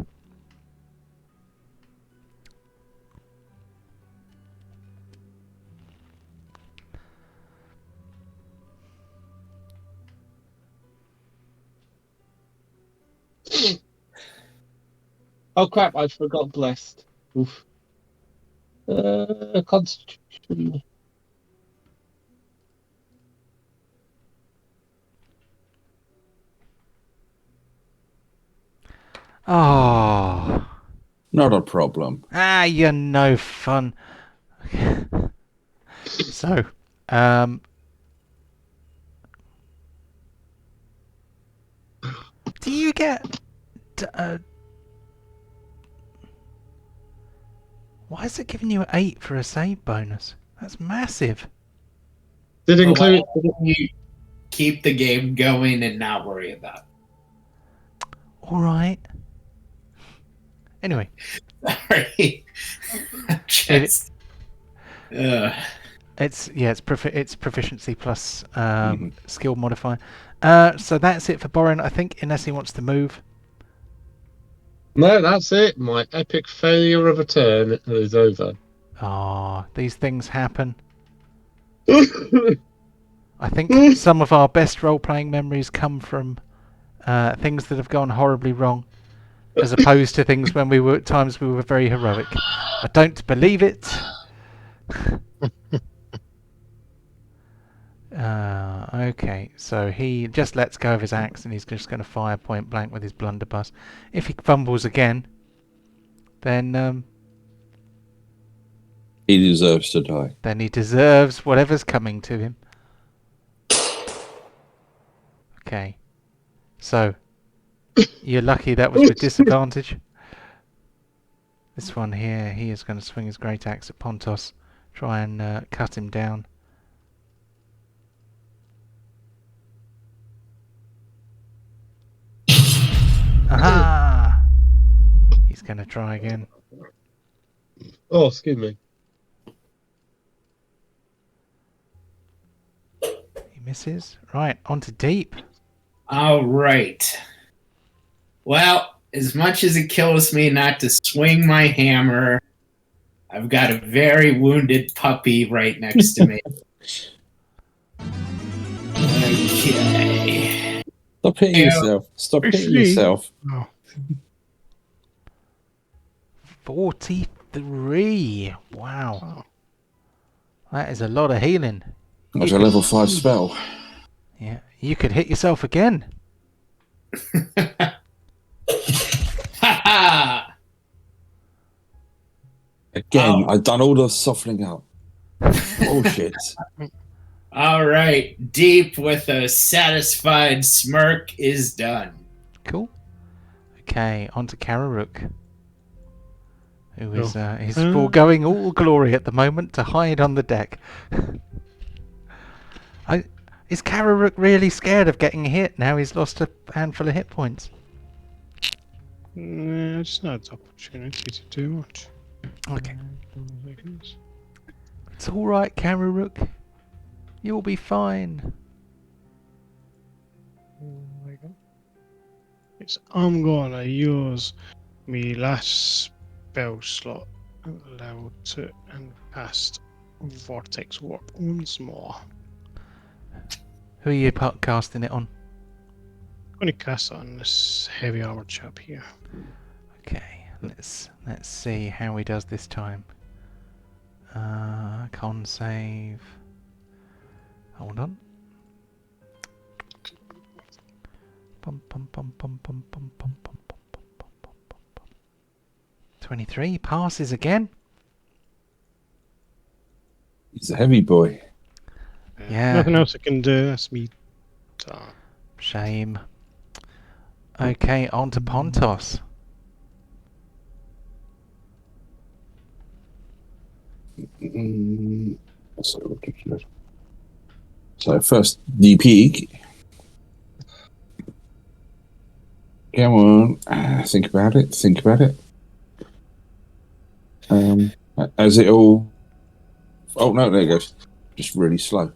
Oh crap! I forgot blessed. Oof. Constitution. Oh. Not a problem. Ah, you're no fun. So, do you get... why is it giving you an 8 for a save bonus? That's massive. Did it Well, include? why don't you keep the game going and not worry about it? Alright. Anyway. Sorry. Just, It's proficiency plus skill modifier. So that's it for Borin, I think, unless he wants to move. No, that's it. My epic failure of a turn is over. Ah, these things happen. I think some of our best role-playing memories come from things that have gone horribly wrong, as opposed to things when times we were very heroic. I don't believe it. Okay, so he just lets go of his axe and he's just going to fire point blank with his blunderbuss. If he fumbles again, then He deserves to die. then he deserves whatever's coming to him. Okay, so you're lucky that was with disadvantage. This one here, he is going to swing his great axe at Pontos, try and cut him down. Aha! He's going to try again. Oh, excuse me. He misses. Right, on to deep. all right. Well, as much as it kills me not to swing my hammer, I've got a very wounded puppy right next to me. Okay. Stop hitting yourself. Stop hitting Actually- yourself. Oh. 43. Wow. That is a lot of healing. That's a level 5 spell. Yeah. You could hit yourself again. Haha! Again, I've done all the softening up. Bullshit. All right. Deep with a satisfied smirk is done. Cool. Okay, on to Karirook. Who is he's Oh. foregoing all glory at the moment to hide on the deck. Is Karirook really scared of getting hit now he's lost a handful of hit points? It's not an opportunity to do much. Okay. It's alright, Karirook. You'll be fine. I'm gonna use my last spell slot level 2 and cast Vortex Warp once more. Who are you casting it on? I'm gonna cast it on this heavy armor chap here. Okay, let's see how he does this time. Con save. Hold on. Bum, bum, bum, bum, bum, bum, bum, bum, bum, bum, bum, bum, bum. 23 passes again. He's a heavy boy. Yeah. Nothing else I can do. That's me. Shame. Okay, on to Pontos. So ridiculous. So first, the pig. Come on, think about it. Think about it. As it all. Oh no, there it goes. Just really slow.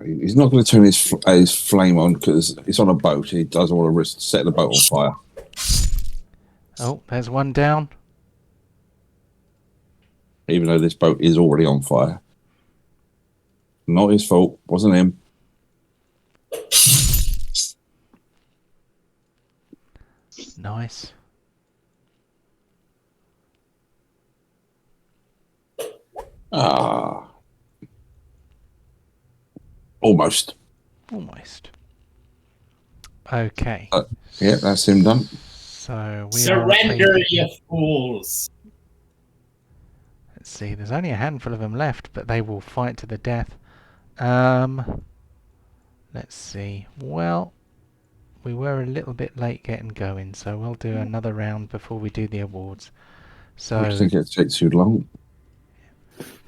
He's not going to turn his flame on because it's on a boat. He doesn't want to risk setting the boat on fire. Oh, there's one down. Even though this boat is already on fire. Not his fault. Wasn't him. Nice. Ah. Almost. Almost. Okay. Yeah, that's him done. So we Surrender, are you fools! Let's see. There's only a handful of them left, but they will fight to the death. Let's see. Well, we were a little bit late getting going, so we'll do another round before we do the awards. So I think it takes too long.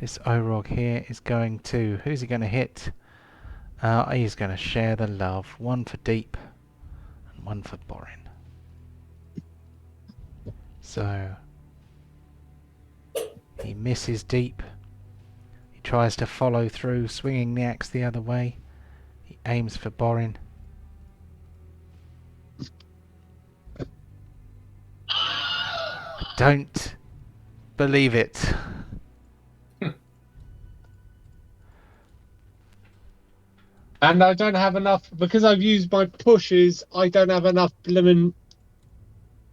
this Orog here is going to... Who's he going to hit? He's going to share the love. One for Deep and one for Borin. So he misses Deep. He tries to follow through, swinging the axe the other way. He aims for Borin. I don't believe it. And I don't have enough because I've used my pushes. I don't have enough blimmin'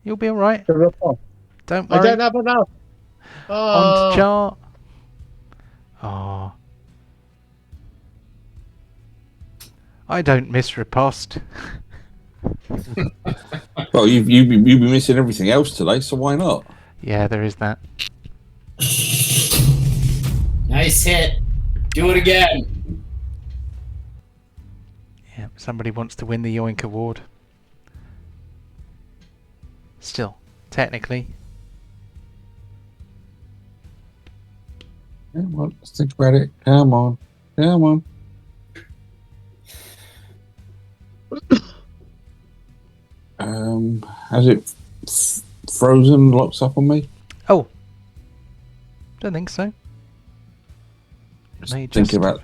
You'll be alright. to report. Don't I worry. don't have enough. On to chart. Oh. I don't miss riposte. Well, you've been missing everything else today, so why not? Yeah, there is that. Nice hit. Do it again. Yeah, somebody wants to win the Yoink Award. Still, technically. Come on, let's think about it. Come on. Come on. Has it frozen, locks up on me? Oh. Don't think so. May Think just about.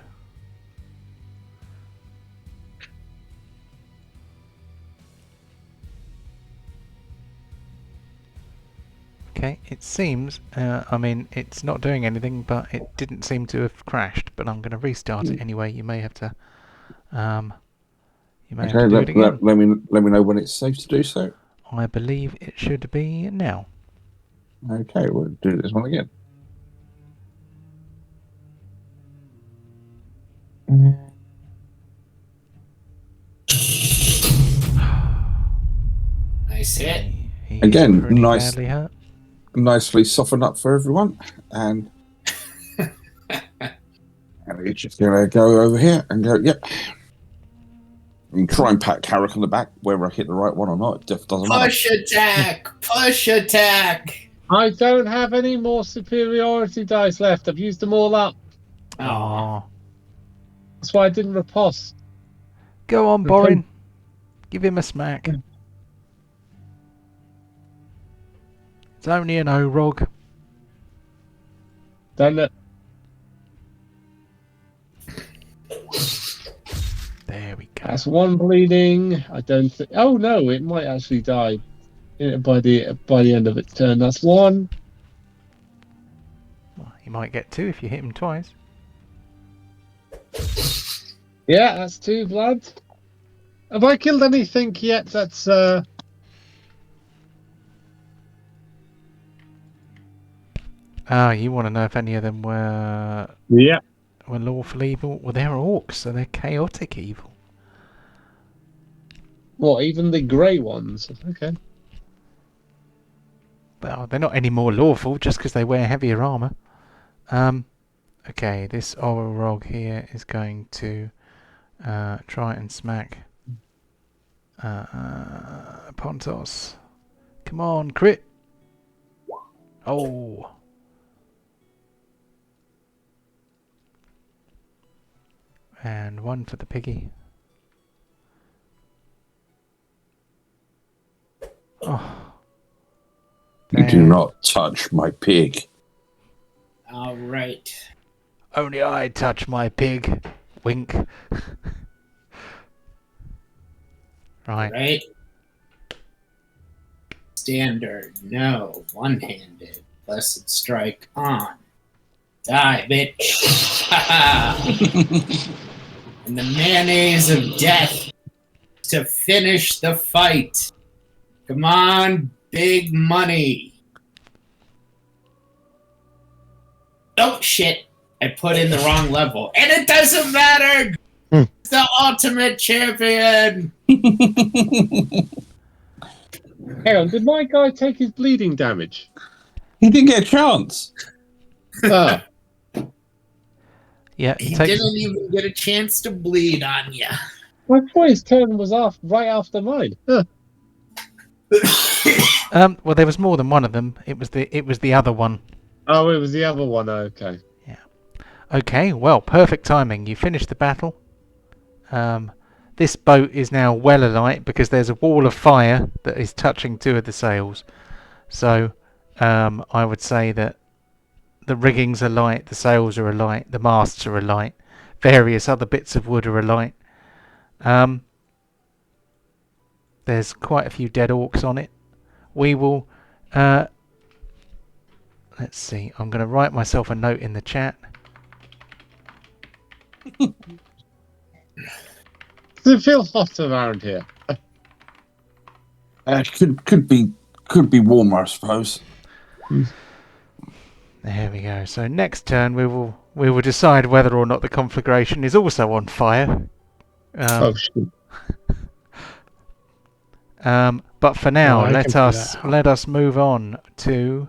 Okay, it seems, I mean, it's not doing anything, but it didn't seem to have crashed, but I'm going to restart it anyway. You may have to, have to do it again. Let me know when it's safe to do so. I believe it should be now. Okay, we'll do this one again. Nice hit. He's Again, pretty nice. badly hurt. Nicely softened up for everyone, and it's just gonna go over here and go. Yep. And try and pat Karirook on the back, whether I hit the right one or not. It just doesn't matter. Push attack! Push attack! I don't have any more superiority dice left. I've used them all up. Oh. That's why I didn't riposte. Go on, Okay. Borin. Give him a smack. It's only an Orog. Don't it? There we go. That's one bleeding. I don't think. Oh no, it might actually die by the end of its turn. That's one. Well, you might get two if you hit him twice. Yeah, that's two blood. Have I killed anything yet? That's You want to know if any of them were lawful evil? Well, they're orcs, so they're chaotic evil. What? Even the grey ones? Okay. Well, they're not any more lawful just because they wear heavier armor. Okay, this Orog here is going to try and smack Pontos. Come on, crit! Oh! And one for the piggy. Oh. You do There. not touch my pig. All right. Only I touch my pig. Wink. Right. Right. Standard. No. One-handed. Blessed strike on. Die, bitch. And the mayonnaise of death to finish the fight. Come on, big money. Oh, shit. I put in the wrong level. And it doesn't matter. It's the ultimate champion. Hang on, did my guy take his bleeding damage? He didn't get a chance. Ah, Yeah. He Takes, didn't even get a chance to bleed on you. my boy's turn was right after mine. Huh. well, there was more than one of them. It was the other one. Oh, it was the other one. Okay. Okay, well, perfect timing. You finished the battle. This boat is now well alight because there's a wall of fire that is touching two of the sails. So I would say that the riggings are light, the sails are alight, the masts are alight, various other bits of wood are alight. There's quite a few dead orcs on it. We will... let's see, I'm going to write myself a note in the chat. Does it feel hot around here? Could be warmer, I suppose. There we go. So next turn we will decide whether or not the conflagration is also on fire. Oh, shit. But for now, I can let us move on to.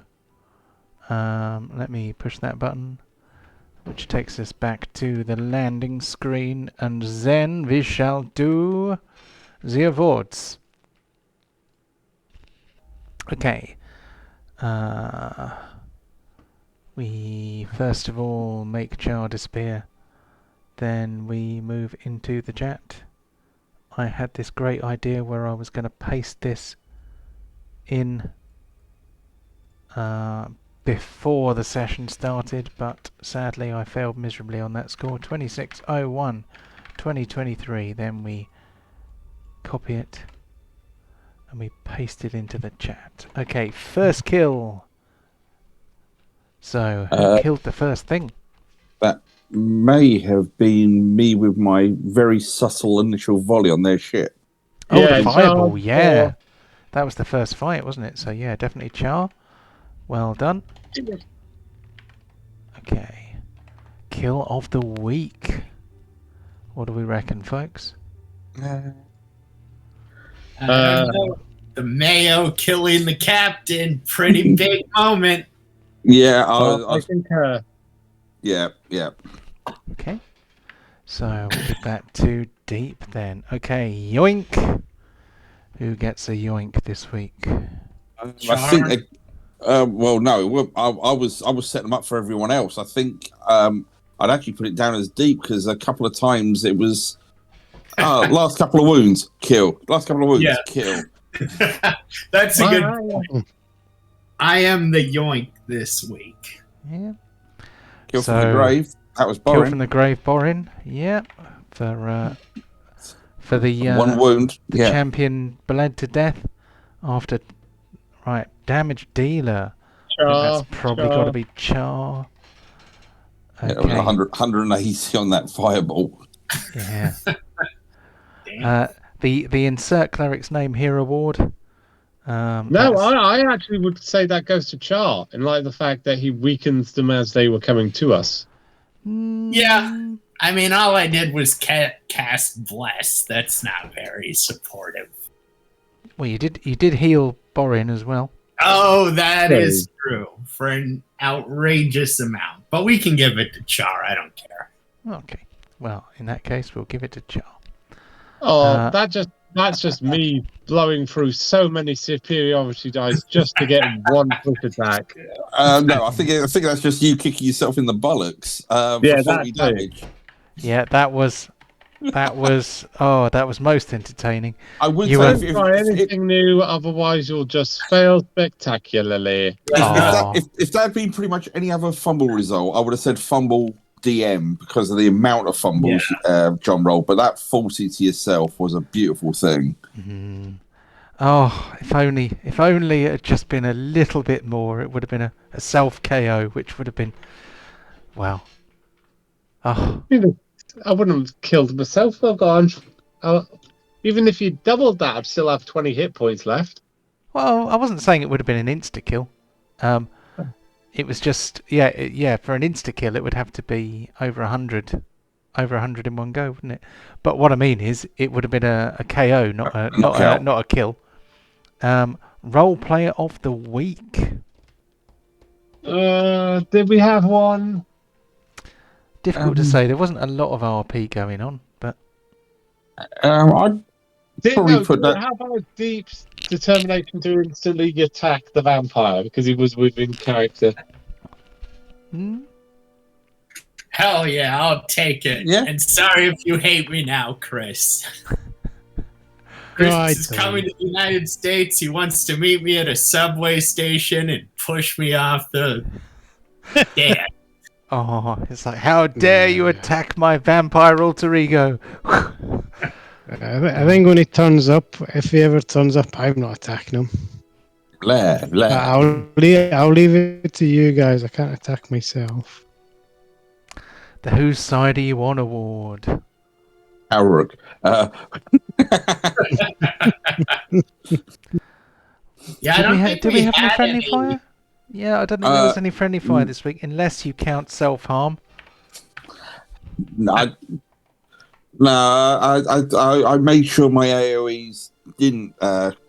Let me push that button, which takes us back to the landing screen, and then we shall do the awards. Okay. We first of all make Char disappear, then we move into the chat. I had this great idea where I was going to paste this in before the session started, but sadly I failed miserably on that score. 26:01 2023. Then we copy it and we paste it into the chat. Okay, first kill. So, who killed the first thing? That may have been me with my very subtle initial volley on their ship. Oh, Yeah, the fireball, Char, yeah. That was the first fight, wasn't it? So, yeah, definitely Char. Well done. Okay. Kill of the week. What do we reckon, folks? I don't know. The Mayo killing the captain. Pretty big moment. Yeah, I think. yeah. Okay. So, we'll get that too deep then. Okay, yoink. Who gets a yoink this week? I think they, well, no, I was setting them up for everyone else. I think I'd actually put it down as deep because a couple of times it was last couple of wounds, kill. Last couple of wounds, Yeah. kill. That's a good. I am the yoink this week. Yeah. Kill from the grave. That was Kill boring. from the grave, Borin. Yeah. For the one wound. the Yeah. champion bled to death after damage dealer. I think Char, that's probably got to be Char. Yeah, it was 180 on that fireball. Yeah. Damn. The insert cleric's name here award. No, I actually would say that goes to Char, in light of the fact that he weakens them as they were coming to us. Yeah. I mean, all I did was cast Bless. That's not very supportive. Well, you did heal Borin as well. Oh, that Hey. is true for an outrageous amount. But we can give it to Char. I don't care. Okay. Well, in that case, we'll give it to Char. Oh, that's just me blowing through so many superiority dice just to get one push attack. No, I think that's just you kicking yourself in the bollocks Yeah, for 40 that's it. damage. Yeah, that was most entertaining. I would You say were- if, Try anything new, otherwise you'll just fail spectacularly. Aw. if that had been pretty much any other fumble result, I would have said fumble DM because of the amount of fumbles John rolled. But that 40 to yourself was a beautiful thing. Mhm. Oh, if only it had just been a little bit more, it would have been a self KO, which would have been, wow. Oh, I wouldn't have killed myself. I've gone. Even if you doubled that, I'd still have 20 hit points left. well, I wasn't saying it would have been an insta kill. It was just, for an insta kill, it would have to be over 100 in one go, wouldn't it? But what I mean is, it would have been a KO, not a kill. Role player of the week. Did we have one? Difficult to say. There wasn't a lot of RP going on, but I'd probably put that. How about deep determination to instantly attack the vampire because he was within character? Hell yeah, I'll take it. Yeah. And sorry if you hate me now, Chris. Chris Right, is coming to the United States. He wants to meet me at a subway station and push me off the. Yeah. oh, it's like, how dare you attack my vampire alter ego? I think when he turns up, if he ever turns up, I'm not attacking him. I'll leave it to you guys. I can't attack myself. The Whose Side Are You On award. Karirook. Yeah, I don't think Did we have any had friendly fire? Yeah, I don't think there was any friendly fire this week, unless you count self-harm. I made sure my AoEs didn't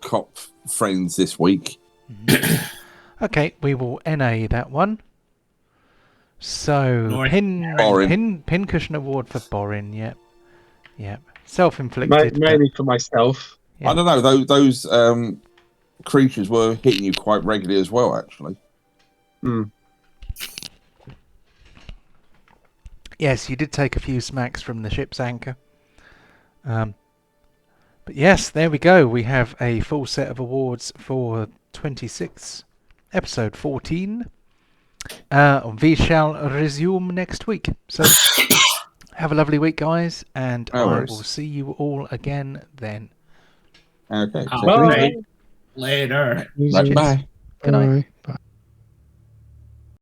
cop friends this week. Okay, we will NA that one. So, Borin. Pincushion award for Borin, yep. Self-inflicted. Mainly for myself. Yeah. I don't know, those creatures were hitting you quite regularly as well, actually. Yes, you did take a few smacks from the ship's anchor. But yes, there we go. We have a full set of awards for 26, episode 14. We shall resume next week. So have a lovely week, guys, and No I worries. will see you all again then. Okay. All so- right. Later. Bye. Good night. Bye. Bye.